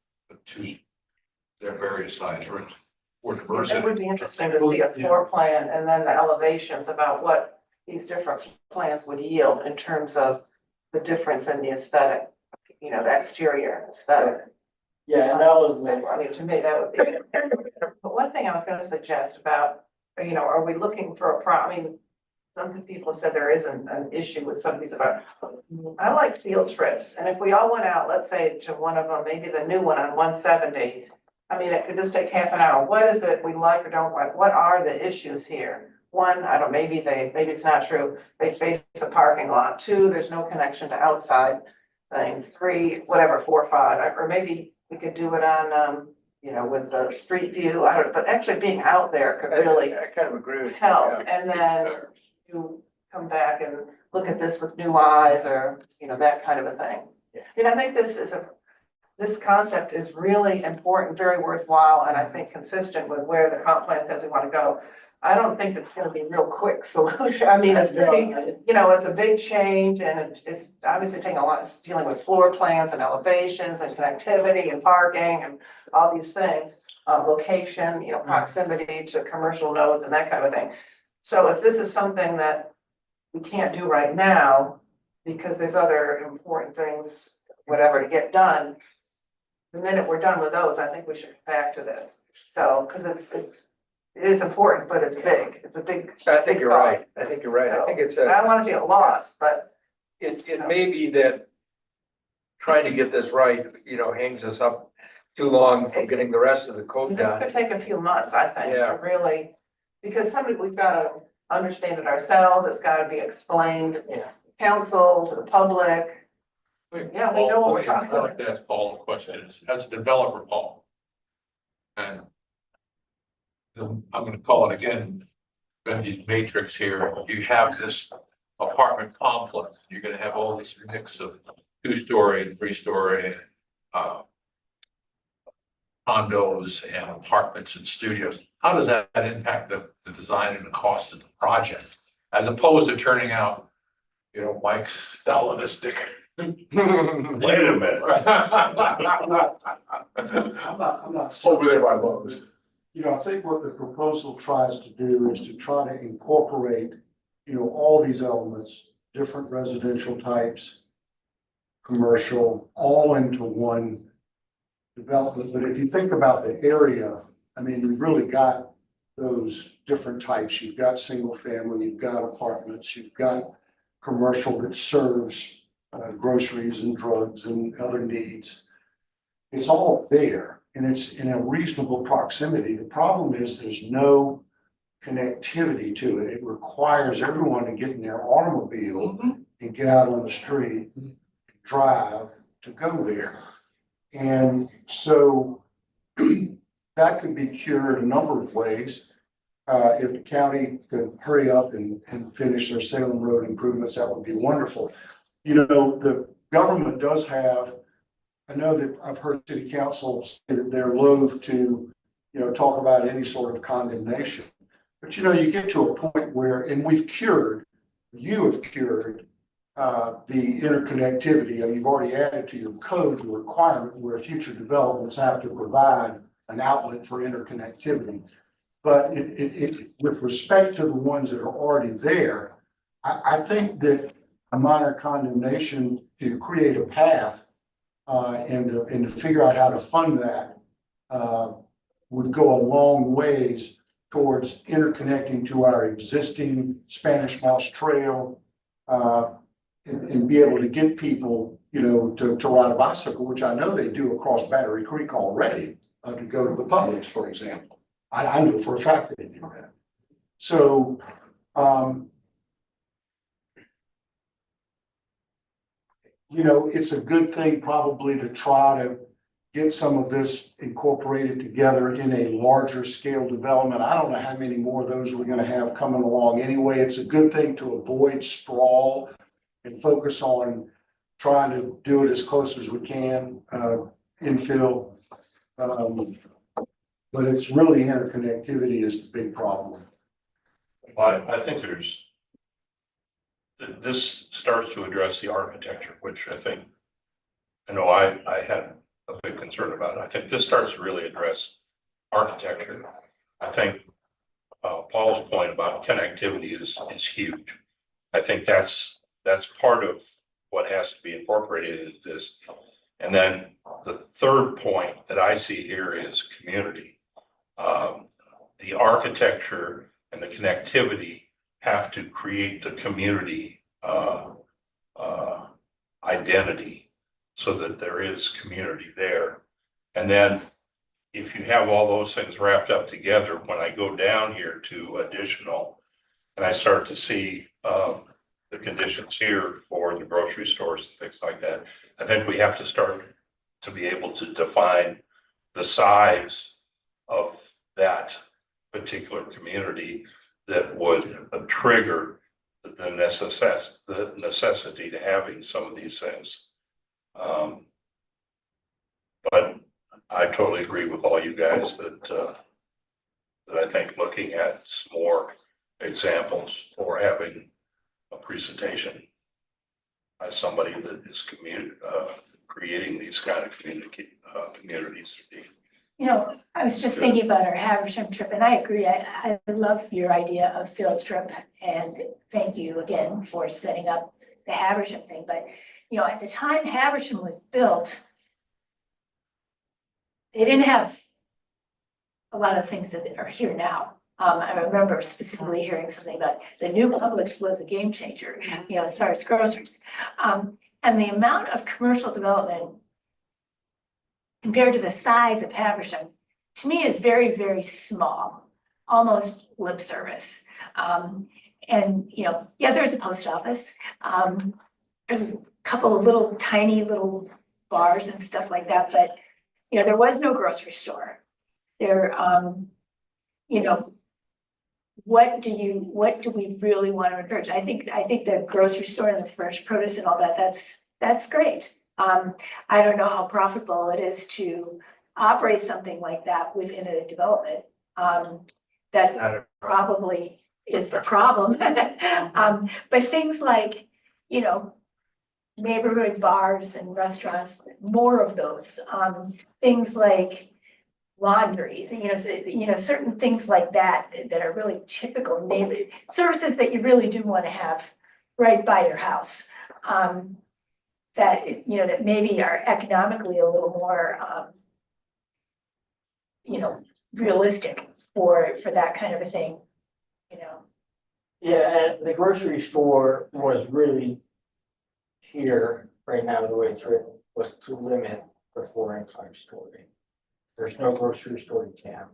their various size or diversity. It would be interesting to see a floor plan and then the elevations about what these different plans would yield in terms of the difference in the aesthetic, the exterior aesthetic. Yeah, and that was, I mean, to me, that would be. But one thing I was gonna suggest about, are we looking for I mean, some people have said there isn't an issue with some of these about, I like field trips, and if we all went out, let's say to one of them, maybe the new one on 170. I mean, it could just take half an hour. What is it we like or don't like? What are the issues here? 1, I don't, maybe it's not true. They face a parking lot. 2, there's no connection to outside things. 3, whatever, 4, 5, or maybe we could do it on, with the street view. I don't, but actually being out there could really I kind of agree with you. help. yeah. And then you come back and look at this with new eyes or, that kind of a thing. I think this concept is really important, very worthwhile, and I think consistent with where the comp plan says we want to go. I don't think it's gonna be a real quick solution. I mean, it's pretty, it's a big change and it's obviously taking a lot, it's dealing with floor plans and elevations and connectivity and parking and all these things. Location, proximity to commercial nodes and that kind of thing. So if this is something that we can't do right now, because there's other important things, whatever, to get done. The minute we're done with those, I think we should get back to this. So, because it is important, but it's big. It's a big. I think you're thought. right. I think you're right. I think it's I don't want to get lost, but it may be that trying to get this right, hangs us up too long from getting the rest of the code this done. could take a few months, I think, Yeah. to really, because we've got to understand it ourselves. It's got to be explained, council, to the public. Yeah, we know what we're talking I'd like about. to ask Paul a question, as a developer, Paul. And I'm gonna call it again, Benji's matrix here, you have this apartment complex, you're gonna have all this mix of 2-story and 3-story, condos and apartments and studios. How does that impact the design and the cost of the project? As opposed to turning out, Mike's Stalinistic. Wait a minute. I'm not. Over there by Lowe's. I think what the proposal tries to do is to try to incorporate, all these elements, different residential types, commercial, all into one development. But if you think about the area, I mean, you've really got those different types. You've got single family, you've got apartments, you've got commercial that serves groceries and drugs and other needs. It's all there and it's in a reasonable proximity. The problem is there's no connectivity to it. It requires everyone to get in their automobile and get out on the street, drive to go there. And so that could be cured a number of ways. If the county could hurry up and finish their Salem Road improvements, that would be wonderful. The government does have, I know that I've heard city council say that they're loath to talk about any sort of condemnation. But you get to a point where, and you have cured the interconnectivity, and you've already added to your code the requirement where future developments have to provide an outlet for interconnectivity. But with respect to the ones that are already there, I think that a minor condemnation to create a path and to figure out how to fund that would go a long ways towards interconnecting to our existing Spanish Moss Trail and be able to get people, to ride a bicycle, which I know they do across Battery Creek already, to go to the Publix, for example. I know for a fact they do that. So, it's a good thing probably to try to get some of this incorporated together in a larger scale development. I don't know how many more of those we're gonna have coming along anyway. It's a good thing to avoid sprawl and focus on trying to do it as close as we can, infill. But it's really interconnectivity is the big problem. Well, I think this starts to address the architecture, which I think, I had a big concern about. I think this starts to really address architecture. I think Paul's point about connectivity is huge. I think that's part of what has to be incorporated into this. And then the third point that I see here is community. The architecture and the connectivity have to create the community identity so that there is community there. And then if you have all those things wrapped up together, when I go down here to additional and I start to see the conditions here for the grocery stores and things like that, I think we have to start to be able to define the size of that particular community that would trigger the necessity to having some of these things. But I totally agree with all you guys that I think looking at some more examples or having a presentation by somebody that is creating these kind of communities. I was just thinking about our Haversham trip, and I agree. I love your idea of field trip, and thank you again for setting up the Haversham thing. But, at the time Haversham was built, they didn't have a lot of things that are here now. I remember specifically hearing something about the new Publix was a game changer, as far as groceries. And the amount of commercial development compared to the size of Haversham, to me is very, very small, almost lip service. There's a post office. There's a couple of little tiny little bars and stuff like that, but there was no grocery store. There, what do we really want to encourage? I think the grocery store and the fresh produce and all that's great. I don't know how profitable it is to operate something like that within a development. That probably is the problem. But things like, neighborhood bars and restaurants, more of those, things like laundry, certain things like that are really typical neighborhood services that you really do want to have right by your house. That maybe are economically a little more, realistic for that kind of a thing, Yeah, and the grocery store was really here right now, the way it's written, was to limit the 4 and 5 story. There's no grocery store in town.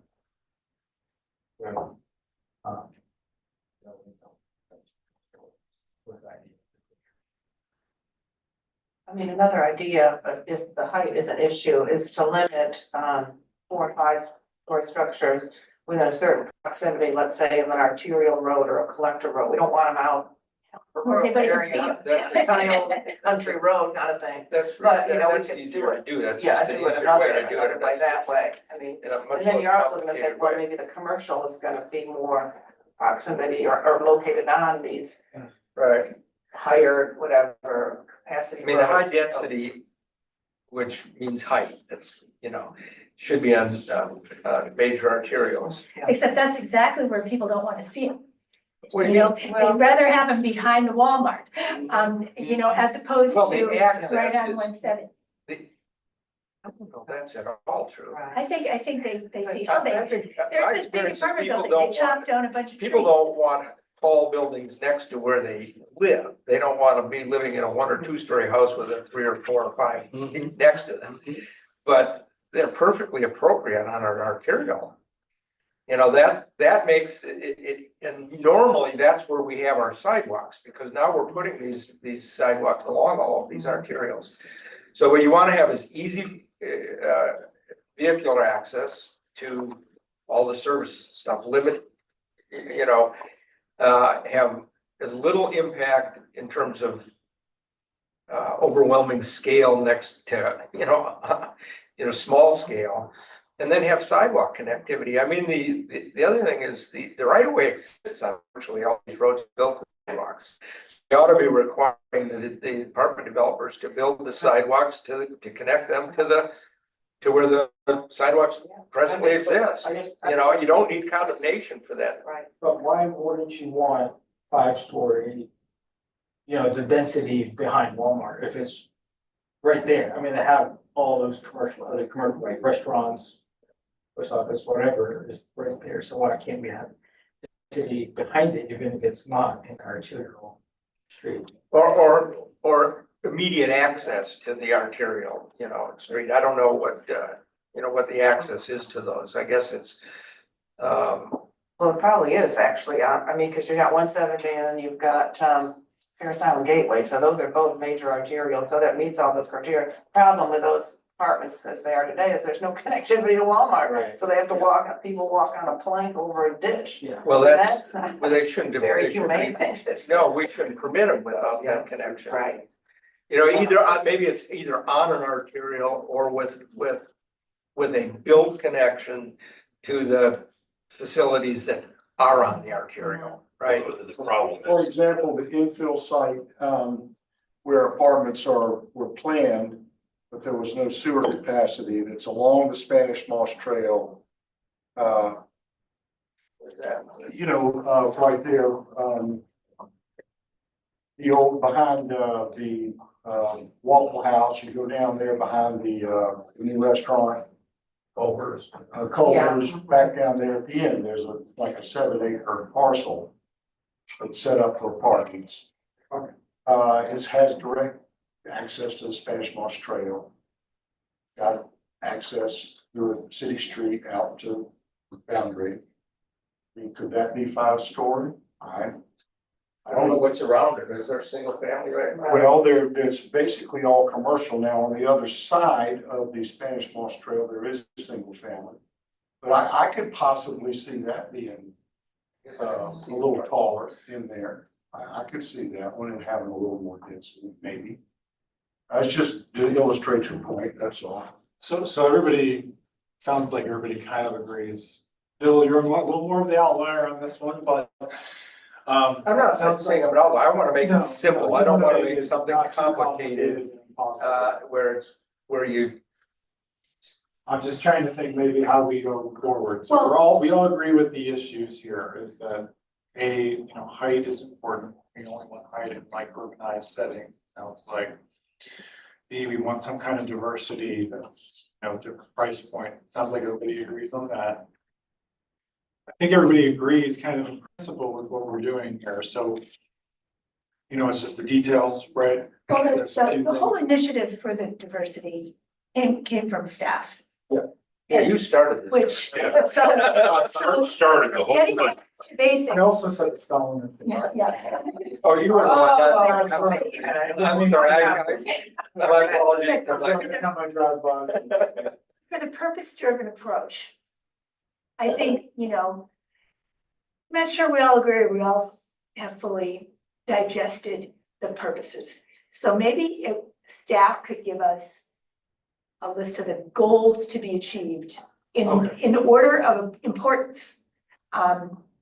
Another idea, but if the height is an issue, is to limit 4 and 5 story structures within a certain proximity, let's say of an arterial road or a collector road. We don't want them out rural anybody can see area, them. tiny old country road kind of thing. That's, But, you know, we that's could easier to do, that's Yeah, just the do it easier another, way to do it. another way that way, I mean, In a much and then less you're also gonna complicated think, well, way. maybe the commercial is gonna be more proximity or located on these Right, higher, whatever, capacity I mean, the high roads. density, which means height, that's, you know, should be on, major arterials. Except that's exactly where people don't wanna see them. What do You you know, Well- they'd rather have them behind the Walmart, you know, as opposed Well, the to access right on is- 170. I don't know if that's at all true. Right. I think they see I how they, think, there's my this big experience is apartment people building, they don't chopped want, down a bunch of trees. people don't want tall buildings next to where they live. They don't want to be living in a 1 or 2 story house with a 3 or 4 or 5 next to them. But they're perfectly appropriate on our arterial. You know, that makes it, and normally that's where we have our sidewalks, because now we're putting these sidewalks along all of these arterials. So what you want to have is easy, vehicular access to all the services and stuff, limit, you know, have as little impact in terms of overwhelming scale next to, small scale, and then have sidewalk connectivity. I mean, the other thing is the right of way exists on virtually all these roads built with sidewalks. We ought to be requiring the apartment developers to build the sidewalks to connect them to where the sidewalks presently exist. You know, you don't need condemnation for that. Right, But why wouldn't you want 5-story, the density behind Walmart if it's right there? I mean, they have all those commercial, like restaurants, post office, whatever is right there. So why can't we have density behind it, even if it's not an arterial street? Or immediate access to the arterial, street. I don't know what the access is to those. I guess it's, well, it probably is actually, I mean, cause you got 170 and then you've got, Paris Island Gateway, so those are both major arterials, so that meets all those criteria. Problem with those apartments as they are today is there's no connectivity to Walmart. Right. So they have to people walk on a plank over a ditch. Yeah. well, That's not well, they shouldn't do. very they shouldn't humane be- thing. No, we shouldn't permit them without that connection. Right, Either on, maybe it's either on an arterial or with a built connection to the facilities that are on the arterial, right? The problem For is, example, the infill site, where apartments were planned, but there was no sewer capacity, that's along the Spanish Moss Trail. Right there, the old, behind, the Waffle House, you go down there behind the new restaurant. Culver's. Culver's, back down there at the end, there's like a 7-acre parcel. It's set up for apartments. It has direct access to the Spanish Moss Trail. Got access through a city street out to the boundary. I mean, could that be 5-story? I don't know. what's around it. Is there a single family right now? Well, it's basically all commercial now. On the other side of the Spanish Moss Trail, there is a single family. But I could possibly see that being a little taller in there. I could see that one and having a little more density, maybe. That's just to illustrate your point, that's all. So everybody, sounds like everybody kind of agrees. Bill, you're a little more of the outlier on this one, but. I'm not saying I'm an outlier. I want to make No, it simple. I don't want to make something not too complicated, and impossible. where you, I'm just trying to think maybe how we go forward. So Well- we all agree with the issues here is that height is important. We only want height in micro-urbanized settings, sounds like. B, we want some kind of diversity that's, different price points. It sounds like everybody agrees on that. I think everybody agrees kind of in principle with what we're doing here, so. It's just the details, right? Well, the whole initiative for the diversity came from staff. you started this. Which, Yeah. so started the whole getting thing. back to basics. I also said it's Stone. Yeah. Oh, you were the one that. Oh, I'm sorry, my apologies. Every time I drive by. For the purpose-driven approach, I think, I'm not sure we all agree, we all have fully digested the purposes. So maybe if staff could give us a list of the goals to be achieved in order of importance,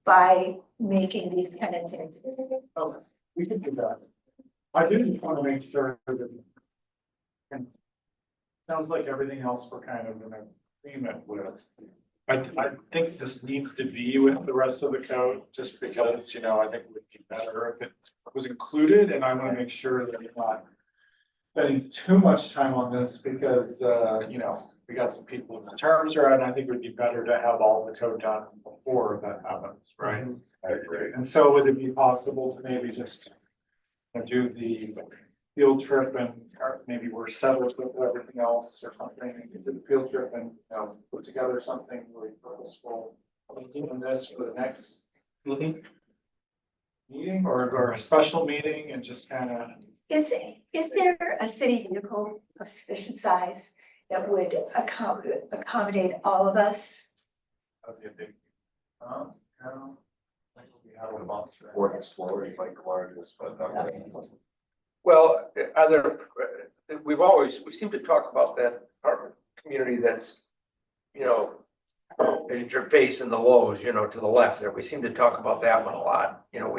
by making these kind of changes. Okay, we can do that. I do just want to make sure that. and Sounds like everything else we're kind of in agreement with. I think this needs to be with the rest of the code, just because, you know, I think it would be better if it was included, and I want to make sure that we're not spending too much time on this, because, you know, we got some people in the terms are out, and I think it would be better to have all the code done before that happens, right? I agree. And so would it be possible to maybe just do the field trip and or maybe we're settled with everything else or something, and do the field trip and, you know, put together something really purposeful. Are we doing this for the next meeting or a special meeting and just kind of? Is there a city vehicle of sufficient size that would accommodate all of us? That'd be a big, I don't think we have a bus. Or exploring like largest, but Well, we seem to talk about that apartment community that's, you know, as you're facing the Lowe's, you know, to the left there, we seem to talk about that one a lot, you know,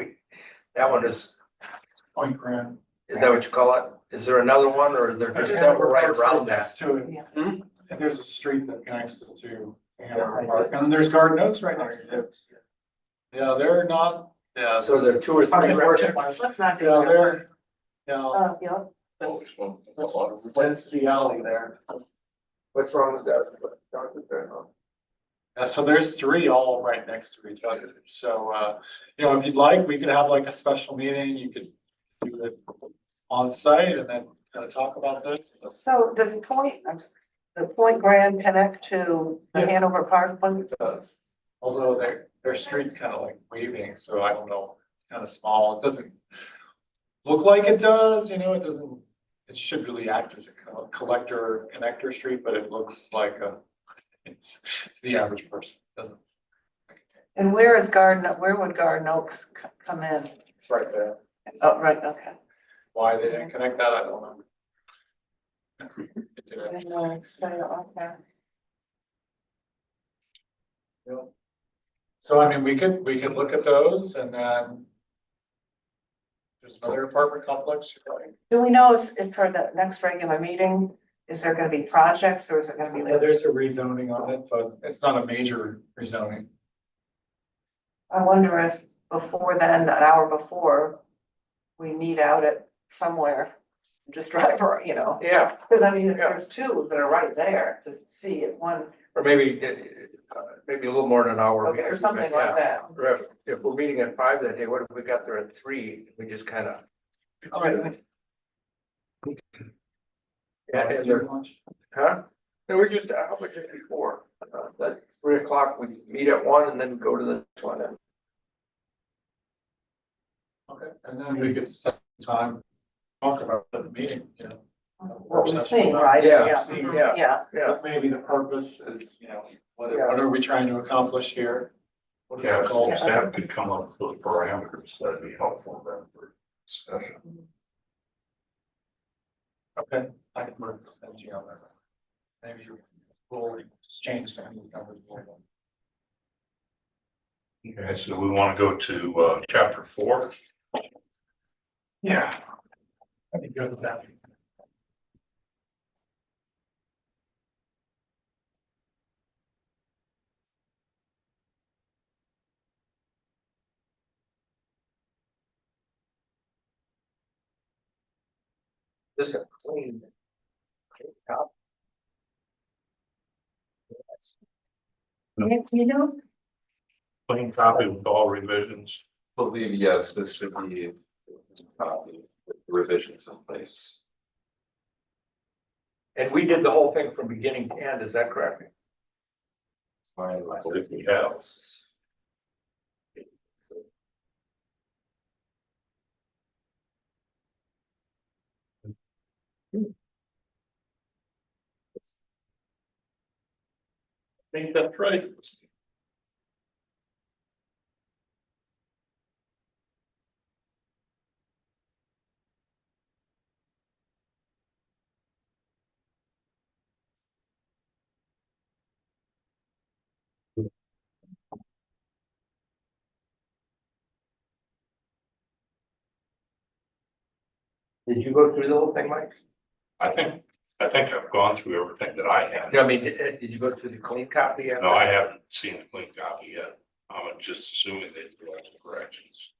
that one is Grand. that what you call it? Is there another one, or is there just that we're right around that? Next to it. Yeah. Hmm? And there's a street that connects the two. And then there's Garden Oaks right next to it. Yeah, they're not, yeah. So there are two or three. Let's not do Yeah, that. they're, yeah, Yeah. that's density alley there. What's wrong with that? So there's three all right next to each other. So, you know, if you'd like, we could have like a special meeting. You could do it on site and then kind of talk about this. So does the Point Grand connect to the Yeah. Hanover Park one? It does. Although their street's kind of like waving, so I don't know, it's kind of small. It doesn't look like it does, you know, it doesn't, it should really act as a collector connector street, but it looks like it's to the average person, it doesn't. And where would Garden Oaks come in? It's right there. Oh, right, okay. Why they didn't connect that, I don't know. It's a- Okay. So I mean, we could look at those and then. There's another apartment complex, right? Do we know if for the next regular meeting, is there gonna be projects or is it gonna be? Yeah, there's a rezoning on it, but it's not a major rezoning. I wonder if before then, an hour before, we meet out at somewhere, just drive around, you know, Yeah, because I mean, there's two that are right there to see it, one, or maybe a little more than an hour. okay, or something like that. Or if we're meeting at 5 that day, what if we got there at 3? We just kind of. All right. Yeah, and there, huh? No, we're just, how about just before? At 3 o'clock, we meet at 1 and then go to the next one. Okay, and then we could set time, talk about the meeting, you know. What we've seen, right? Yeah, Yeah. yeah. But maybe the purpose is, you know, what Yeah. are we trying to accomplish here? What is Yeah, the so goal? staff could come up with those parameters, that'd be helpful then for discussion. Okay, I can work with Benji on that. Maybe we'll just change some numbers. Okay, so we want to go to chapter 4. Yeah. I'd be good with that. Just a clean. Top. You know, Clean copy with all revisions. Believe, yes, this should be revisions in place. And we did the whole thing from beginning to end, is that correct? I believe we have. I think that's right. Did you go through the whole thing, Mike? I think I've gone through everything that I had. No, I mean, did you go through the clean copy? yet? No, I haven't seen the clean copy yet. I'm just assuming they do all the corrections.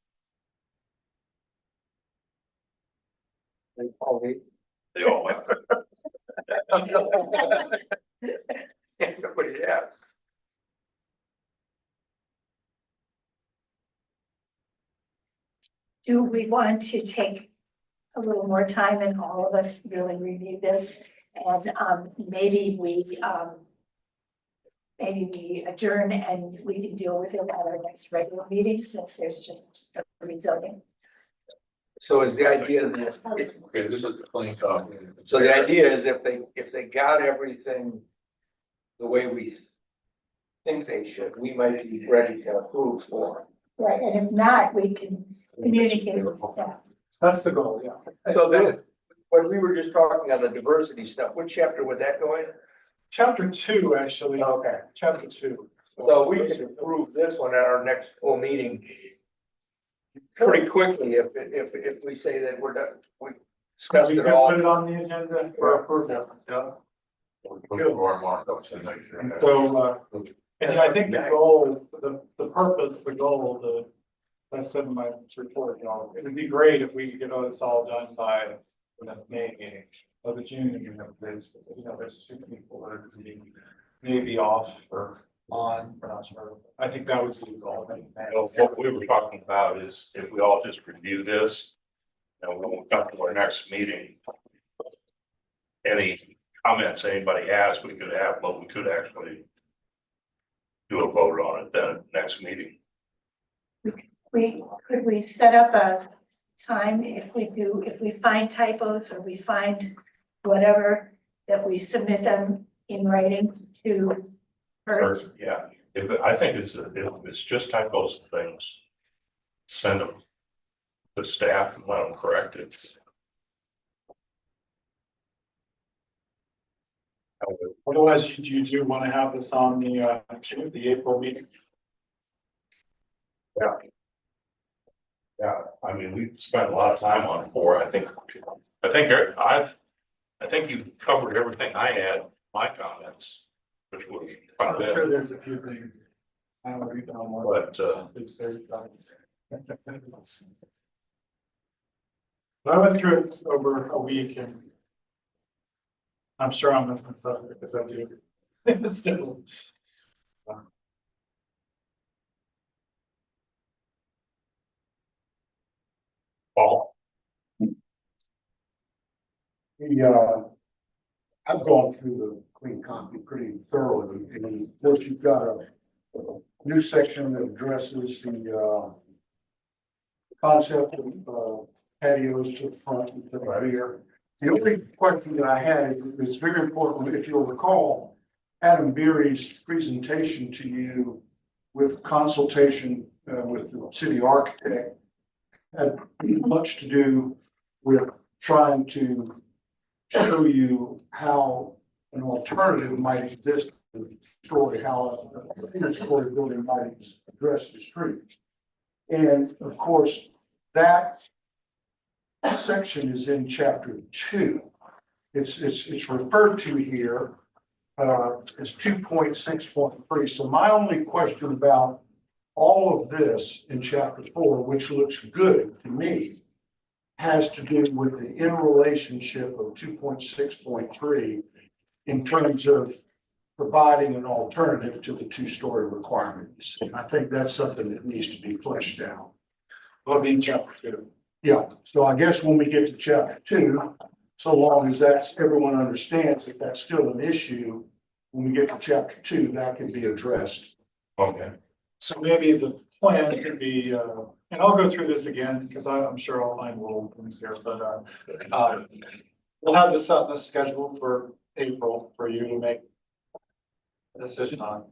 They all have. Nobody asked. Do we want to take a little more time and all of us really review this? And maybe we adjourn and we can deal with it at our next regular meeting, since there's just a rezoning. So is the idea that, Okay, this is the clean copy. so the idea is if they got everything the way we think they should, we might be ready to approve for. Right, and if not, we can communicate with staff. That's the goal, yeah. So then, when we were just talking on the diversity stuff, what chapter would that go in? Chapter 2, actually, Okay, chapter 2. so we can approve this one at our next full meeting pretty quickly if we say that we're done, we discussed We it could all. put it on the agenda for approval, yeah. Put more markups in next year. And so, and I think the goal, the purpose, the goal, I said in my report, it would be great if we could get this all done by the May meeting or the June meeting of this, there's 2 people that are maybe off or on, we're not sure. I think that was the goal. Well, what we were talking about is if we all just review this, and when we come to our next meeting, any comments anybody has, we could have, but we could actually do a vote on it then at the next meeting. Could we set up a time if we find typos or we find whatever, that we submit them in writing to her? Yeah, I think if it's just typos and things, send them to staff and let them correct it. Otherwise, you do want to have this on the April meeting. Yeah, I mean, we spent a lot of time on it for, I think you've covered everything I had, my comments, which would be quite a I'm bit. sure there's a few things. I don't know if you know more. But, It's very But I went through it over a week and I'm sure I'm missing stuff because I do. So, Paul, I've gone through the clean copy pretty thoroughly, and of course, you've got a new section that addresses the concept of patios to the front and to the rear. The only question that I had is very important, if you'll recall, Adam Beery's presentation to you with consultation with the city architect had much to do with trying to show you how an alternative might exist in the story, how an inner-story building might address the street. And of course, that section is in chapter 2. It's referred to here as 2.6.3. So my only question about all of this in chapter 4, which looks good to me, has to do with the interrelationship of 2.6.3 in terms of providing an alternative to the 2-story requirement. I think that's something that needs to be fleshed out. It'll be in chapter 2. Yeah, so I guess when we get to chapter 2, so long as everyone understands that that's still an issue, when we get to chapter 2, that can be addressed. okay, So maybe the plan could be, and I'll go through this again because I'm sure I'll find little things here, but we'll have this on the schedule for April for you to make a decision on.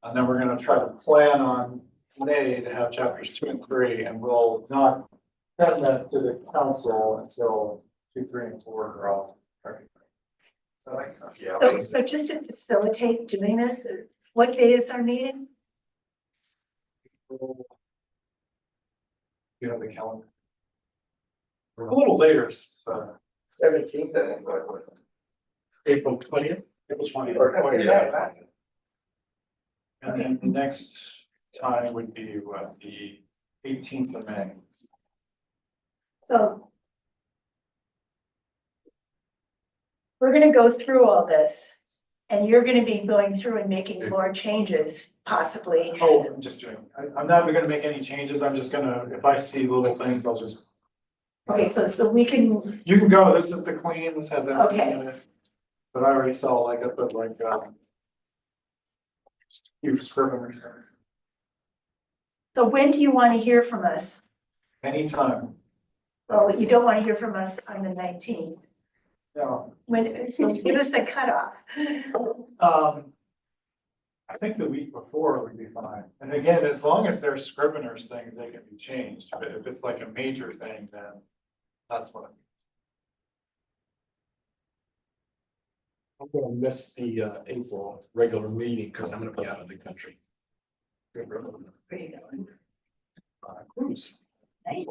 And then we're gonna try to plan on May to have chapters 2 and 3, and we'll not send that to the council until 2, 3, and 4 are off. Does that make sense? yeah. So just to facilitate doing this, what day is our meeting? You have the calendar. A little later, it's, 17th, I think, what was it? April 20th. April 20th. Or 20th. And then the next time would be what, the 18th of May. So. We're gonna go through all this, and you're gonna be going through and making more changes, possibly. Oh, I'm just doing, I'm not gonna make any changes, I'm just gonna, if I see little things, I'll just. Okay, so we can, You can go, this is the queen, this has everything Okay. in it. But I already saw like, I put like, you scrivener, so when do you wanna hear from us? anytime, Well, you don't wanna hear from us on the 19th. yeah. When, so give us a cutoff. I think the week before would be fine, and again, as long as they're scriveners things, they can be changed, but if it's like a major thing, then that's what. I'm gonna miss the April regular meeting because I'm gonna be out of the country. Where you going? Cruise. Nice.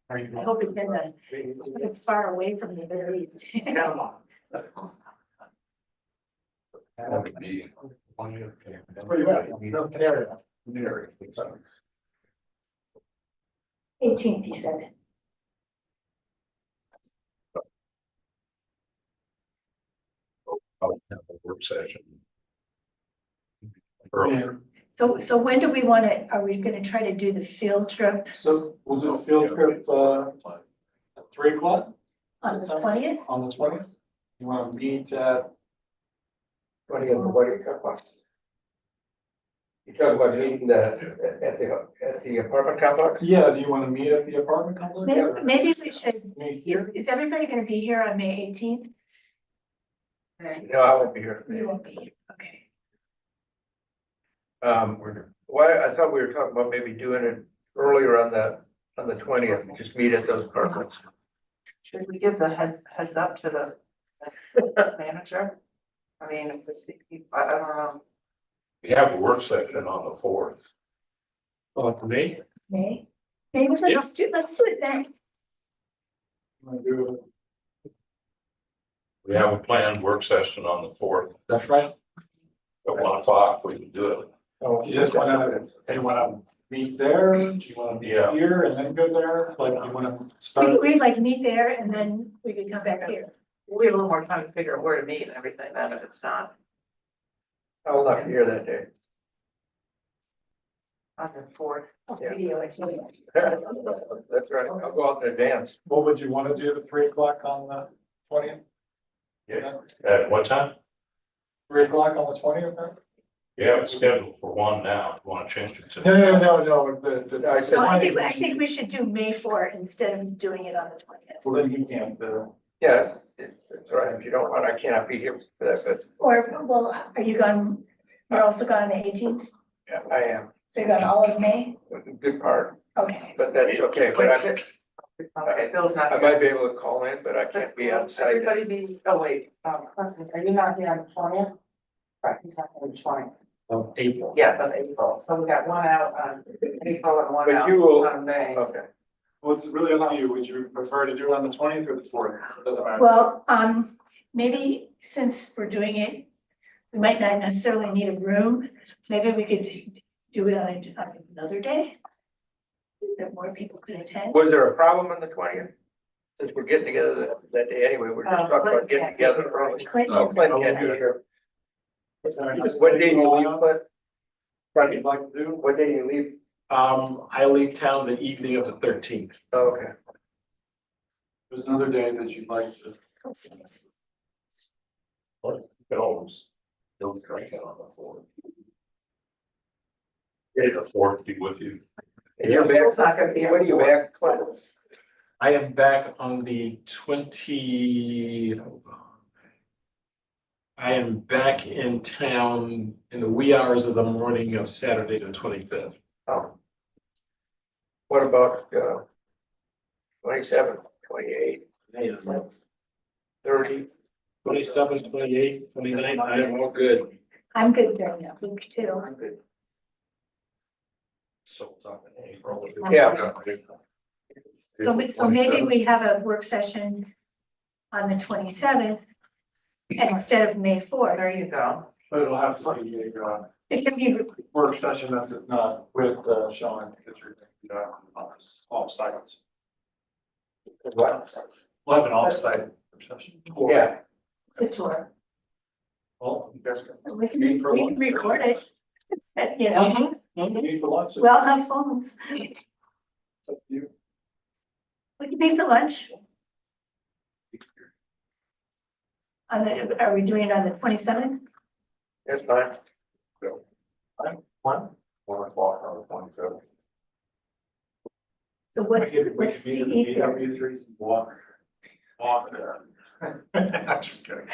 Are you? I hope it's in the, it's far away from the very. That would be. Where you at? No, Canary. Canary. 18th, he said. I'll have a work session. Earlier. So when do we wanna, are we gonna try to do the field trip So we'll do a field trip, at 3 o'clock on the 20th? on the 20th. You wanna meet at, 20th, what do you got? You talking about meeting at the apartment complex? yeah, do you wanna meet at the apartment complex? Maybe we should, Meet here? is everybody gonna be here on May 18th? No, I won't be here. You won't be here, okay. Why, I thought we were talking about maybe doing it earlier on the 20th, just meet at those apartments. Should we give the heads up to the manager? I mean, if the I don't know. We have a work session on the 4th. For me? May? Maybe let's do it then. Wanna do We have a planned work session on the 4th. That's right. At 1 o'clock, we can do it. Oh, you just wanna, do you wanna meet there, do you wanna be Yeah. here and then go there, like you wanna We start? we'd like meet there and then we could come back here. We have a little more time to figure out where to meet and everything, then if it's not I will not be here that day. on the 4th. Video, actually. That's right, I'll go out in advance. What would you wanna do at 3 o'clock on the 20th? Yeah. At what time? 3 o'clock on the 20th? Yeah, it's scheduled for 1 now. You wanna change it to? No, I said- No, I think we should do May 4 instead of doing it on the 20th. Well, then he can't, Yeah, it's all right, if you don't want, I cannot be here for that, but Or, well, are you gone, you're also gone on the 18th? yeah, I am, So you're gone all of May? good part, Okay. but that's okay, but Okay, Bill's not. I might be able to call in, but I can't be on site. Everybody be, oh wait, Constance, are you not here on the 20th? Right, he's not on the 20th. Of April. Yeah, of April, so we got one out on April and one But out you will- on May. Okay, well, it's really up to you, would you prefer to do it on the 20th or the 4th? It doesn't matter. Well, maybe since we're doing it, we might not necessarily need a room. Maybe we could do it on another day. That more people could attend. was there a problem on the 20th? Since we're getting together that day anyway, we're just talking about getting together early. Clinton, Oh, Clint can't be here. Sorry, What day do you leave, Clint? What you'd like to do? What day do you leave? I leave town the evening of the 13th. Oh, okay. There's another day that you'd like to. You can always don't drink it on the 4th. Yeah, the 4th be with you. And you're back, Bill's not gonna be. when are you back, Clint? I am back on the 20. I am back in town in the wee hours of the morning of Saturday, the 25th. Oh. What about, 27, 28, 30? 27, 28, 29, I am all good. I'm good during that week too. I'm good. So, it's up in April. Yeah. So maybe we have a work session on the 27th instead of May 4th. There you go. But it'll have to be a It can be, work session that's not with Sean, because you're gonna be on this offsite. What? We'll have an offsite session. Yeah, it's a tour. Well, you guys can. We can, Meet for we lunch. can record it. You know, Meet for lunch. we all have phones. It's up to you. We can pay for lunch. Are we doing it on the 27th? that's fine. One? 1 o'clock on the 27th. So what's to eat there? Walk there. I'm just kidding.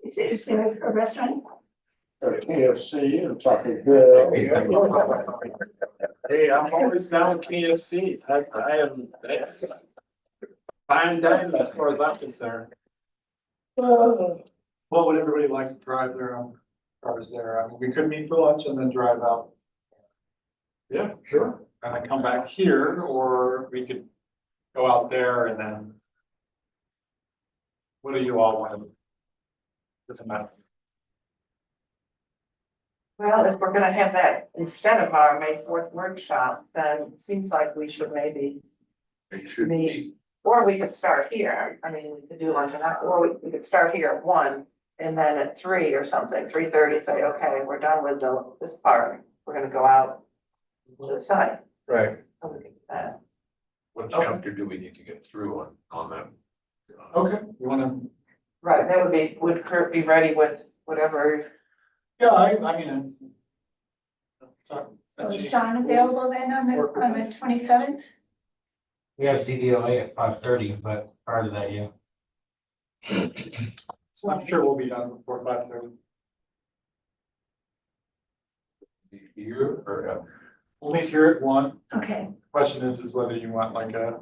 Is there a restaurant? KFC and Taco Bell. Hey, I'm always down with KFC. I am, that's fine dining as far as I'm concerned. Well, would everybody like to drive their own cars there? I mean, we could meet for lunch and then drive out. Yeah, sure. And then come back here, or we could go out there and then. What do you all want? Doesn't matter. Well, if we're gonna have that instead of our May 4th workshop, then it seems like we should maybe It should meet. be, Or we could start here, I mean, we could do lunch and that, or we could start here at 1, and then at 3 or something, 3:30, say, okay, we're done with this part, we're gonna go out to the site. Right. So we can do that. what chapter do we need to get through on that? Okay, you wanna? Right, that would Kurt be ready with whatever, Yeah, I mean. So is Sean available then on the 27th? We have CDLA at 5:30, but prior to that, yeah. I'm sure we'll be done before 5:30. Here or? We'll meet here at 1. Okay, Question is whether you want like a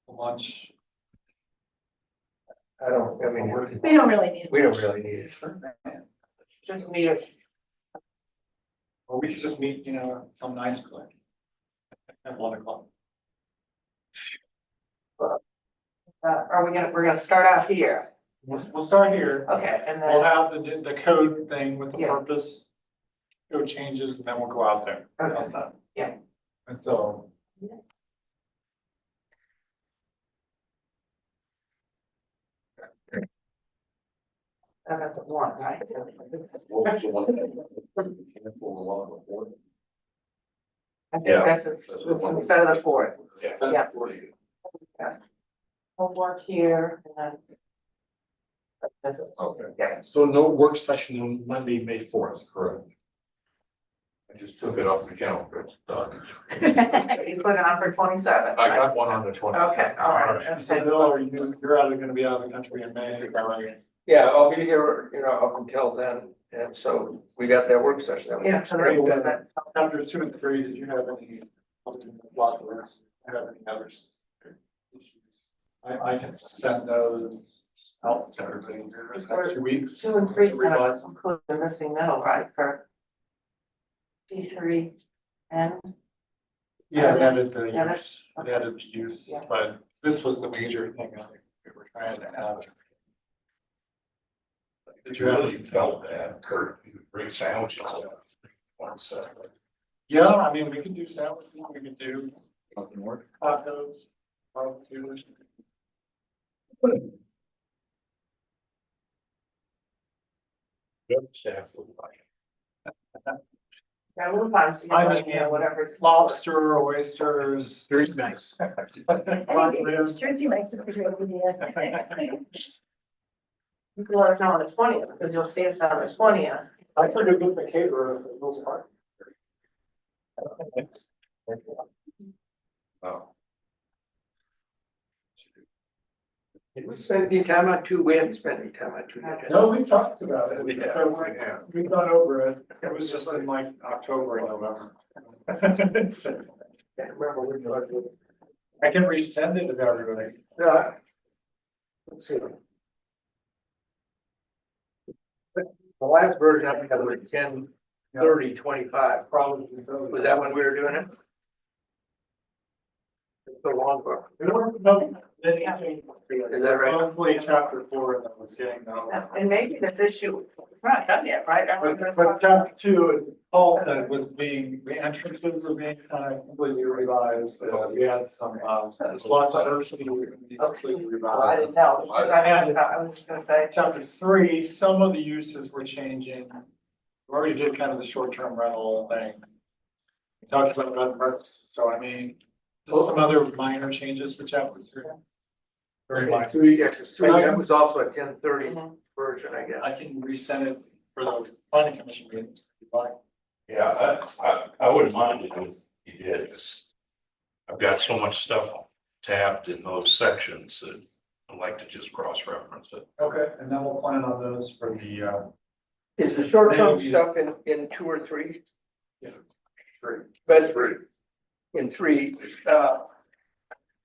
lunch. I mean, we don't really need. we don't really need it. just meet it. Or we could just meet, some nice place. At 1 o'clock. We're gonna start out here, We'll start here. okay, and We'll then, have the code thing with the Yeah. purpose. Code changes, and then we'll go out there. How's okay, that? Yeah. And so. I'm at the 1, right? I think Yeah. that's instead of the 4th. Yeah. We'll work here and then. That's it. Okay, Yeah. So no work session on Monday, May 4th. correct. I just took it off the calendar, it's done. You put it on for 27. I got one on the 27th. Okay, all right. And so Bill, you're gonna be out of the country in May, is that right? Yeah, I'll be here, up until then, and so we got that work session. that we- Yeah, so that's. Chapters 2 and 3, did you have any? Have any others? I can send those out to everybody in the next 2 weeks. 2 and 3 Revise. include the missing middle, right, for D3 and, Yeah, it added the Yeah, use, it added the use, Yeah. but this was the major thing I think we were trying to have. Did You really felt that, Kurt, you would bring sandwiches out. One second. Yeah, I mean, we could do sandwiches, we could do hot dogs, barbecues. Staff would like. got a little time, so you I can, mean, whatever's lobster, oysters. Very nice. I think Jersey likes this a great idea. You can let us know on the 20th, because you'll see us on the 20th. I could go get the caterer for those parts. Oh. Did we spend any time on 2? We haven't spent any time on 2 yet. No, we talked about it. We have. So we've gone over it. It was just in like October and November. So, Can't remember which one. I can resend it to everybody. Yeah. Let's see. The last version I have was 10 3025. Probably. Was that when we were doing it? So long ago. Is that right? Probably chapter 4 that was getting And maybe this issue, it's not done yet, right? But chapter 2 is all that was being, the entrances were being kind of completely revised. We had some, slots of diversity was completely I revised. didn't know, because I was just gonna say, Chapter 3, some of the uses were changing. We already did kind of the short-term rental thing. We talked about bed and breakfast, so I mean, just some other minor changes to chapter 3. Very minor. That was also a 1030 version, I guess. I can resend it for the planning commission meeting. if you'd like. Yeah, I wouldn't mind it if you did, 'cause I've got so much stuff tabbed in those sections that I like to just cross-reference it. Okay, and then we'll plan on those for the, Is the short-term Maybe. stuff in 2 or 3? Yeah. 3. That's 3. In 3,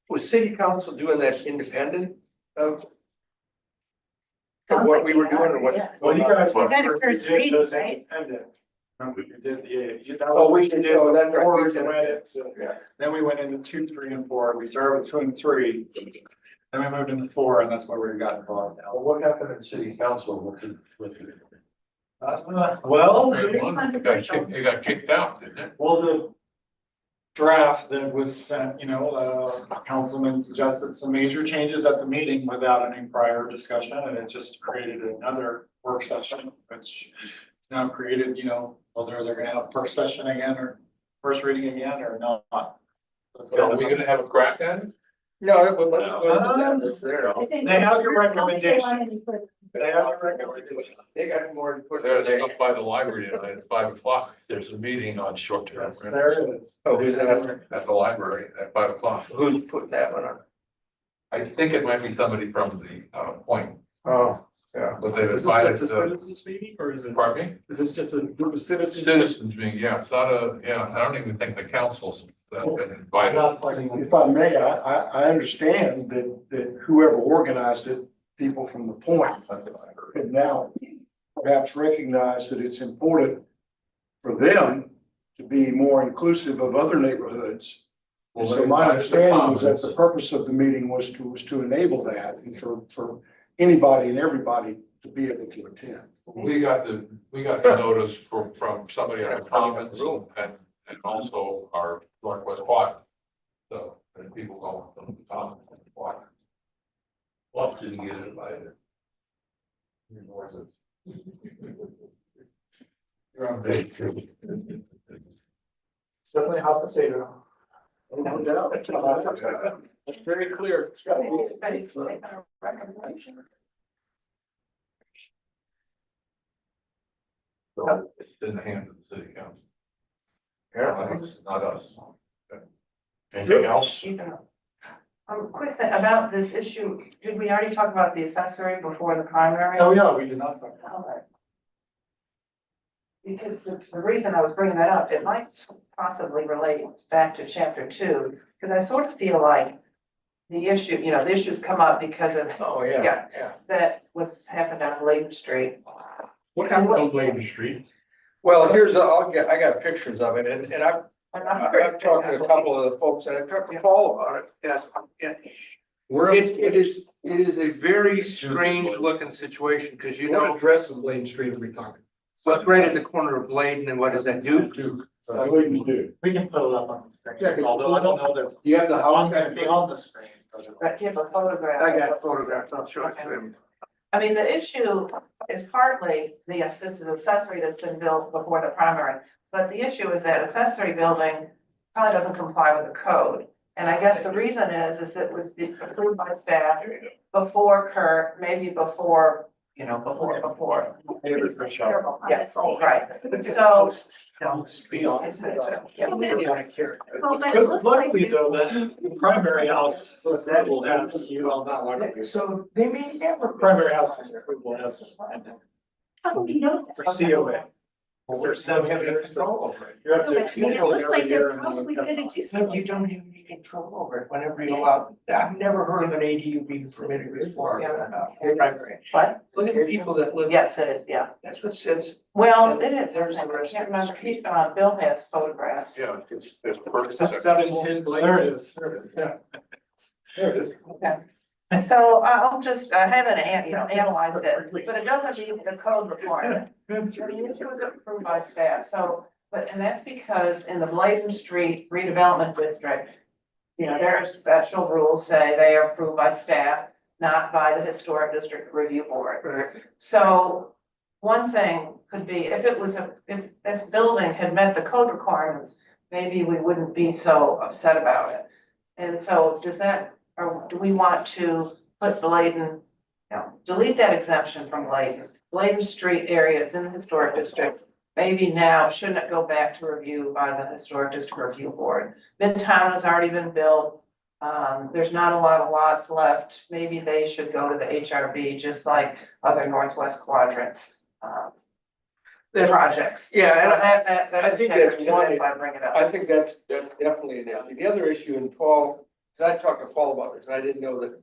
was city council doing that independent of what we were doing or what? Yeah. well, you guys. We've had a you first did reading, those right? independent. Remember, you did the, Oh, we did, oh, that's right, before we we did. read it, so, Yeah. then we went into 2, 3, and 4, we started with 2 and 3. Then we moved into 4, and that's where we got involved now. What happened in city council with Well, It got kicked out, didn't it? well, the draft that was sent, councilman suggested some major changes at the meeting without any prior discussion, and it just created another work session, which is now created, whether they're gonna have first session again or first reading again or not. Are we gonna have a crack at it? No, it was, it's there. They have your recommendation. They have your recommendation. They got more to put in There's there. stuff by the library tonight at 5 o'clock. There's a meeting on short-term Yes, rentals there it is. Oh, who's that? at the library at 5 o'clock. Who's putting that one on? I think it might be somebody from the point, Oh, yeah. but they've Is invited this a the, citizens meeting or is it, pardon me? is this just a group of citizens? Citizens being, yeah, it's not I don't even think the council's been invited. If I may, I understand that whoever organized it, people from the point, have now perhaps recognize that it's important for them to be more inclusive of other neighborhoods. Well, So they my invited the understanding was that comments. the purpose of the meeting was to enable that and for anybody and everybody to be able to attend. We got the notice from somebody on the comments and also our Northwest Quad. So, and people going from the comments and Quad. Well, didn't get invited. You're on They- page. It's definitely hot potato. No doubt. It's very clear. recommendation. So it's in the hands of the city council. It's not us. Anything else? Quick thing about this issue, did we already talk about the accessory before the primary? Oh, yeah, we did not talk. All right. Because the reason I was bringing that up, it might possibly relate back to chapter 2, because I sort of feel like the issue, the issues come up because of Oh, Yeah. yeah. that what's happened on Layton Street. What happened on Bladen Street? Well, I got pictures of it and I've talked to a couple of the folks and I've talked to Paul about it. It is a very strange looking situation because What address of Lane Street are we talking? so it's right at the corner of Bladen and what is that, Duke? I wouldn't do. We can put it up on the screen, although I don't know that. You have the On the screen. But give a photograph. I got photographs, I'll show it to him. I mean, the issue is partly this is accessory that's been built before the primary, but the issue is that accessory building probably doesn't comply with the code. And I guess the reason is it was approved by staff before Kurt, maybe before, before. Yeah, it's all right. So. Well, but it looks like Luckily though, the primary house, will have, So they may never. primary house's approval has. How do we know that? For COA. There's 7 years control over it. You have No, to but exceed it looks like every they're year and then probably you have gonna to- do No, something. you don't have any control over it whenever you allow, I've never heard of an ADU being permitted before. Right. What? Look at the people that live. Yes, it is, yeah. That's what says. Well, it is, There's I the rest can't of the remember, street. Bill has photographs. Yeah, it's first. It's 710 There it is. Yeah. There it is. Okay. So I'll just, I haven't, analyzed it, but it doesn't meet the code requirement. The issue was approved by staff, so, and that's because in the Bladen Street redevelopment district, there are special rules say they are approved by staff, not by the Historic District Review Board. Right. So one thing could be, if this building had met the code requirements, maybe we wouldn't be so upset about it. And so or do we want to put Bladen, delete that exemption from Bladen? Bladen Street areas in the historic district, maybe now shouldn't it go back to review by the Historic District Review Board? Midtown has already been built. There's not a lot of lots left. Maybe they should go to the HRB, just like other Northwest Quadrant, projects. Yeah, and So that's I think a that's kicker to one- it if I bring it up. I think that's definitely an issue. The other issue, and Paul, cause I talked to Paul about this, and I didn't know that,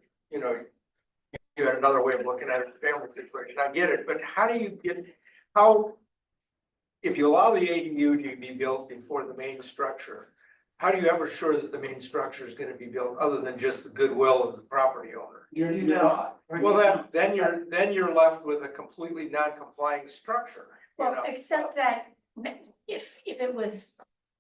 you had another way of looking at it, family situation, I get it, but how do you if you allow the ADU to be built before the main structure, how do you ever sure that the main structure is gonna be built other than just the goodwill of the property owner? You're You not. Well, then you're left with a completely non-complying structure, you Well, know? except that if it was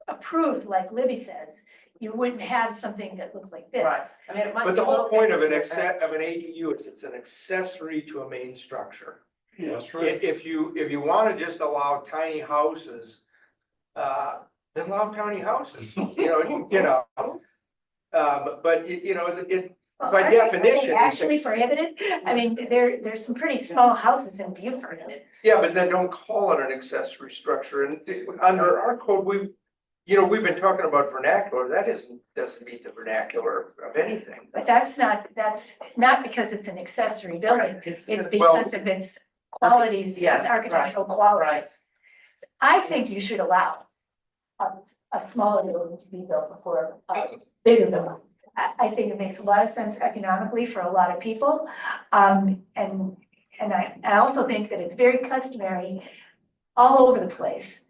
approved, like Libby says, you wouldn't have something that looks like Right, this. I mean, it might. But be the whole point of an located- of an ADU is it's an accessory to a main structure. Yeah. That's If you wanna just allow tiny houses, then allow tiny houses, but it, by Are they definition, it's actually ex- prohibited? I mean, there's some pretty small houses in Beaufort. yeah, but then don't call it an accessory structure, and under our code, we've been talking about vernacular, that doesn't meet the vernacular of anything. But that's not because it's an accessory building, it's Well- because of its qualities, Yeah, its right, architectural qualities. I think you should allow a smaller building to be built before a bigger building. I think it makes a lot of sense economically for a lot of people. And I also think that it's very customary all over the place.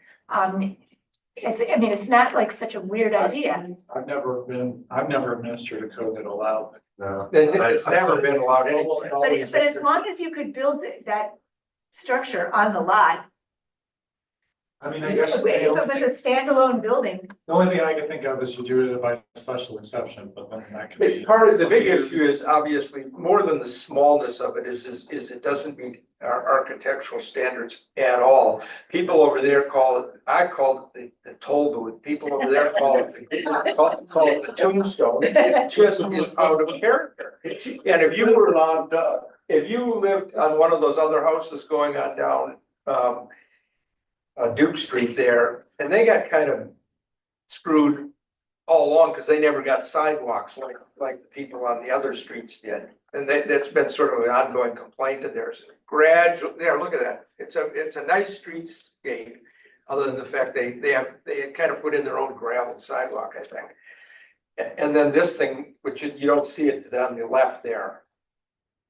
It's not like such a weird idea. I've never administered a code that allowed it. No. It's never been allowed anywhere. But as long as you could build that structure on the lot, I mean, I if guess it was a standalone building, the only thing I can think of is you do it by special exception, but then that could be. Part of the big issue is obviously more than the smallness of it is it doesn't meet our architectural standards at all. People over there I call it the toll booth, people over there call it the tombstone. It just is out of character. And if you lived on one of those other houses going on down, Duke Street there, and they got kind of screwed all along because they never got sidewalks like the people on the other streets did. And that's been sort of an ongoing complaint of theirs. Look at that. It's a nice streetscape, other than the fact they had kind of put in their own gravel sidewalk, I think. And then this thing, which you don't see it on the left there.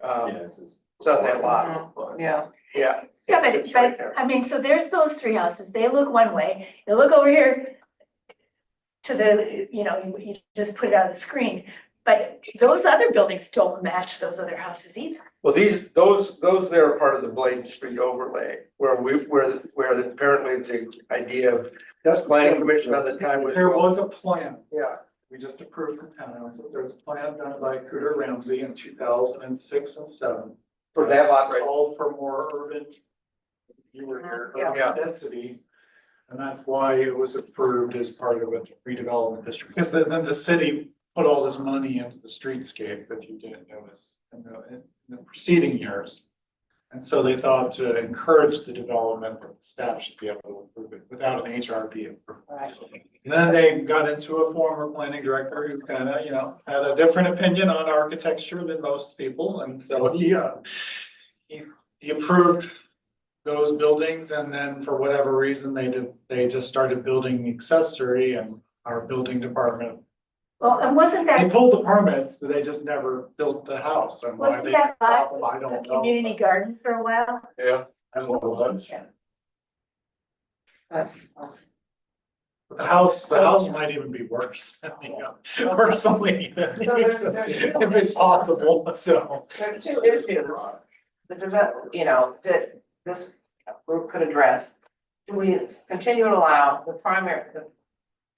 It's on that lot. Yeah. Yeah. yeah, It's right but, there. I mean, so there's those three houses, they look one way, you look over here to the, you just put it on the screen, but those other buildings don't match those other houses either. Well, those there are part of the Bladen Street overlay, where apparently the idea of planning commission at the time was. There was a plan. Yeah, We just approved from townhouses. There was a plan done by Cooter Ramsey in 2006 and 7. for that lot, right? Called for more urban. You were here, Yeah. urban density. And that's why it was approved as part of a redevelopment district. Because then the city put all this money into the streetscape, if you didn't notice, in the preceding years. And so they thought to encourage the development, that the staff should be able to approve it without an HRB approval. Right. And then they got into a former planning director who kind of, had a different opinion on architecture than most people, and so he approved those buildings, and then for whatever reason, they just started building accessory, and our building department, Well, and wasn't they that, pulled the permits, but they just never built the house, and why wasn't they that stopped them, I a don't know. community garden for a while? Yeah. I don't know what it was. But, But the house might even be worse than personally, if it's possible, so. there's two issues that this group could address. Do we continue to allow the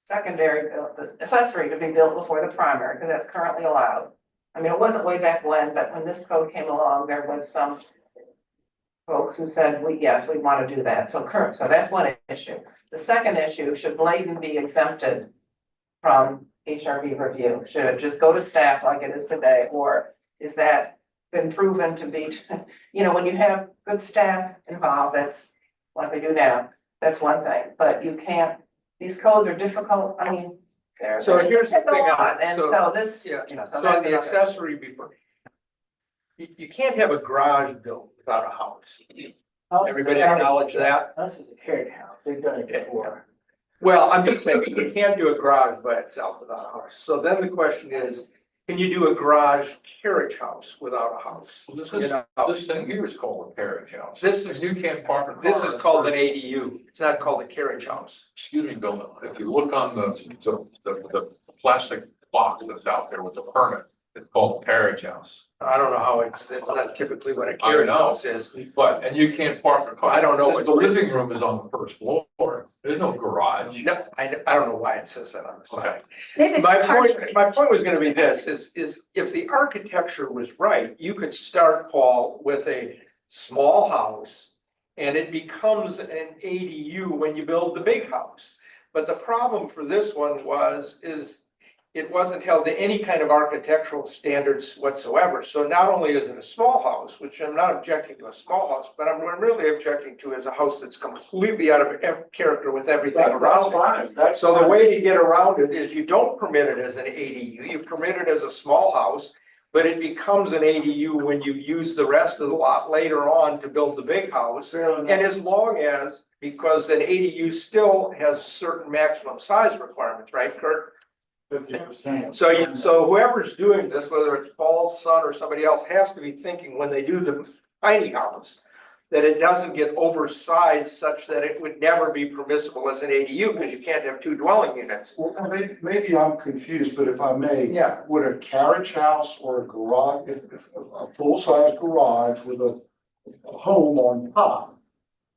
secondary, the accessory to be built before the primary, because that's currently allowed? I mean, it wasn't way back when, but when this code came along, there was some folks who said, yes, we want to do that, so that's one issue. The second issue, should Bladen be exempted from HRB review? Should it just go to staff like it is today, or is that been proven to be, when you have good staff involved, that's like we do now, that's one thing, but you can't, these codes are difficult, I mean. So here's the they go thing, on, and so this, Yeah, so so that's on the another- accessory before. You can't have a garage built without a house. Everybody acknowledge that? This is a carriage house, they've done it before. Well, I'm just saying, you can't do a garage by itself without a house. So then the question is, can you do a garage carriage house without a house? Well, You know, this thing here is called a carriage house. This is, You can't park a car. this is called an ADU. It's not called a carriage house. Excuse me, Bill, if you look on the plastic box that's out there with the permit, it's called a carriage house. I don't know how it's not typically what a I carriage know. house is. But, and you can't park a car. I don't know what- The living room is on the first floor. There's no garage. No, I don't know why it says that on the side. Maybe it's country. My point was gonna be this, is if the architecture was right, you could start, Paul, with a small house. And it becomes an ADU when you build the big house. But the problem for this one is it wasn't held to any kind of architectural standards whatsoever. So not only is it a small house, which I'm not objecting to a small house, but I'm really objecting to is a house that's completely out of character with everything That's around it. fine, that's. So the fine. way to get around it is you don't permit it as an ADU, you permit it as a small house. But it becomes an ADU when you use the rest of the lot later on to build the big house. And as long as, because an ADU still has certain maximum size requirements, right, Kurt? 50%. So whoever's doing this, whether it's Paul's son or somebody else, has to be thinking when they do the tiny house, that it doesn't get oversized such that it would never be permissible as an ADU, because you can't have two dwelling units. Well, maybe I'm confused, but if I may. Yeah. Would a carriage house or a garage, if a full-size garage with a home on top,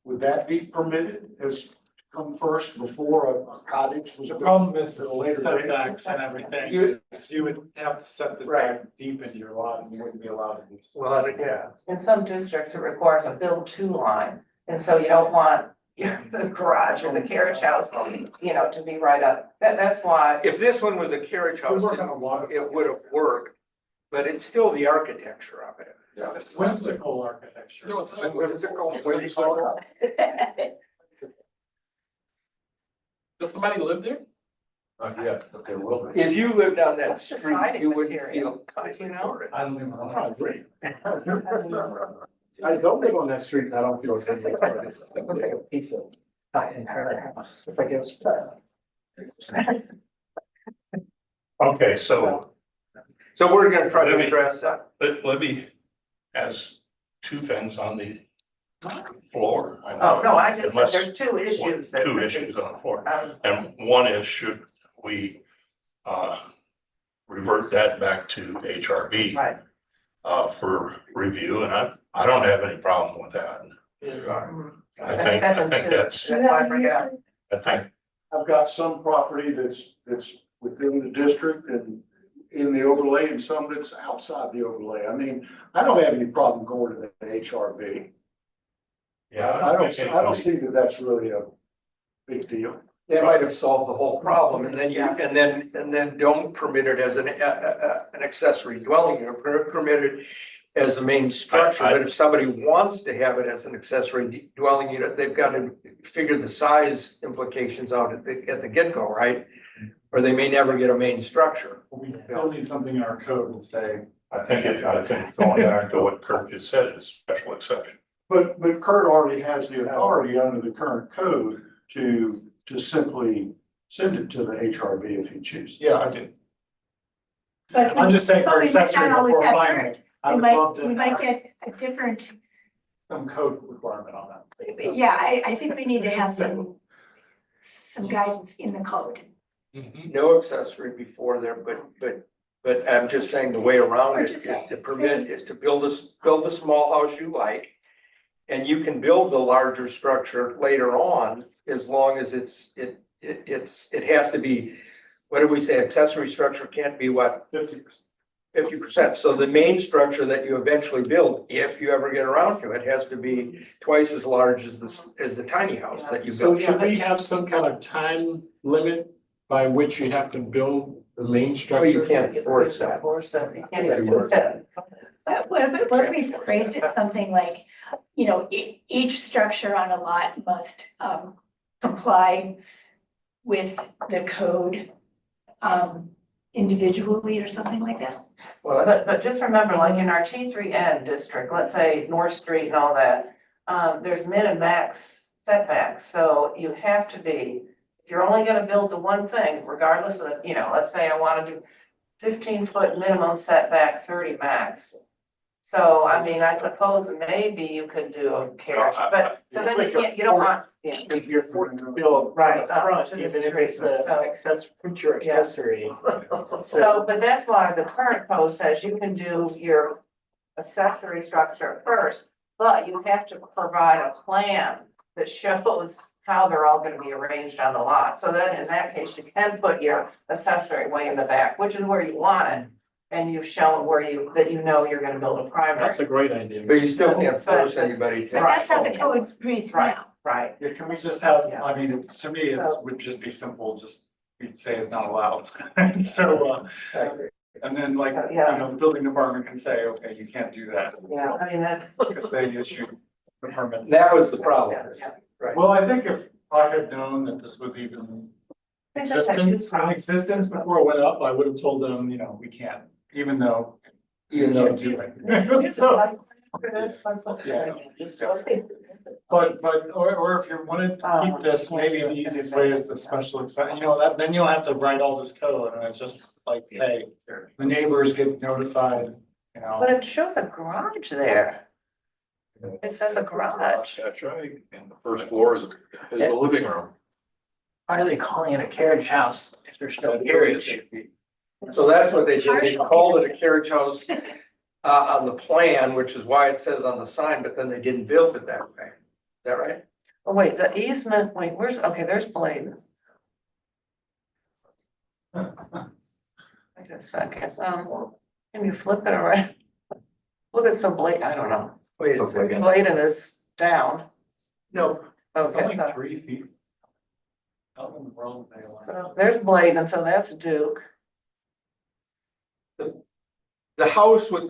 would that be permitted as come first before a cottage was The built? problem is At a later the date? setbacks and everything, You- you would have to set this Right. back deep into your lot, and you wouldn't be allowed to do so. Well, yeah. In some districts, it requires a build-to line, and so you don't want the garage or the carriage house, to be right up. That's why, If this one was a carriage house, it would have worked, but it's still the architecture of it. It's whimsical architecture. No, it's not. Does somebody live there? Not yet, okay, will be. If you lived on that That's the street, siding you wouldn't material, feel kind you of know? for it. I don't even know. I agree. I don't live on that street and I don't feel it's. It's like a piece of entire house, it's like it's. Okay, so So we're gonna try to address that. let me ask two things on the floor. oh, no, I just said Unless- there's two issues that. Two issues on the floor. Um, And one is, should we revert that back to HRB Right. for review? And I don't have any problem with that. I think that's, That's why I bring it up. I think, I've got some property that's within the district and in the overlay and some that's outside the overlay. I mean, I don't have any problem going to the HRB. yeah. I don't think see that that's really a big deal. That might have solved the whole problem, and then don't permit it as an accessory dwelling unit, permit it as a main structure, but if somebody wants to have it as an accessory dwelling unit, they've got to figure the size implications out at the get-go, right? Or they may never get a main structure. We still need something in our code to say. I think going back to what Kirk just said is special exception. But Kurt already has the authority under the current code to simply send it to the HRB if he chooses. Yeah, I do. But I'm just saying but for we might accessory not always before have final, Kurt. I We would love might, we might to have get a different, some code requirement on that. yeah, I think we need to have some guidance in the code. No accessory before there, but I'm just saying the way around Or it just is to prevent, is to build a small house you like. And you can build the larger structure later on, as long as it has to be, what do we say, accessory structure can't be what? 50%. 50%. So the main structure that you eventually build, if you ever get around to it, has to be twice as large as the tiny house that you So built. should we have some kind of time limit by which you have to build the main Well, structure? you can't force that. You can't even do that. What if we phrased it something like, you know, each structure on a lot must comply with the code individually or something like that? Well, But just remember, like in our T3N district, let's say North Street and all that, there's min and max setbacks, so you have to be, if you're only gonna build the one thing, regardless of, you know, let's say I wanna do 15-foot minimum setback, 30 max. So, I mean, I suppose maybe you could do a carriage, but, so then you don't want, yeah. If you're forced to build Right, right up front, to the even if it's street, so- accessory, future Yeah. accessory. So, but that's why the current code says you can do your accessory structure first, but you have to provide a plan that shows how they're all gonna be arranged on the lot. So then in that case, you can put your accessory way in the back, which is where you want it. And you've shown that you know you're gonna build a primary. That's a great idea. but you still can't force anybody But to. that's how the code reads Right. now. Right, Yeah, can we just have, Yeah. I mean, to me, it So- would just be simple, just we'd say it's not allowed. So, and then like, So, you yeah. know, the building department can say, okay, you can't do that, yeah, I mean, that. because they issue the permits. That was the problem. Yeah. Well, I think if I had known that this would even I think that's actually in existence before it went up, I would have told them, you know, we can't, even though. Even though- do it. So, yeah. But, or if you wanted to keep this, maybe the easiest way is the special exception, you know, that, then you'll have to write all this code, and it's just like, hey, the neighbors get notified, you know. But it shows a garage there. It says a garage. That's right, and the first floor is the living room. Why are they calling it a carriage house if there's no carriage? So that's what they did, they called it a carriage house on the plan, which is why it says on the sign, but then they didn't build it that way. Is that right? Oh, wait, the easement, wait, okay, there's Bladen. Wait a second, can you flip it around? Look at so Bladen, I don't know. Wait a second. Bladen is down. No, It's Okay, only so, 3 feet. How in the world are they allowed? so there's Bladen, so that's Duke. the house with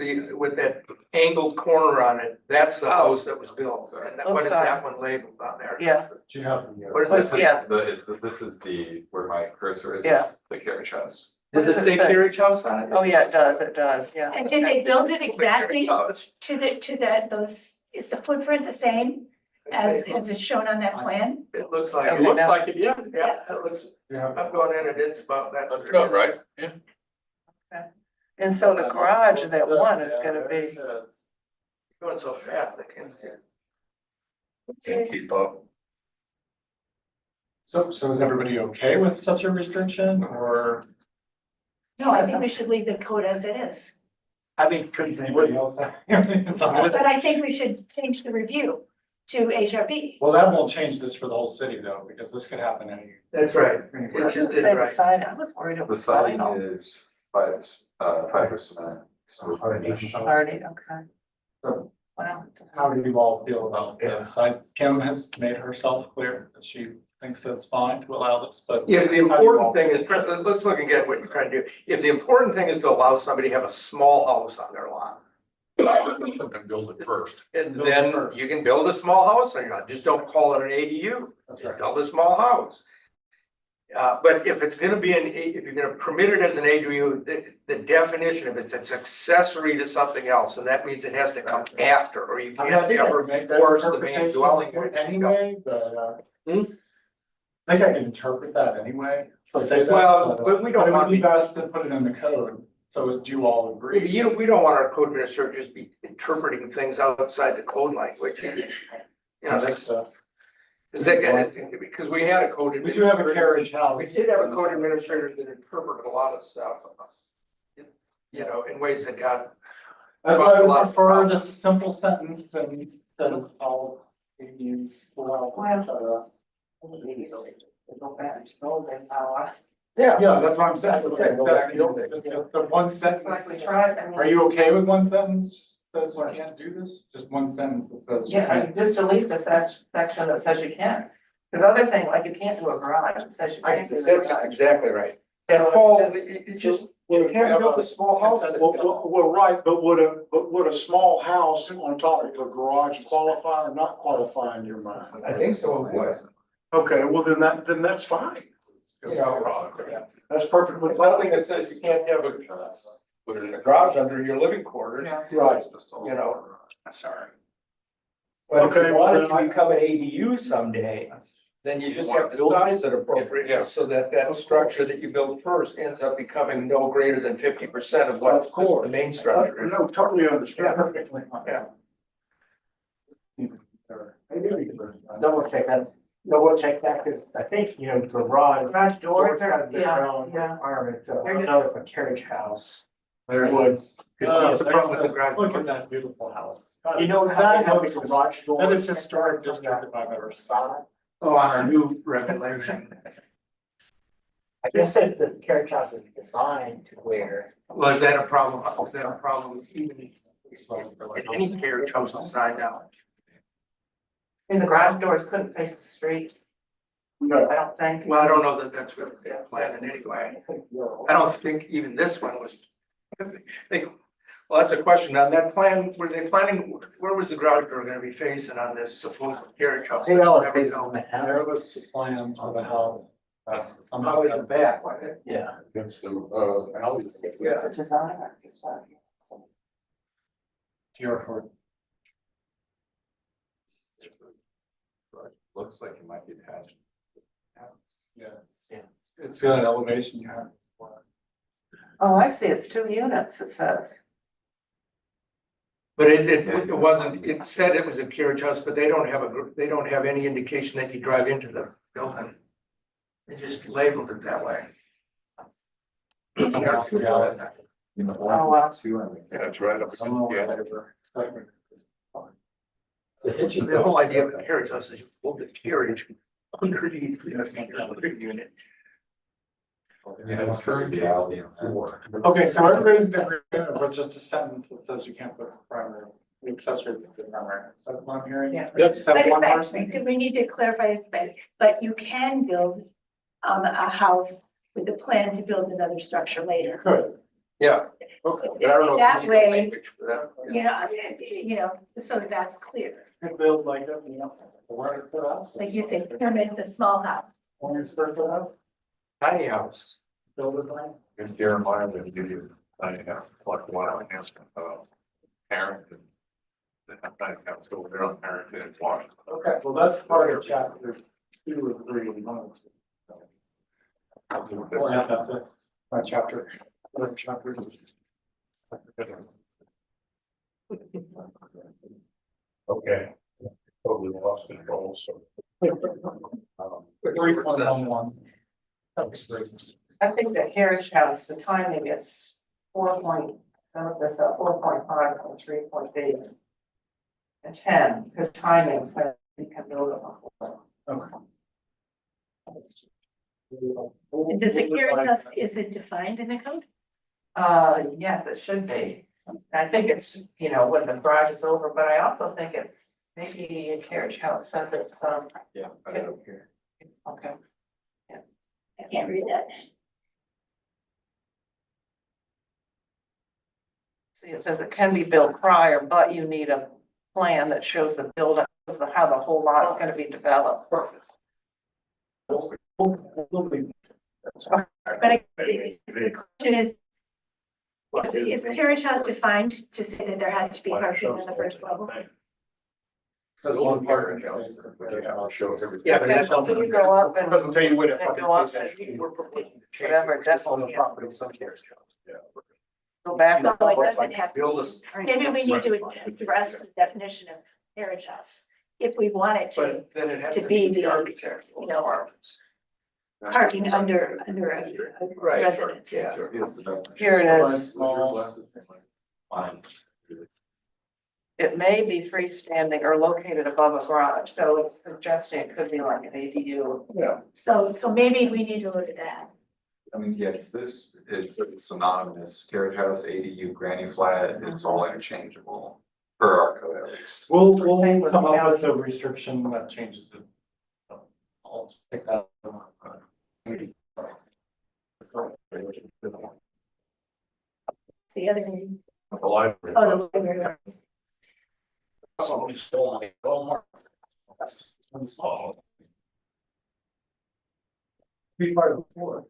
that angled corner on it, that's the house that was built. And what is that one labeled on there? Yeah. Do you have? What is What's- this? yeah. This is the, where my cursor is, Yeah. the carriage house. Does it say carriage house on it? Oh, yeah, it does, yeah. And did they build it exactly House. to those, is the footprint the same as is shown on that plan? It looks like, Okay, it looks now- like it, yeah, yeah, it looks, Yeah. I'm going in and it's about that. That's good, right? Yeah. And so the garage of that one is gonna be, Going so fast, I can't see it. Can't keep up. So is everybody okay with such a restriction or? No, I think we should leave the code as it is. I mean, couldn't anybody else have? But I think we should change the review to HRB. Well, that won't change this for the whole city though, because this could happen any. That's right. I It was just gonna did say the right. sign, I was worried it The was siding final. is fiber cement. So Hardy. Hardy, okay. Well, How do you all feel about this? Kim has made herself clear that she thinks that's fine to allow this, but. If the important thing is, let's look again what you're trying to do. If the important thing is to allow somebody to have a small house on their lot, And build it first. and Build it then first. you can build a small house on your lot, just don't call it an ADU. That's right. Build a small house. But if it's gonna be if you're gonna permit it as an ADU, the definition of it's accessory to something else, and that means it has to come after, or you I mean, I can't think I ever can make that force the main interpretation dwelling unit. anyway, but, I think I can interpret that anyway. So say that, Well, but we don't it would want be to. best to put it in the code, so as you all agree. We don't want our code administrator to just be interpreting things outside the code language. You know, that's, because we had a code. We do have a carriage house. We did have a code administrator that interpreted a lot of stuff. You know, in ways that got. That's why I would prefer just a simple sentence and says all ADUs allow each other. Yeah, that's what I'm saying. It's okay. The one It's like sentence. we tried, I mean. Are you okay with one sentence just says you can't do this? Just one sentence that says. you Yeah, I can't. mean, just delete the section that says you can. Cause other thing, like you can't do a garage, it says you can't do the That's garage. exactly right. So Paul, it's just- it's just, you can't build a small house. Well, right, but would a small house on top of a garage qualify or not qualify in your mind? I think so, it would. Okay, well, then that's fine. You know, That's perfectly. nothing that says you can't have a garage under your living quarters, Right. you know. Sorry. But if Okay, you want it well, to become an ADU someday, then you just have to size it appropriately so that that structure that you build first ends up becoming no greater than 50% of what Of course. the main structure is. No, totally understand. Perfectly. Yeah. Double check that, because I think, you know, garage. Garage doors have are, their yeah, own yeah. requirements, so I They're don't know if a carriage house There would. It's a problem with the garage. Look at that beautiful house. You know, how That they have looks, the garage door. that is historic district if I've ever saw it. Oh, on our new regulation. I guess if the carriage house is designed to where. Well, is that a problem? Is that a problem even in any carriage house design now? And the garage doors couldn't face the street, No, I don't think. Well, I don't know that that's what they're planning anyway. I don't think even this one was. Well, that's a question. On that plan, were they planning, where was the garage door gonna be facing on this supposed carriage house? They all Never face know. on the There house. was plans for the house. Somehow in the back, wasn't it? Yeah. Against the, alley. It's the designer, it's not. To your court. Looks like it might be attached. Yeah. Yeah. It's got an elevation you have. Oh, I see, it's 2 units, it says. But it wasn't, it said it was a carriage house, but they don't have any indication that you drive into the building. They just labeled it that way. You know, Oh, wow. two on the. That's right up. The whole idea of a carriage house is you pull the carriage underneath the unit. Yeah, it's for the alley and floor. Okay, so everybody's in agreement with just a sentence that says you can't put the primary, the accessory to the primary. Is that what I'm hearing? Yeah. Just have one But person. we need to clarify, but you can build a house with a plan to build another structure later. Good. Yeah. Okay. But I don't know if That you need way- language for that. You know, so that's clear. Could build like a, you know, a word for us. Like you say, permit the small house. 1 square foot house, Tiny house. build it like. In Jeremiah, they give you, I have like one on his, Harrington. They have nice house over there on Harrington and Washington. Okay, well, that's part of chapter 2 or 3 of one. We'll add that to my chapter, whatever chapter. it is. Okay. Totally lost control, so. 3.11. That was great. I think the carriage house, the timing is 4.5 and 3.8. And 10, because timing says you can build it before. And does the carriage house, is it defined in the code? Yes, it should be. I think it's, you know, when the garage is over, but I also think it's, maybe a carriage house says it's, Yeah. I don't care. okay. I can't read that. See, it says it can be built prior, but you need a plan that shows the build up, how the whole lot is gonna be developed. Perfect. That's the But the question is Carriage House defined to say that there has to be parking on the first level? Says one part. I'll show everything. Yeah, but that's Can you go up and Doesn't tell you what it. And go up We're proposing to change whatever this on the decimal. property, some cares. go back? So it doesn't have to build be, maybe we need to address the definition of Carriage House. If we wanted to, But then it has to to be be the, arbitrary. you know, parking under a Right, residence. yeah. Here it is. Fine. It may be freestanding or located above a garage, so it's suggesting it could be like an ADU. Yeah. So maybe we need to look at that. I mean, yes, this is synonymous, carriage house, ADU, granny flat, it's all interchangeable per our code at least. We'll come up with a restriction that changes it. I'll stick that. The other, The library. oh, the library. Somebody's still on it. Oh, Mark. Be part of the board.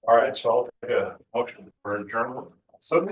All right, so I'll take a motion for adjournment. So.